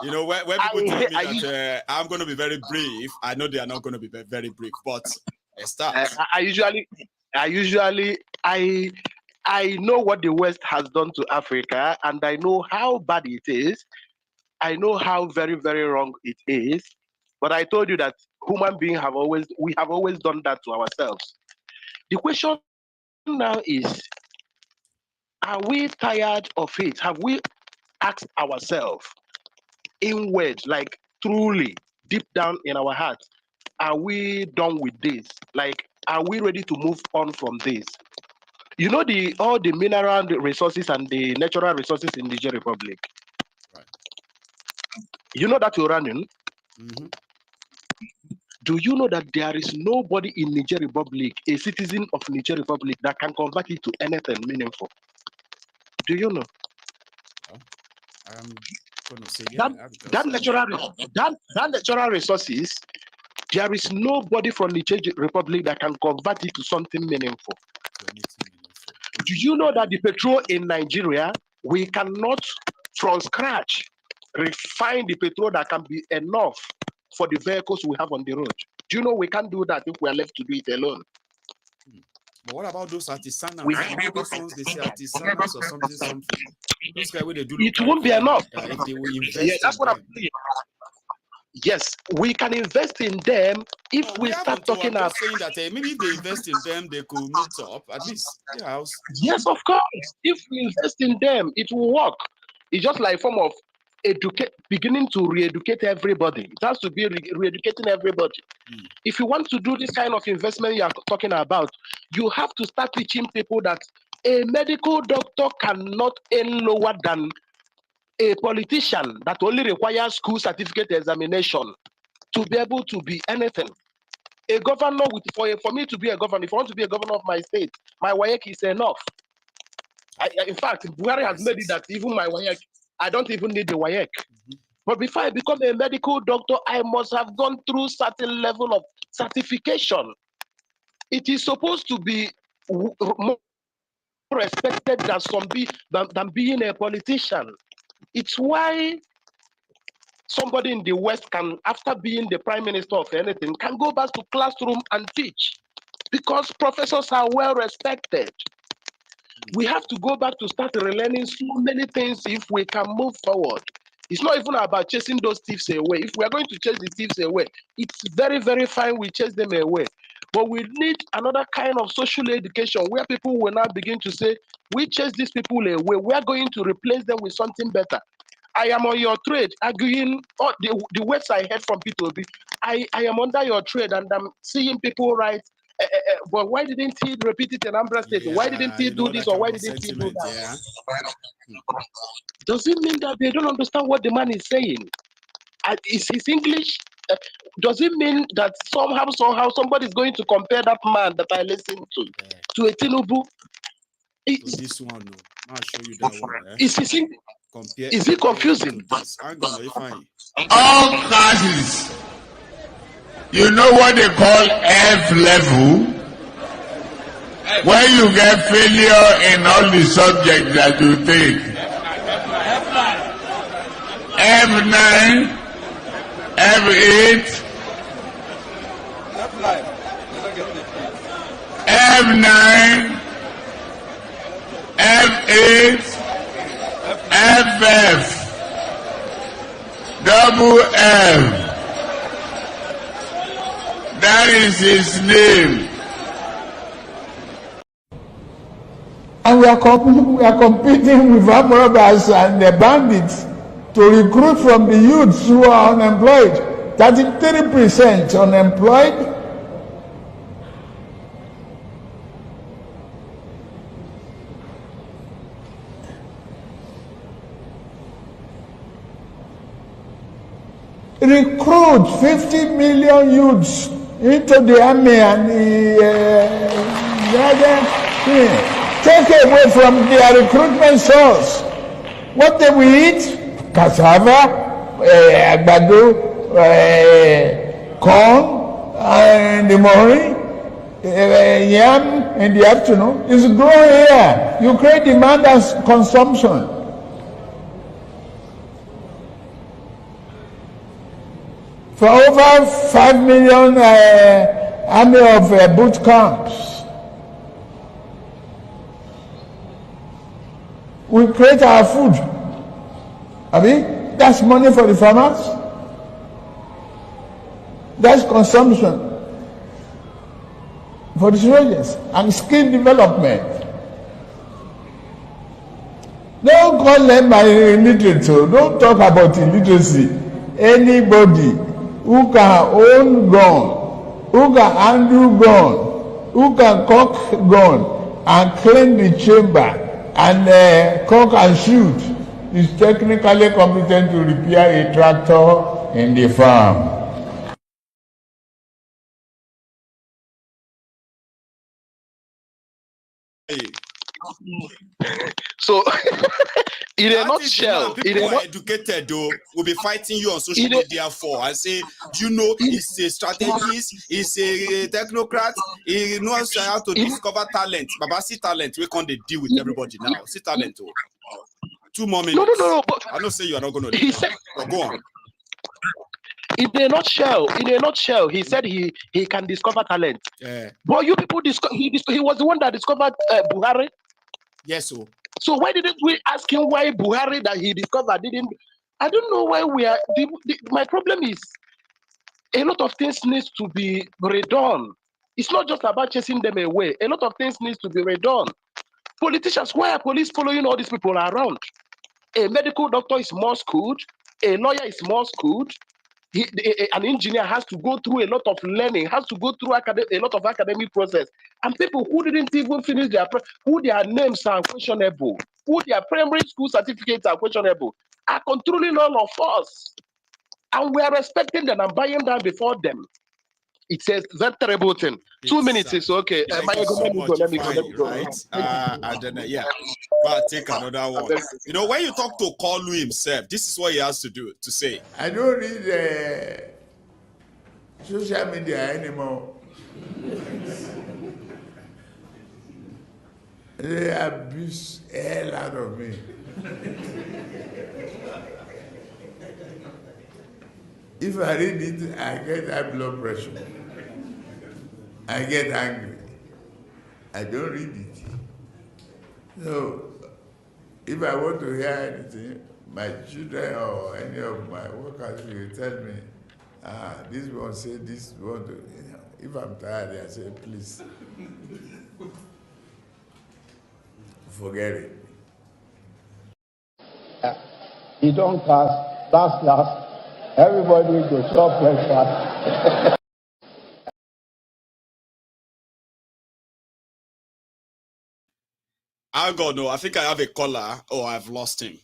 You know, when people tell me that I'm going to be very brief, I know they are not going to be very brief, but let's start. I know what the West has done to Africa, and I know how bad it is. I know how very, very wrong it is. But I told you that human beings have always done that to ourselves. The question now is, are we tired of it? Have we asked ourselves inward, like truly deep down in our heart, are we done with this? Like, are we ready to move on from this? You know, all the mineral resources and the natural resources in the Niger Republic. Right. You know that uranium? Mm-hmm. Do you know that there is nobody in Niger Republic, a citizen of Niger Republic, that can convert it to anything meaningful? Do you know? I'm going to say yeah. That natural resources, there is nobody from Niger Republic that can convert it to something meaningful. Do you know that the petrol in Nigeria, we cannot from scratch refine the petrol that can be enough for the vehicles we have on the road? Do you know we can't do that if we are left to do it alone? But what about those artisanals? Those ones they say artisanals or something. Those guys where they do. It won't be enough. If they will invest. Yeah, that's what I'm saying. Yes, we can invest in them if we start talking about saying that maybe if they invest in them, they could meet up at least. Yeah. Yes, of course. If we invest in them, it will work. It's just like a form of beginning to re-educate everybody. It has to be re-educating everybody. If you want to do this kind of investment you are talking about, you have to start teaching people that a medical doctor cannot earn lower than a politician that only requires school certificate examination to be able to be anything. A governor, for me to be a governor, if I want to be a governor of my state, my WAEC is enough. In fact, Buhari has made it that even my WAEC, I don't even need the WAEC. But before I become a medical doctor, I must have gone through certain level of certification. It is supposed to be more respected than being a politician. It's why somebody in the West can, after being the prime minister of anything, can go back to classroom and teach, because professors are well respected. We have to go back to start relearning so many things if we can move forward. It's not even about chasing those thieves away. If we are going to chase the thieves away, it's very, very fine we chase them away. But we need another kind of social education where people will now begin to say, we chase these people away. We are going to replace them with something better. I am on your trade, arguing the words I heard from Peter Mbah. I am under your trade and I'm seeing people write, but why didn't he repeat it in Ambra State? Yeah, why didn't he do this or why didn't he do that? Yeah. Does it mean that they don't understand what the man is saying? Is his English? Does it mean that somehow somebody is going to compare that man that I listened to a Tinubu? This one, no. I'll show you that one. Is it confusing? All classes. You know what they call F level? When you get failure in all the subjects that you take. F9, F8, F9, F8, FF, double F. That is his name. And we are competing with armed robbers and the bandits to recruit from the youths who are unemployed. 33% unemployed. Recruit 50 million youths into the army and take away from their recruitment source. What they will eat? Cassava, agbado, corn in the morning, yam in the afternoon. It's growing here. You create demand and consumption. For over 5 million army of boot camps, we create our food. That's money for the farmers. That's consumption for the soldiers and skill development. Don't call them illiterate. Don't talk about illiteracy. Anybody who can own gun, who can handle gun, who can cock gun and clean the chamber and cock and shoot is technically competent to repair a tractor in the farm. So, in a nutshell, people who are educated though will be fighting you on social media for and say, you know, he's a strategist, he's a technocrat, he knows how to discover talent. Baba, see talent, we can't deal with everybody now. See talent. 2 more minutes. No. But I don't say you are not going to do that. But go on. In a nutshell, he said he can discover talent. Yeah. But you people he was the one that discovered Buhari. Yes, so. So why didn't we ask him why Buhari that he discovered didn't? I don't know why we are. My problem is a lot of things needs to be redone. It's not just about chasing them away. A lot of things needs to be redone. Politicians, why are police following all these people around? A medical doctor is more schooled. A lawyer is more schooled. An engineer has to go through a lot of learning, has to go through a lot of academic process. And people who didn't even finish who their names are questionable, who their primary school certificates are questionable, are controlling all of us. And we are respecting them and buying them before them. It says that terrible thing. 2 minutes is okay. Thank you so much, let me go. Right? And then, but take another one. You know, when you talk to Kalu himself, this is what he has to say. I don't read social media anymore. They abuse the hell out of me. If I read it, I get high blood pressure. I get angry. I don't read it. So, if I want to hear anything, my children or any of my workers will tell me, this one say this one. If I'm tired, I say, please, forget it. He don't cast, last. Everybody go chop breakfast. I don't know. I think I have a caller. Oh, I've lost him.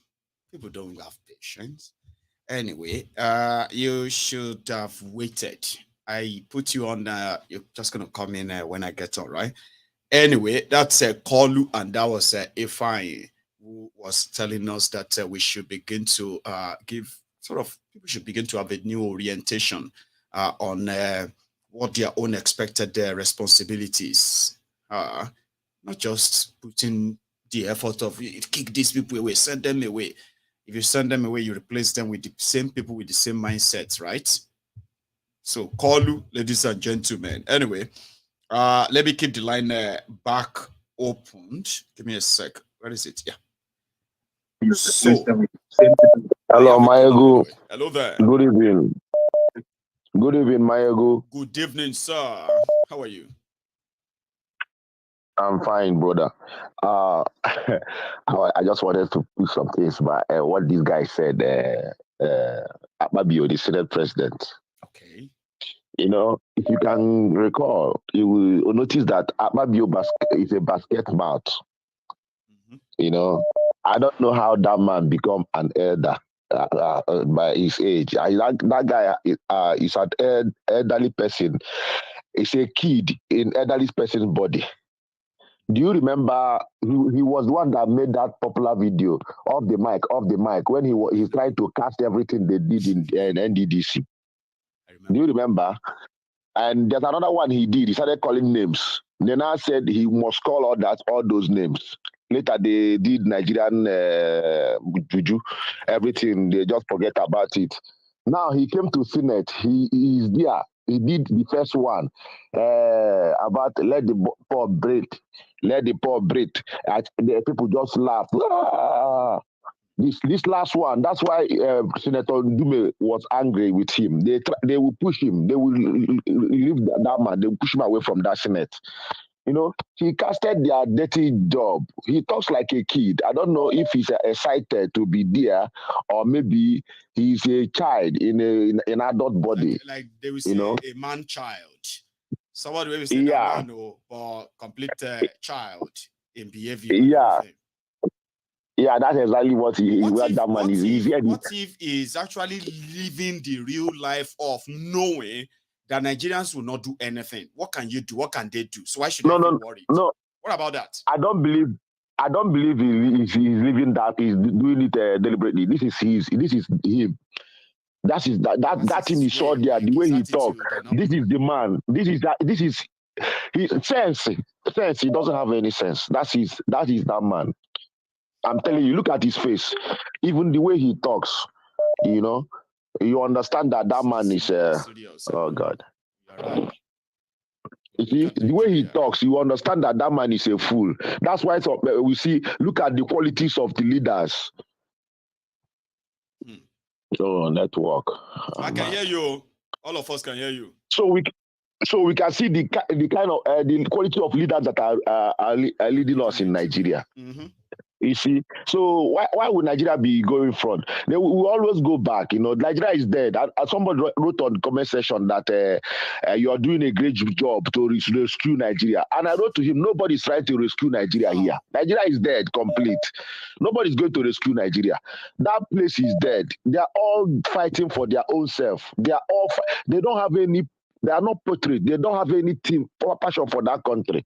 People don't have patience. Anyway, you should have waited. I put you on. You're just gonna come in when I get on, right? Anyway, that's a Kalu, and that was Ifeanyi, who was telling us that we should begin to people should begin to have a new orientation on what their own expected responsibilities are. Not just putting the effort of kick these people away, send them away. If you send them away, you replace them with the same people with the same mindsets, right? So, Kalu, ladies and gentlemen. Anyway, let me keep the line back opened. Give me a sec. Where is it? Yeah. So, hello, Mayagu. Hello there. Good evening. Good evening, Mayagu. Good evening, sir. How are you? I'm fine, brother. I just wanted to put some things by what this guy said. Akpabio, the Senate president. Okay. You know, if you can recall, you will notice that Akpabio is a basket mouth. Mm-hmm. You know, I don't know how that man become an elder by his age. That guy is an elderly person. He's a kid in elderly person's body. Do you remember he was the one that made that popular video off the mic when he's trying to cast everything they did in NDDC? Do you remember? And there's another one he did. He started calling names. Then I said he must call all those names. Later they did Nigerian juju, everything. They just forget about it. Now he came to Senate. He is there. He did the first one about let the poor breathe. Let the poor breathe. The people just laugh. Ah! This last one, that's why Senator Ndume was angry with him. They will push him. They will leave that man. They will push him away from that Senate. You know, he casted their dirty job. He talks like a kid. I don't know if he's excited to be there or maybe he's a child in an adult body. Like they will say, a man-child. Somebody will say that man, or complete child in behavior. Yeah. Yeah, that's exactly what that man is. What if he's actually living the real life of knowing that Nigerians will not do anything? What can you do? What can they do? So why should I be worried? No. What about that? I don't believe he's living that. He's doing it deliberately. This is him. That thing he saw there. The way he talk. This is the man. This is his sense. Sense. He doesn't have any sense. That is that man. I'm telling you. Look at his face. Even the way he talks. You know. You understand that that man is oh God. You see, the way he talks, you understand that that man is a fool. That's why we see, look at the qualities of the leaders. Oh, network. I can hear you. All of us can hear you. So we can see the kind of the quality of leaders that are leading us in Nigeria. You see, so why would Nigeria be going front? We always go back. You know, Nigeria is dead. Somebody wrote on the comment section that you are doing a great job to rescue Nigeria, and I wrote to him, nobody's trying to rescue Nigeria here. Nigeria is dead, complete. Nobody's going to rescue Nigeria. That place is dead. They are all fighting for their own self. They don't have any. They are not patriots. They don't have any team or passion for that country.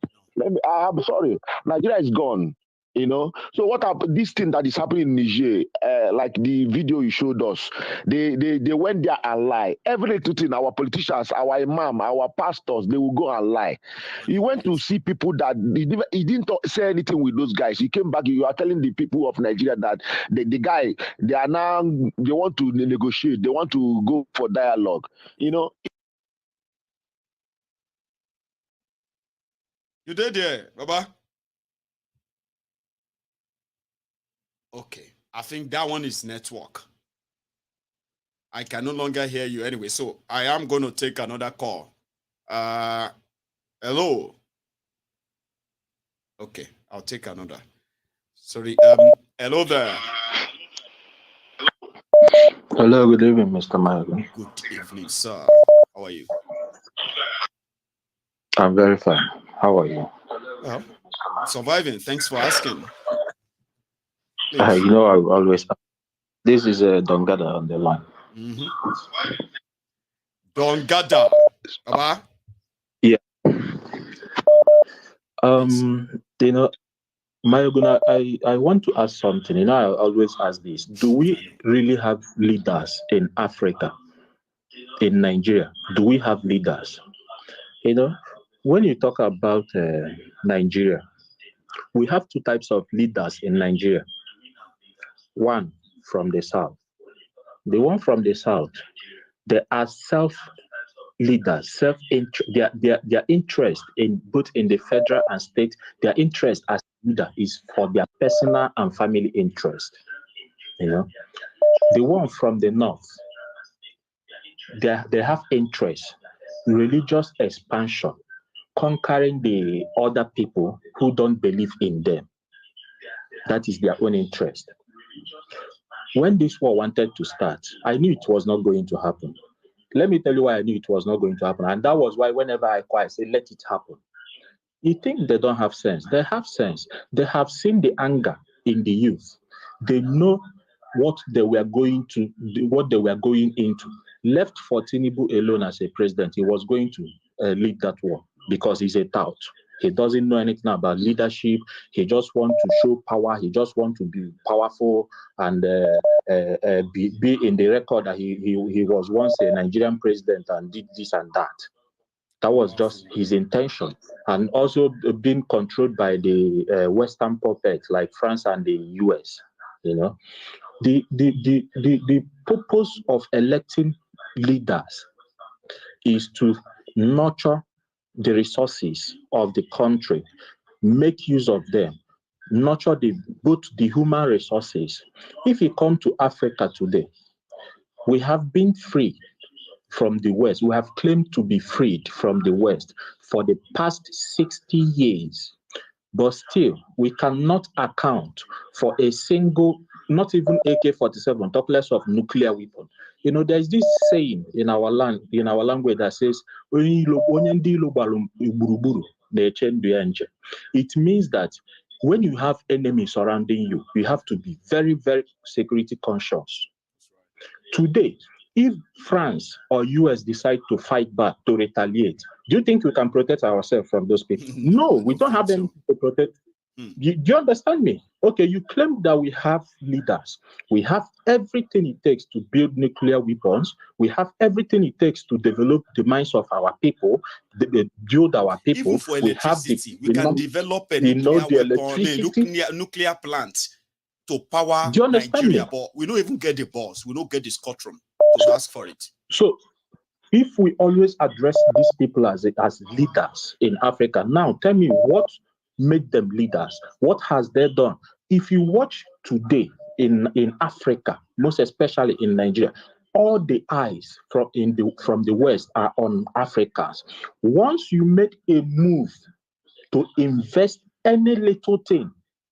I'm sorry, Nigeria is gone. You know, so what this thing that is happening in Niger, like the video you showed us, they went there and lie. Every little thing, our politicians, our imam, our pastors, they will go and lie. He went to see people that he didn't say anything with those guys. He came back. You are telling the people of Nigeria that the guy, they want to negotiate. They want to go for dialogue. You know. You did there, Baba. Okay, I think that one is network. I can no longer hear you anyway, so I am going to take another call. Hello. Okay, I'll take another. Sorry. Hello there. Hello, good evening, Mr. Mayago. Good evening, sir. How are you? I'm very fine. How are you? Well, surviving. Thanks for asking. You know, I always. This is Dongada on the line. Dongada, Baba. Yeah. You know, Mayoguna, I want to ask something. You know, I always ask this: do we really have leaders in Africa, in Nigeria? Do we have leaders? You know, when you talk about Nigeria, we have two types of leaders in Nigeria. One from the south. The one from the south, they are self-leaders, their interest in both in the federal and state, their interest as leader is for their personal and family interest. You know, the one from the north, they have interest, religious expansion, conquering the other people who don't believe in them. That is their own interest. When this war wanted to start, I knew it was not going to happen. Let me tell you why I knew it was not going to happen. And that was why whenever I call, I say, let it happen. You think they don't have sense? They have sense. They have seen the anger in the youth. They know what they were going into. Left for Tinubu alone as a president, he was going to lead that war because he's a tout. He doesn't know anything about leadership. He just wants to show power. He just wants to be powerful and be in the record that he was once a Nigerian president and did this and that. That was just his intention. And also being controlled by the Western puppets like France and the US. You know, the purpose of electing leaders is to nurture the resources of the country, make use of them, nurture both the human resources. If you come to Africa today, we have been free from the West. We have claimed to be freed from the West for the past 60 years. But still, we cannot account for a single, not even AK-47, talk less of nuclear weapon. You know, there's this saying in our language that says, it means that when you have enemies surrounding you, you have to be very, very security conscious. Today, if France or US decide to fight back, to retaliate, do you think we can protect ourselves from those people? No, we don't have anything to protect. Do you understand me? Okay, you claim that we have leaders. We have everything it takes to build nuclear weapons. We have everything it takes to develop the minds of our people, build our people. Even for electricity, we can develop a nuclear plant to power Nigeria, but we don't even get the balls. We don't get the scotrum. to ask for it. So if we always address these people as leaders in Africa, now tell me what made them leaders? What has they done? If you watch today in Africa, most especially in Nigeria, all the eyes from the West are on Africans. Once you make a move to invest any little thing,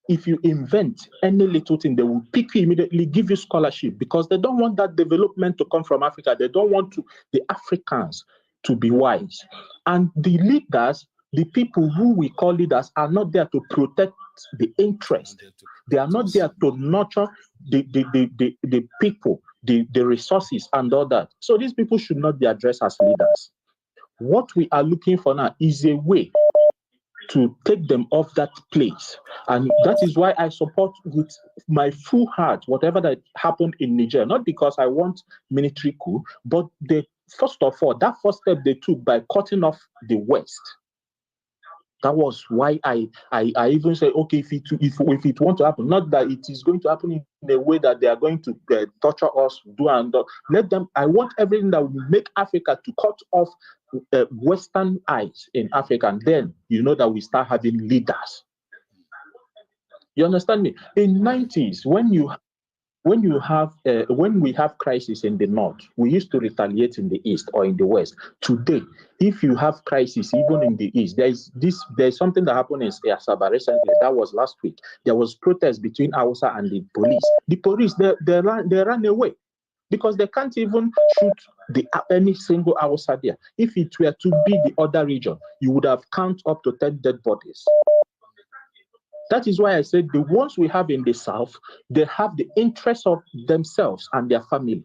if you invent any little thing, they will pick you immediately, give you scholarship, because they don't want that development to come from Africa. They don't want the Africans to be wise. And the leaders, the people who we call leaders, are not there to protect the interest. They are not there to nurture the people, the resources and all that. So these people should not be addressed as leaders. What we are looking for now is a way to take them off that place. And that is why I support with my full heart whatever that happened in Niger. Not because I want military coup, but first of all, that first step they took by cutting off the West. That was why I even say, okay, if it want to happen, not that it is going to happen in a way that they are going to torture us, do and do. Let them. I want everything that will make Africa to cut off Western eyes in Africa, and then you know that we start having leaders. You understand me? In 90s, when we have crisis in the north, we used to retaliate in the east or in the west. Today, if you have crisis even in the east, there's something that happened in Asaba recently. That was last week. There was protest between Hausa and the police. The police they ran away because they can't even shoot any single Hausa there. If it were to be the other region, you would have count up to 10 dead bodies. That is why I said the ones we have in the south, they have the interests of themselves and their family.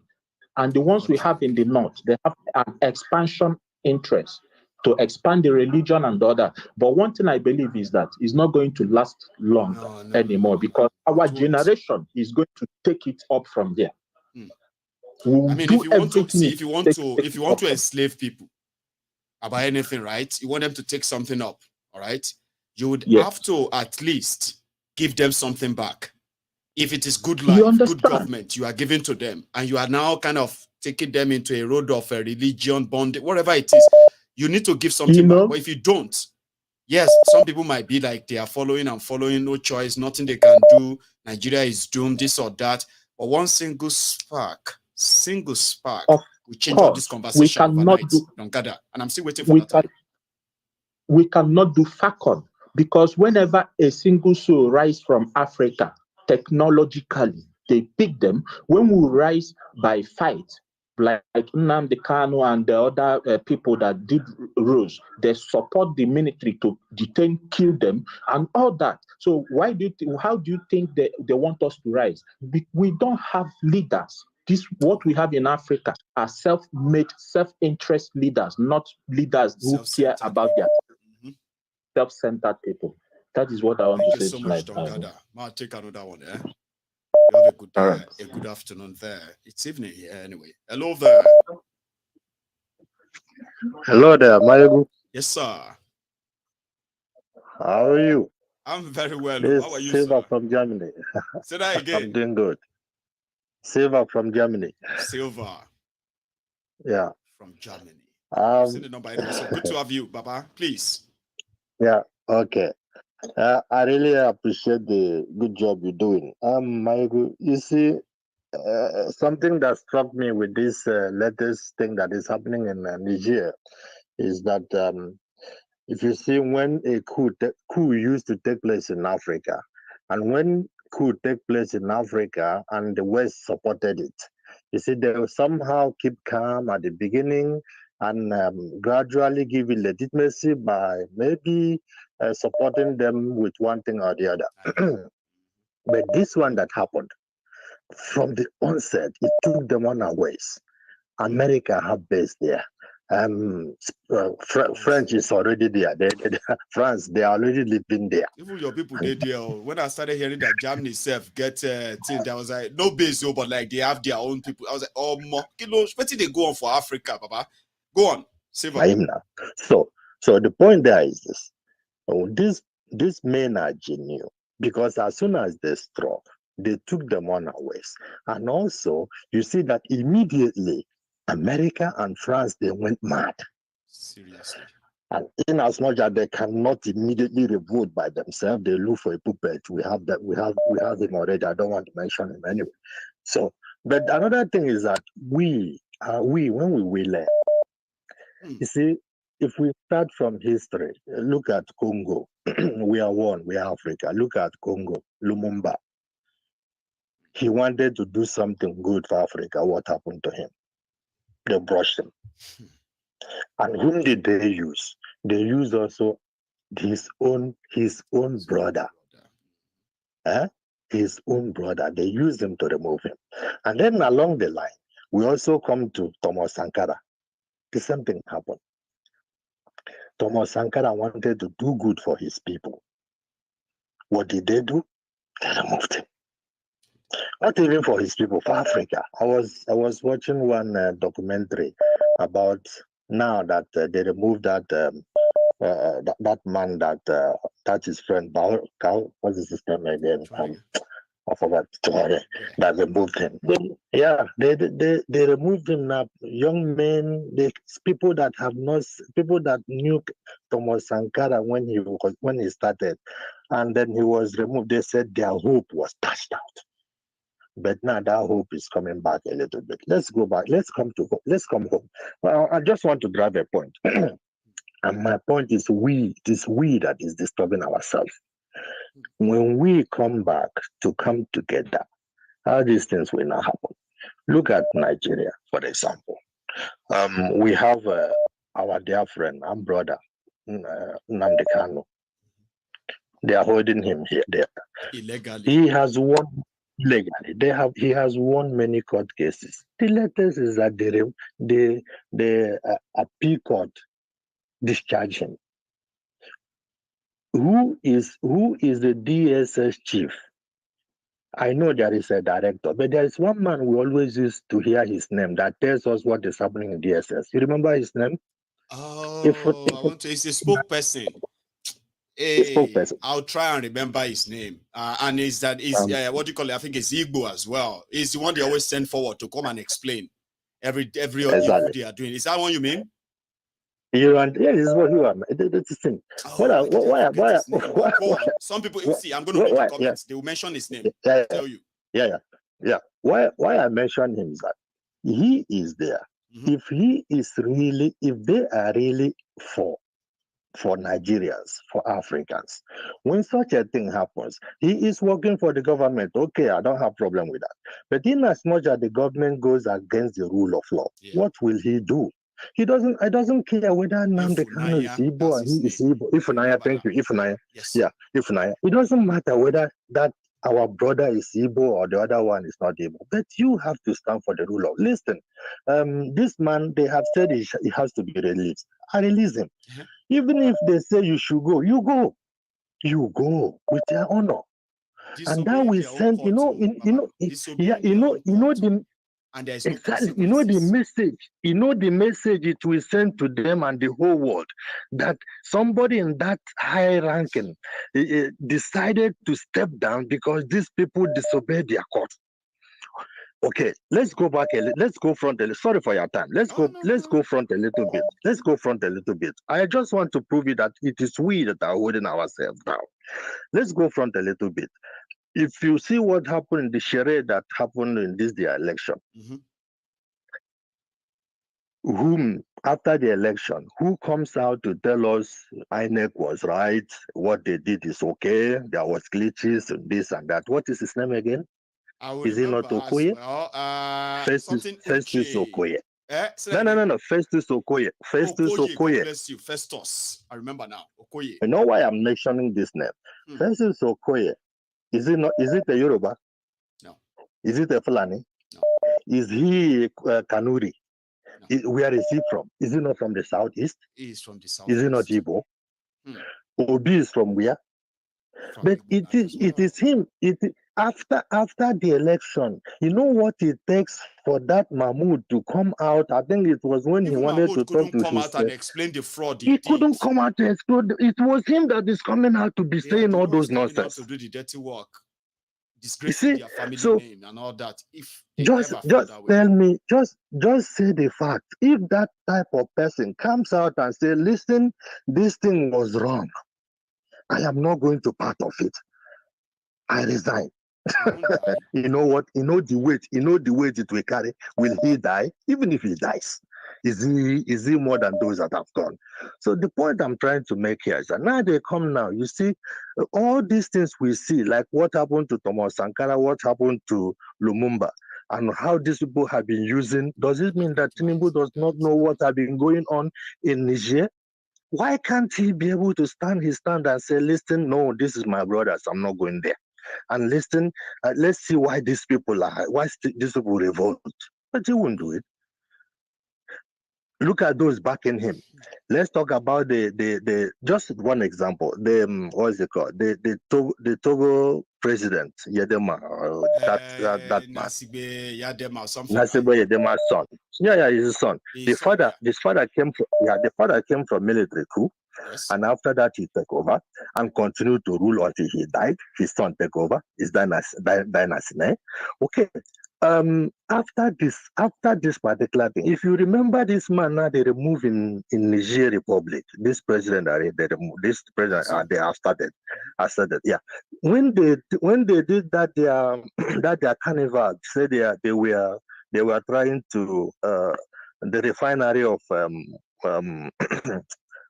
And the ones we have in the north, they have an expansion interest to expand the religion and the other. But one thing I believe is that it's not going to last long anymore, because our generation is going to take it up from there. I mean, if you want to enslave people about anything, right? You want them to take something up, all right? You would have to at least give them something back. If it is good life, good government, you are giving to them, and you are now kind of taking them into a road of a religion, bond, whatever it is, you need to give something back. But if you don't, yes, some people might be like they are following, no choice, nothing they can do. Nigeria is doomed, this or that. But one single spark will change all this conversation overnight. Don't gather. And I'm still waiting for that. We cannot do FACON. Because whenever a single soul rise from Africa, technologically, they pick them. When we rise by fight, like Nnamdi Kanu and the other people that did rose, they support the military to detain, kill them, and all that. So how do you think they want us to rise? We don't have leaders. What we have in Africa are self-made, self-interest leaders, not leaders who care about their self-centered people. That is what I want to say so tonight. I'll take another one. You have a good afternoon there. It's evening here anyway. Hello there. Hello there, Mayegu. Yes, sir. How are you? I'm very well. This How are you, Silva sir? from Germany. Say that again. I'm doing good. Silva from Germany. Silva. Yeah. From Germany. I've seen the number anyway. So good to have you, Baba. Please. Yeah, okay. I really appreciate the good job you're doing. Mayegu, you see, something that struck me with this latest thing that is happening in Niger is that if you see when a coup used to take place in Africa, and when coup take place in Africa and the West supported it, you see, they will somehow keep calm at the beginning and gradually give it legitimacy by maybe supporting them with one thing or the other. But this one that happened, from the onset, it took them unawares. America have base there. French is already there. France, they are already living there. Even your people, they deal. When I started hearing that Germany itself get thing, I was like, no base, but like they have their own people. I was like, oh, more kilos. What did they go on for Africa, Baba? Go on, Silva. So the point there is this: these men are genuine, because as soon as they struck, They took them unawares. And also, you see that immediately, America and France, they went mad. Seriously. And in as much as they cannot immediately revolt by themselves, they look for a puppet. We have that. We have him already. I don't want to mention him anyway. So, but another thing is that when we learn, you see, if we start from history, look at Congo. We are one. We are Africa. Look at Congo. Lumumba. He wanted to do something good for Africa. What happened to him? They brushed him. And whom did they use? They used also his own brother. His own brother. They used him to remove him. And then along the line, we also come to Thomas Sankara. The same thing happened. Thomas Sankara wanted to do good for his people. What did they do? They removed him. Not even for his people, for Africa. I was watching one documentary about now that they removed that that man that his friend what's his name again? I forgot that removed him. They removed him now. Young men, people that knew Thomas Sankara when he started, and then he was removed. They said their hope was dashed out. But now that hope is coming back a little bit. Let's go back. Let's come home. Well, I just want to drive a point. And my point is it is we that is disturbing ourselves. When we come back to come together, how these things will not happen. Look at Nigeria, for example. We have our dear friend and brother, Nnamdi Kanu. They are holding him there. Illegally. He has won legally. He has won many court cases. The latest is that the appeal court discharged him. Who is the DSS chief? I know there is a director, but there is one man we always used to hear his name that tells us what is happening in DSS. You remember his name? Oh, it's a spokesperson. Hey, I'll try and remember his name. And what do you call it? I think it's Igbo as well. He's the one they always send forward to come and explain every exactly. what they are doing. Is that what you mean? This is what you are. That's the thing. Why? Some people, you see, I'm going to read the comments. They will mention his name. I'll tell you. Yeah. Why I mention him is that he is there. Mm-hmm. If they are really for Nigerians, for Africans, when such a thing happens, he is working for the government. Okay, I don't have problem with that. But in as much as the government goes against the rule of law, what will he do? I doesn't care whether Nnamdi Kanu is Igbo or he is Igbo. Ifunanya, thank you. Ifunanya. Yes. Yeah, Ifunanya. It doesn't matter whether that our brother is Igbo or the other one is not Igbo. But you have to stand for the rule of law. Listen, this man, they have said he has to be released. I release him. Mm-hmm. Even if they say you should go, you go. You go with your honor. And that will send, and there is no exactly, the message it will send to them and the whole world that somebody in that high ranking decided to step down because these people disobeyed their court. Okay, let's go back. Let's go front a little. Sorry for your time. Let's go front a little bit. Let's go front a little bit. I just want to prove it that it is we that are holding ourselves down. Let's go front a little bit. If you see what happened in the charade that happened in this election, after the election, who comes out to tell us INEC was right, what they did is okay, there was glitches and this and that. What is his name again? Is it not Okoye? Festus Okoye. No. Festus Okoye. Festus Okoye. Bless you. Festus. I remember now. Okoye. You know why I'm mentioning this name? Festus Okoye. Is it a Yoruba? No. Is it a Fulani? No. Is he Kanuri? No. Where is he from? Is he not from the southeast? He is from the southeast. Is he not Igbo? Obi is from where? But it is him. After the election, you know what it takes for that Mahmoud to come out? I think it was when he wanted to talk to come out and explain the fraud. He couldn't come out to explain. It was him that is coming out to be saying all those nonsense. To do the dirty work. disgracing their family name and all that. If they just tell me, just say the fact. If that type of person comes out and say, listen, this thing was wrong, I am not going to part of it, I resign. You know what? You know the weight it will carry. Will he die? Even if he dies, is he more than those that have gone? So the point I'm trying to make here is that now they come now. You see, all these things we see, like what happened to Thomas Sankara, what happened to Lumumba, and how these people have been using. Does it mean that Tinubu does not know what has been going on in Niger? Why can't he be able to stand his stand and say, listen, no, this is my brothers, I'm not going there. And listen, let's see why these people these people revolt. But he won't do it. Look at those backing him. Let's talk about the just one example. What is it called? The Togo president, Yedema, that man. Nasibe Yadema, something. Nasibe Yedema's son. Yeah, his son. His father came from military coup. Yes. And after that, he took over and continued to rule until he died. His son took over. His dynasty. Okay. After this particular thing, if you remember this man now, they remove in Niger Republic. This president they remove. This president they have started. Yeah. When they did that their carnival, say they were trying to the refinery of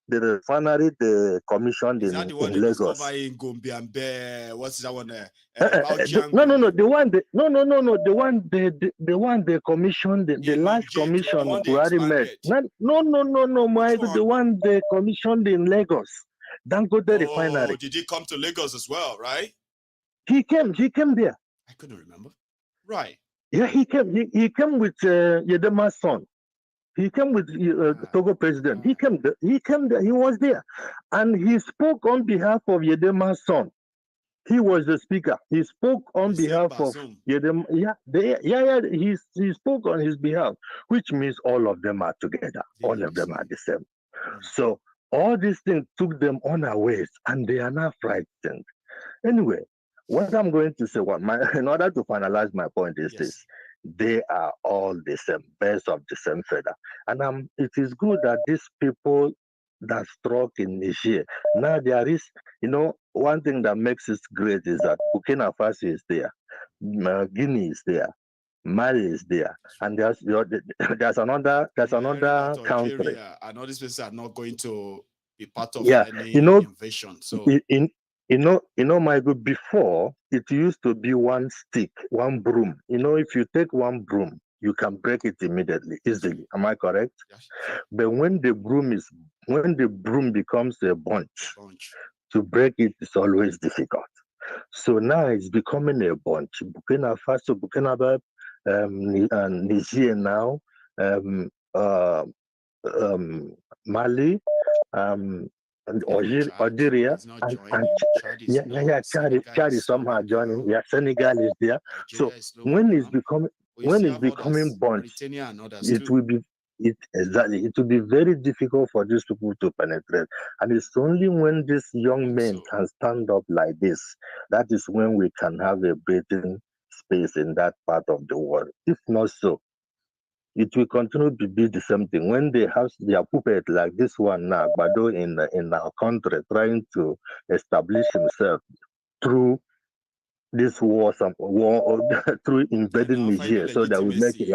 the refinery they commissioned in Lagos. In what's that one? No. The one they commissioned, the last commission Buhari made. No. The one they commissioned in Lagos. Dangote refinery. Did he come to Lagos as well? Right? He came there. I couldn't remember. Right. Yeah, he came. He came with Yedema's son. He came with Togo president. He came there. He was there, and he spoke on behalf of Yedema's son. He was the speaker. He spoke on behalf of Yedema. He spoke on his behalf, which means all of them are together. All of them are the same. So all these things took them unawares, and they are not frightened. Anyway, what I'm going to say, in order to finalize my point is this. They are all the same, birds of the same feather. And it is good that these people that struck in Niger, now there is, one thing that makes it great is that Burkina Faso is there, Guinea is there, Mali is there, and there's another country. And all these places are not going to be part of any invasion. So my good, before it used to be one stick, one broom. If you take one broom, you can break it immediately, easily. Am I correct? Yes. But when the broom becomes a bunch, to break it is always difficult. So now it's becoming a bunch. Burkina Faso, Burkina and Niger now, Mali, Algeria, and Chad is somehow joining. Yeah, Senegal is there. So when it's becoming bunch, it will be very difficult for these people to penetrate. And it's only when these young men can stand up like this, that is when we can have a breathing space in that part of the world. If not so, it will continue to be the same thing. When they have their puppet like this one now, Bado in our country, trying to establish himself through this war through invading Niger, so that we make it.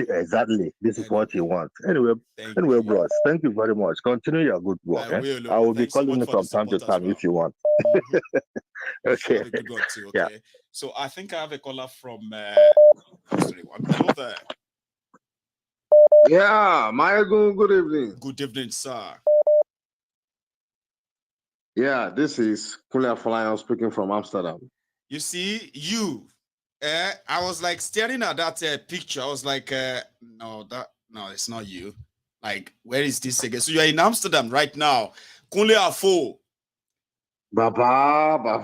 Exactly. This is what he wants. Anyway, bros, thank you very much. Continue your good work. I will be calling you from time to time if you want. Okay. Yeah. So I think I have a caller from. Hello there. Yeah, Michael, good evening. Good evening, sir. Yeah, this is Kulia Falayan speaking from Amsterdam. You see, I was like staring at that picture. I was like, no, it's not you. Like, where is this again? So you're in Amsterdam right now. Kulia Afo. Baba.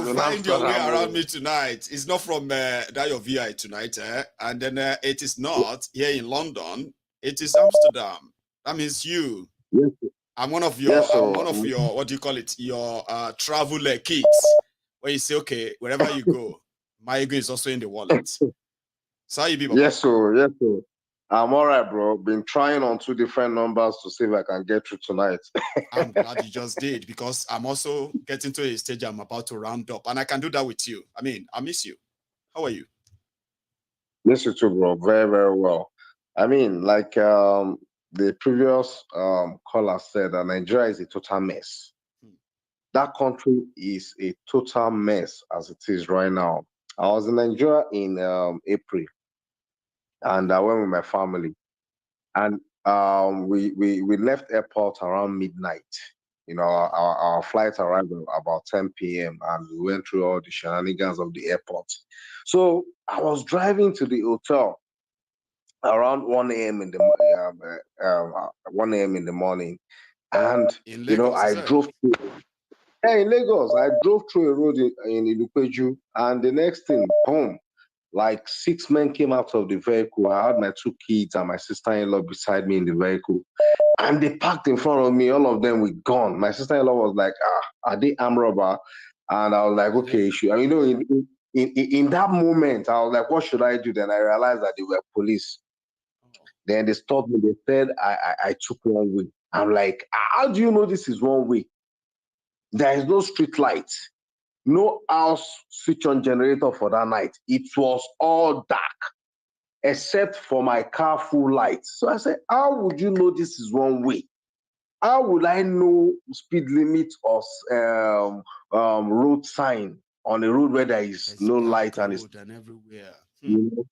You find your way around me tonight. It's not from that your VI tonight, and then it is not here in London. It is Amsterdam. That means you. Yes. I'm one of your, what do you call it? Your travel kids. when you say, okay, wherever you go, my ego is also in the wallet. So how you be, Baba? Yes, sir. Yes, sir. I'm all right, bro. Been trying on 2 different numbers to see if I can get through tonight. I'm glad you just did, because I'm also getting to a stage I'm about to round up, and I can do that with you. I mean, I miss you. How are you? Miss you too, bro. Very, very well. I mean, like the previous caller said, that Nigeria is a total mess. That country is a total mess as it is right now. I was in Nigeria in April, and I went with my family, and we left airport around midnight. You know, our flight arrived at about 10 p.m. and we went through all the shenanigans of the airport. So I was driving to the hotel around 1 a.m. in the 1 a.m. in the morning, and in Lagos, you know, I drove through. Yeah, in Lagos, I drove through a road in Ilupeju, and the next thing, boom, like 6 men came out of the vehicle. I had my 2 kids and my sister-in-law beside me in the vehicle, and they parked in front of me. All of them were gone. My sister-in-law was like, are they armed robber? And I was like, okay, and you know, in that moment, I was like, what should I do? Then I realized that they were police. Then they stopped me. They said I took one way. I'm like, how do you know this is one way? There is no street light, no house switch on generator for that night. It was all dark, except for my car full light. So I said, how would you know this is one way? How would I know speed limit or road sign on a road where there is no light and it's everywhere? You know,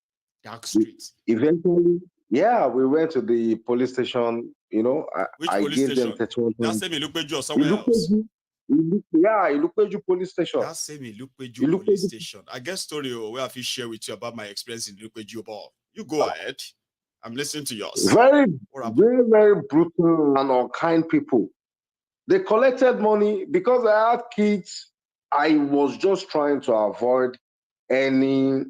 dark streets? Eventually, yeah, we went to the police station. You know, Which I police gave station? them 31. That same Ilupeju or somewhere else? Ilupeju police station. That same Ilupeju police station. I guess story where I share with you about my experience in Ilupeju. But you go ahead. I'm listening to yours. Very, very brutal and unkind people. They collected money because I had kids. I was just trying to avoid any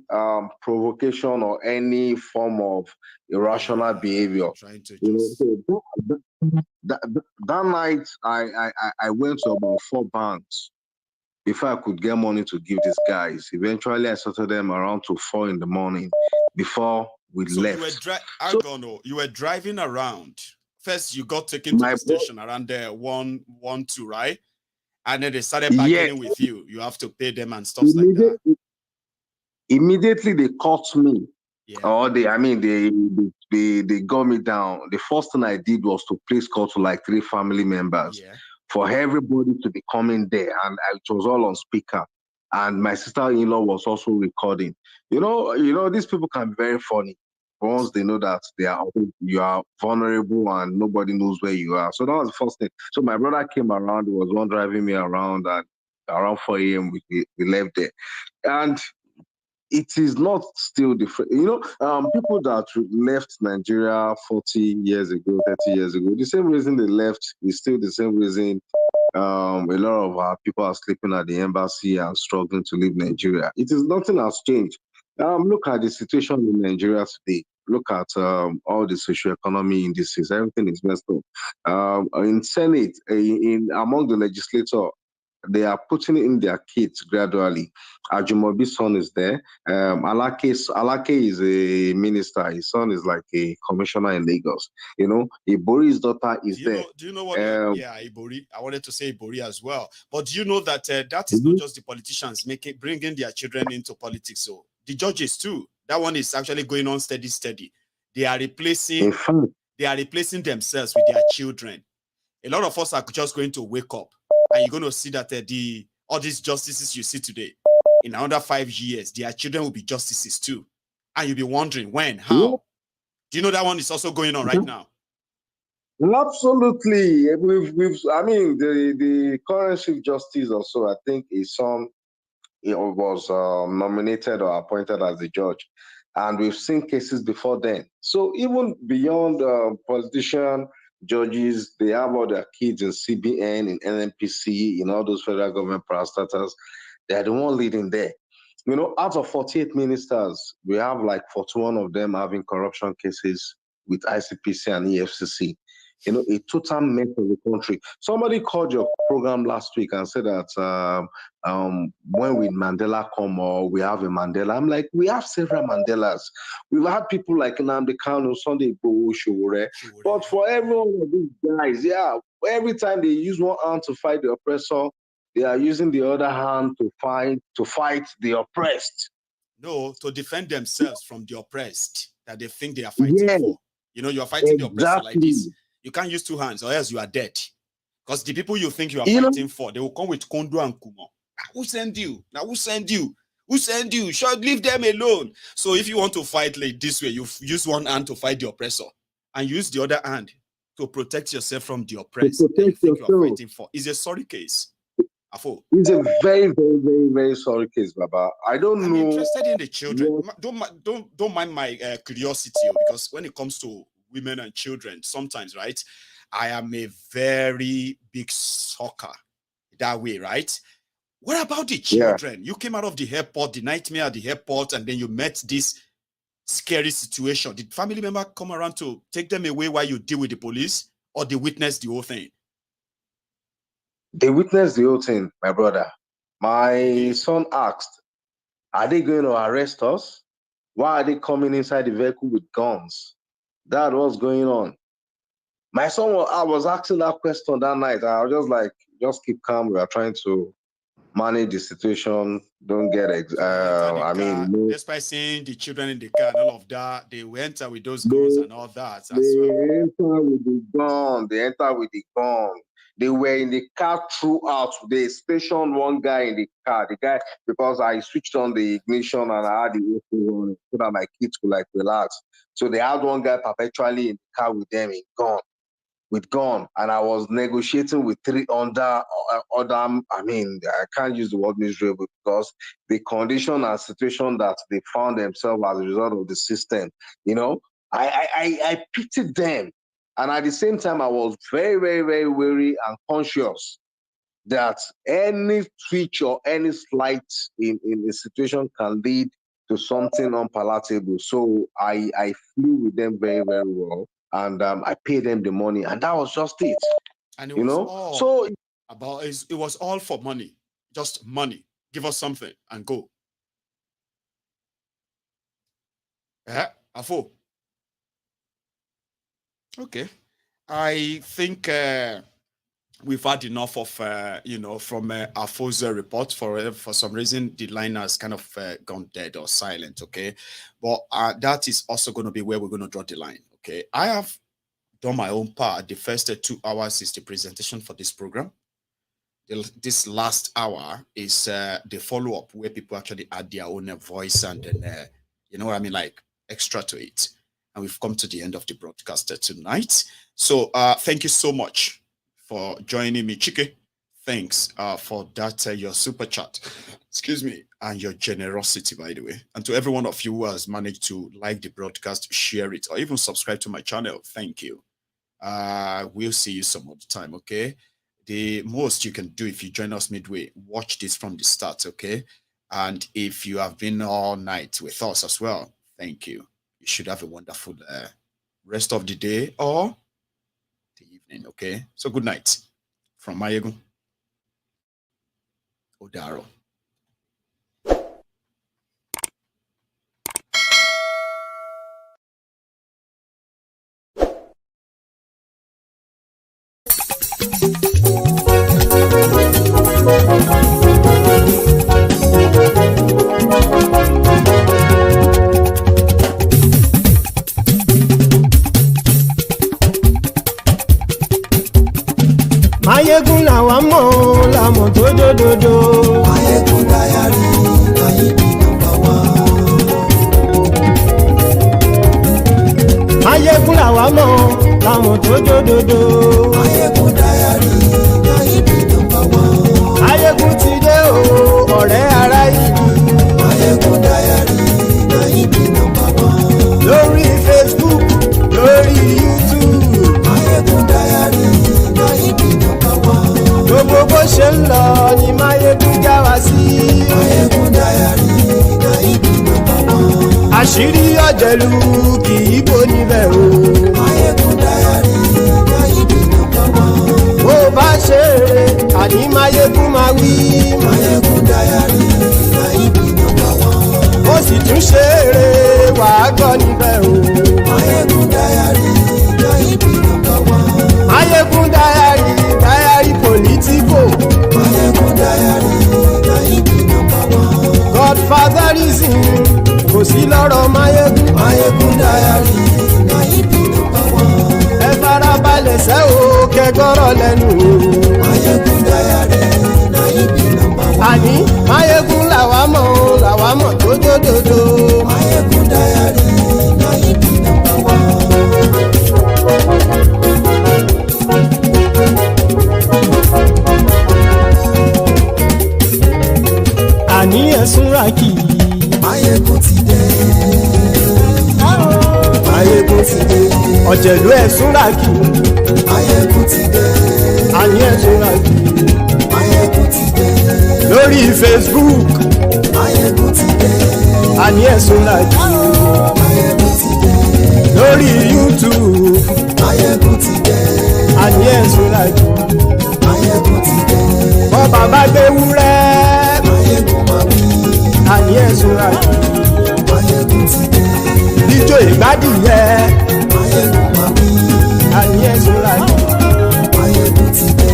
provocation or any form of irrational behavior. That night, I went to about 4 banks before I could get money to give these guys. Eventually, I sorted them around to 4 in the morning before we left. You were driving around. First, you got taken to the station around there 112, right? And then they started bargaining with you. You have to pay them and stuff like that. Immediately they caught me. Yeah. Or they got me down. The first thing I did was to place call to like 3 family members for everybody to be coming there, and it was all on speaker. And my sister-in-law was also recording. You know, these people can be very funny. Once they know that you are vulnerable and nobody knows where you are. So that was the first thing. So my brother came around. He was one driving me around, and around 4 a.m. we left there. And it is not still different. You know, people that left Nigeria 40 years ago, 30 years ago, the same reason they left is still the same reason a lot of our people are sleeping at the embassy and struggling to leave Nigeria. Nothing has changed. Look at the situation in Nigeria today. Look at all the socioeconomic indices. Everything is messed up. In Senate, among the legislators, they are putting in their kids gradually. Ajumobi's son is there. Alake is a minister. His son is like a commissioner in Lagos. You know, Ibori's daughter is there. Do you know what? Ibori. I wanted to say Ibori as well. But do you know that that is not just the politicians bringing their children into politics? So the judges too. That one is actually going on steady. They are replacing themselves with their children. A lot of us are just going to wake up, and you're going to see that all these justices you see today, in another 5 years, their children will be justices too. And you'll be wondering when, how. Do you know that one is also going on right now? Absolutely. I mean, the current Chief Justice also, I think his son was nominated or appointed as the judge. And we've seen cases before then. So even beyond politicians, judges, they have all their kids in CBN, in NNPC, in all those federal government parastatals. They're the one leading there. You know, out of 48 ministers, we have like 41 of them having corruption cases with ICPC and EFCC. a total mess of the country. Somebody called your program last week and said that when will Mandela come or we have a Mandela? I'm like, we have several Mandelas. We've had people like Nnamdi Kanu, Sunday Igboho, Sowore. But for every one of these guys, every time they use one hand to fight the oppressor, they are using the other hand to fight the oppressed. No, to defend themselves from the oppressed that they think they are fighting for. You are fighting the oppressor like this. You can't use two hands or else you are dead. Because the people you think you are fighting for, they will come with Kondo and Kumo. Who sent you? Now who sent you? Who sent you? Should leave them alone. So if you want to fight like this way, you use one hand to fight the oppressor and use the other hand to protect yourself from the oppressed that you think you are fighting for. It's a sorry case. It's a very, very, very, very sorry case, Baba. I'm interested in the children. Don't mind my curiosity, because when it comes to women and children, sometimes, right, I am a very big sucker that way, right? What about the children? You came out of the airport, the nightmare at the airport, and then you met this scary situation. Did family member come around to take them away while you deal with the police, or they witnessed the whole thing? They witnessed the whole thing, my brother. My son asked, are they going to arrest us? Why are they coming inside the vehicle with guns? Dad, what's going on? My son, I was asking that question that night. I was just like, just keep calm. We are trying to manage the situation. Don't get despite seeing the children in the car and all of that, they went with those guns and all that. They enter with the gun. They enter with the gun. They were in the car throughout. They stationed one guy in the car. The guy, because I switched on the ignition and I had the AC on so that my kids could relax. So they had one guy perpetually in the car with them with gun. And I was negotiating with three other, I can't use the word miserable because the condition and situation that they found themselves as a result of the system, I pitied them. And at the same time, I was very, very, very wary and conscious that any twitch or any slight in a situation can lead to something unpalatable. So I flew with them very, very well. And I paid them the money. And that was just it. And it was it was all for money. Just money. Give us something and go. Afo. Okay. I think we've had enough of, from Afo's report. For some reason, the line has kind of gone dead or silent, okay? But that is also going to be where we're going to draw the line, okay? I have done my own part. The first 2 hours is the presentation for this program. This last hour is the follow-up where people actually add their own voice and then, extra to it. And we've come to the end of the broadcast tonight. So thank you so much for joining me, Chike. Thanks for that, your super chat. Excuse me, and your generosity, by the way. And to every one of you who has managed to like the broadcast, share it, or even subscribe to my channel, thank you. We'll see you some other time, okay? The most you can do if you join us midway, watch this from the start, okay? And if you have been all night with us as well, thank you. You should have a wonderful rest of the day or the evening, okay? So good night from Mayegu Odaro. Mayegun làwa mọ̀ làmọ̀ tó dòdòdò. Mayegun Diary Mayegun #1. Mayegun làwa mọ̀ làmọ̀ tó dòdòdò. Mayegun Diary Mayegun #1. Mayegun ti dé o ọ̀rẹ́ ara ìlú. Mayegun Diary Mayegun #1. Lórí Facebook lórí YouTube. Mayegun Diary Mayegun #1. Gbogbo bó ṣe ń lọ ni Mayegun já wa sí. Mayegun Diary Mayegun #1. Àṣírí ọ̀jẹ̀lú kì í bò níbẹ̀ o. Mayegun Diary. bá ṣe eré àní máyégún máa wí. Máyégún Diary na ibi nọ́mbà 1. Ó sì tún ṣe eré wàá gbọ́ níbẹ̀ o. Máyégún Diary na ibi nọ́mbà 1. Máyégún Diary politico. Máyégún Diary na ibi nọ́mbà 1. Godfatherism kò sí lọ́rọ̀ Máyégún. Máyégún Diary na ibi nọ́mbà 1. Ẹ farabalẹ̀ sẹ́ o kẹgọ́rọ̀ lẹ́nu o. Máyégún Diary na ibi nọ́mbà 1. Àní Máyégún làwa mọ̀ tó dòdòdò. Máyégún Diary na ibi nọ́mbà 1. Àní ẹ̀sùn rákì. Máyégún ti dé. Máyégún ti dé. Ọ̀jẹ̀lú ẹ̀sùn rákì. Máyégún ti dé. Àní ẹ̀sùn rákì. Máyégún ti dé. Lórí Facebook. Máyégún ti dé. Àní ẹ̀sùn rákì. Máyégún ti dé. Lórí YouTube. Máyégún ti dé. Àní ẹ̀sùn rákì. Máyégún ti dé. Bọ́ bàbá gbé wúrẹ́. Máyégún máa wí. Àní ẹ̀sùn rákì. Máyégún ti dé. Jíjó ìgbádìyẹ. Máyégún máa wí. Àní ẹ̀sùn rákì. Máyégún ti dé.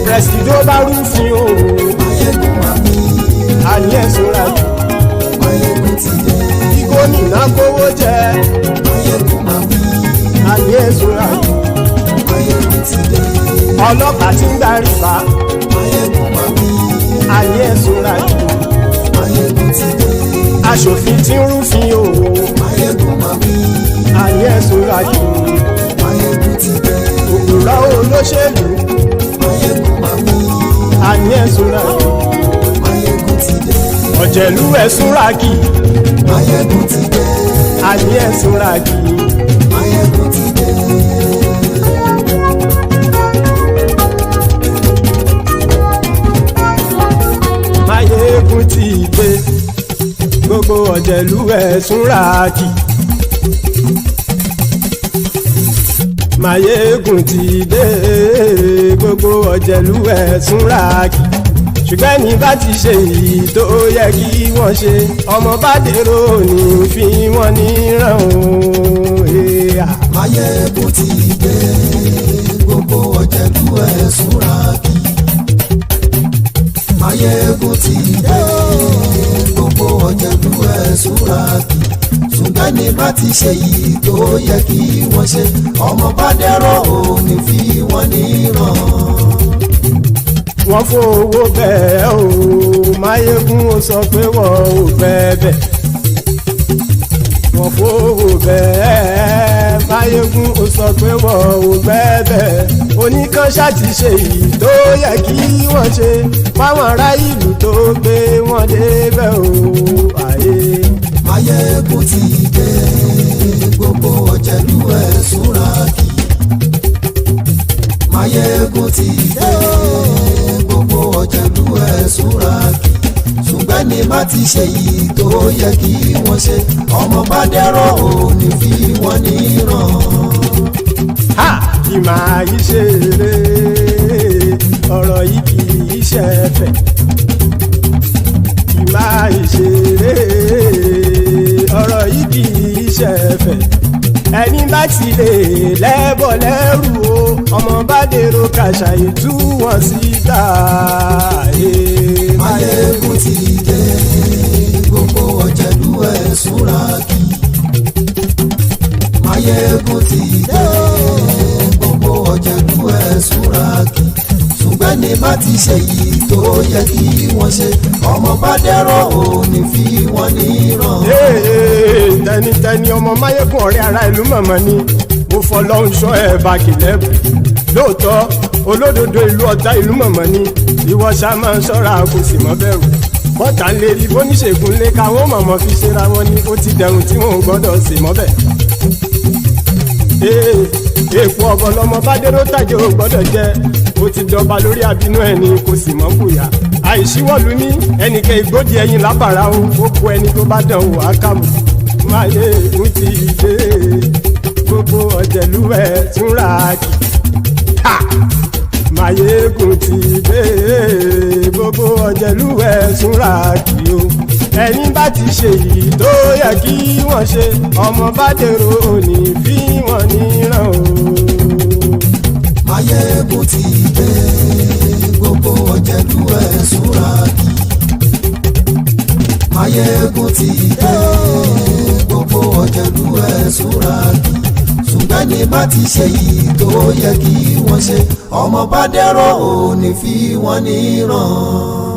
Presido bá rúfin o. Máyégún máa wí. Àní ẹ̀sùn rákì. Máyégún ti dé. Kí gómìnà kówó jẹ. Máyégún máa wí. Àní ẹ̀sùn rákì. Máyégún ti dé. Ọlọ́pàá tí ń darí bá. Máyégún máa wí. Àní ẹ̀sùn rákì. Máyégún ti dé. Aṣòfin tí ń rúfin o. Máyégún máa wí. Àní ẹ̀sùn rákì. Máyégún ti dé. Òpùrọ́ olóṣèlú. Máyégún máa wí. Àní ẹ̀sùn rákì. Máyégún ti dé. Ọ̀jẹ̀lú ẹ̀sùn rákì. Máyégún ti dé. Àní ẹ̀sùn rákì. Máyégún ti dé. Máyégún ti dé. Gbogbo ọ̀jẹ̀lú ẹ̀sùn rákì. Máyégún ti dé. Gbogbo ọ̀jẹ̀lú ẹ̀sùn rákì. Ṣùgbọ́n ní bá ti ṣe èyí tó yẹ kí wọ́n ṣe, ọmọ bá dèrò ní fi wọ́n níran o. Máyégún ti dé. Gbogbo ọ̀jẹ̀lú ẹ̀sùn rákì. Máyégún ti dé. Gbogbo ọ̀jẹ̀lú ẹ̀sùn rákì. Ṣùgbọ́n ní bá ti ṣe èyí tó yẹ kí wọ́n ṣe, ọmọ bá dèrò ní fi wọ́n níran. Wọ́n fowó bẹ́ẹ̀ o. Máyégún ó sọ pé wọ́n ò fẹ́ bẹ́ẹ̀. Wọ́n fowó bẹ́ẹ̀. Máyégún ó sọ pé wọ́n ò fẹ́ bẹ́ẹ̀. Oníkan ṣáàtì ṣe èyí tó yẹ kí wọ́n ṣe fáwọn ará ìlú tó gbé wọn débẹ̀ o. Máyégún ti dé. Gbogbo ọ̀jẹ̀lú ẹ̀sùn rákì. Máyégún ti dé. Gbogbo ọ̀jẹ̀lú ẹ̀sùn rákì. Ṣùgbọ́n ní má ti ṣe yìí tó yẹ kí wọ́n ṣe, ọmọ bá dẹ́rọ̀ ò ní fi wọ́n níran. Kì máa yí ṣe eré, ọ̀rọ̀ yìí kì í ṣe ẹ̀fẹ̀. Kì máa yí ṣe eré, ọ̀rọ̀ yìí kì í ṣe ẹ̀fẹ̀. Ẹni bá ti lè lẹ́bọ̀ lẹ́rù o, ọmọ bá dèrò kàṣàyè tú wọn síta. Máyégún ti dé. Gbogbo ọ̀jẹ̀lú ẹ̀sùn rákì. Máyégún ti dé. Gbogbo ọ̀jẹ̀lú ẹ̀sùn rákì. Ṣùgbọ́n ní bá ti ṣe yìí tó yẹ kí wọ́n ṣe, ọmọ bá dẹ́rọ̀ ò ní fi wọ́n níran. Tẹnitẹni ọmọ Máyégún ọ̀rẹ́ ara ìlú mọ̀mọ́ ni mo fọlọ́hún ṣọ́ ẹ̀ bá kìlẹ́bù. Lóòótọ́ olódodo ìlú ọ̀tá ìlú mọ̀mọ́ ni ìwọ ṣá máa ń ṣọ́ra kò sì mọ́ bẹ̀rù. Bọ́tà ń lè rí bóníṣègùn lé káwọn mọ̀mọ́ fi ṣera wọn ni ó ti dẹrùn tí wọn ò gbọ́dọ̀ sè mọ́bẹ̀. Èèpo ọ̀bọ lọmọ bá dérò tàjẹ́ ò gbọ́dọ̀ jẹ́, ó ti dọba lórí àbínú ẹni kò sì mọ́ fòyà. Àìsíwọ́lu ní ẹnìkẹ́ ìgbódì ẹyin lábàrá o, ó kó ẹni tó bá dán o àkàmù. Máyégún ti dé. Gbogbo ọ̀jẹ̀lú ẹ̀ tún rákì. Máyégún ti dé gbogbo ọ̀jẹ̀lú ẹ̀ súnra kí o ẹni bá ti ṣe yìí tó yẹ kí wọ́n ṣe ọmọ bá dèrò òní fi wọ́n níran o. Máyégún ti dé gbogbo ọ̀jẹ̀lú ẹ̀ súnra kí. Máyégún ti dé gbogbo ọ̀jẹ̀lú ẹ̀ súnra kí. Ṣùgbọ́n ní bá ti ṣe yìí tó yẹ kí wọ́n ṣe ọmọ bá dèrò òní fi wọ́n níran.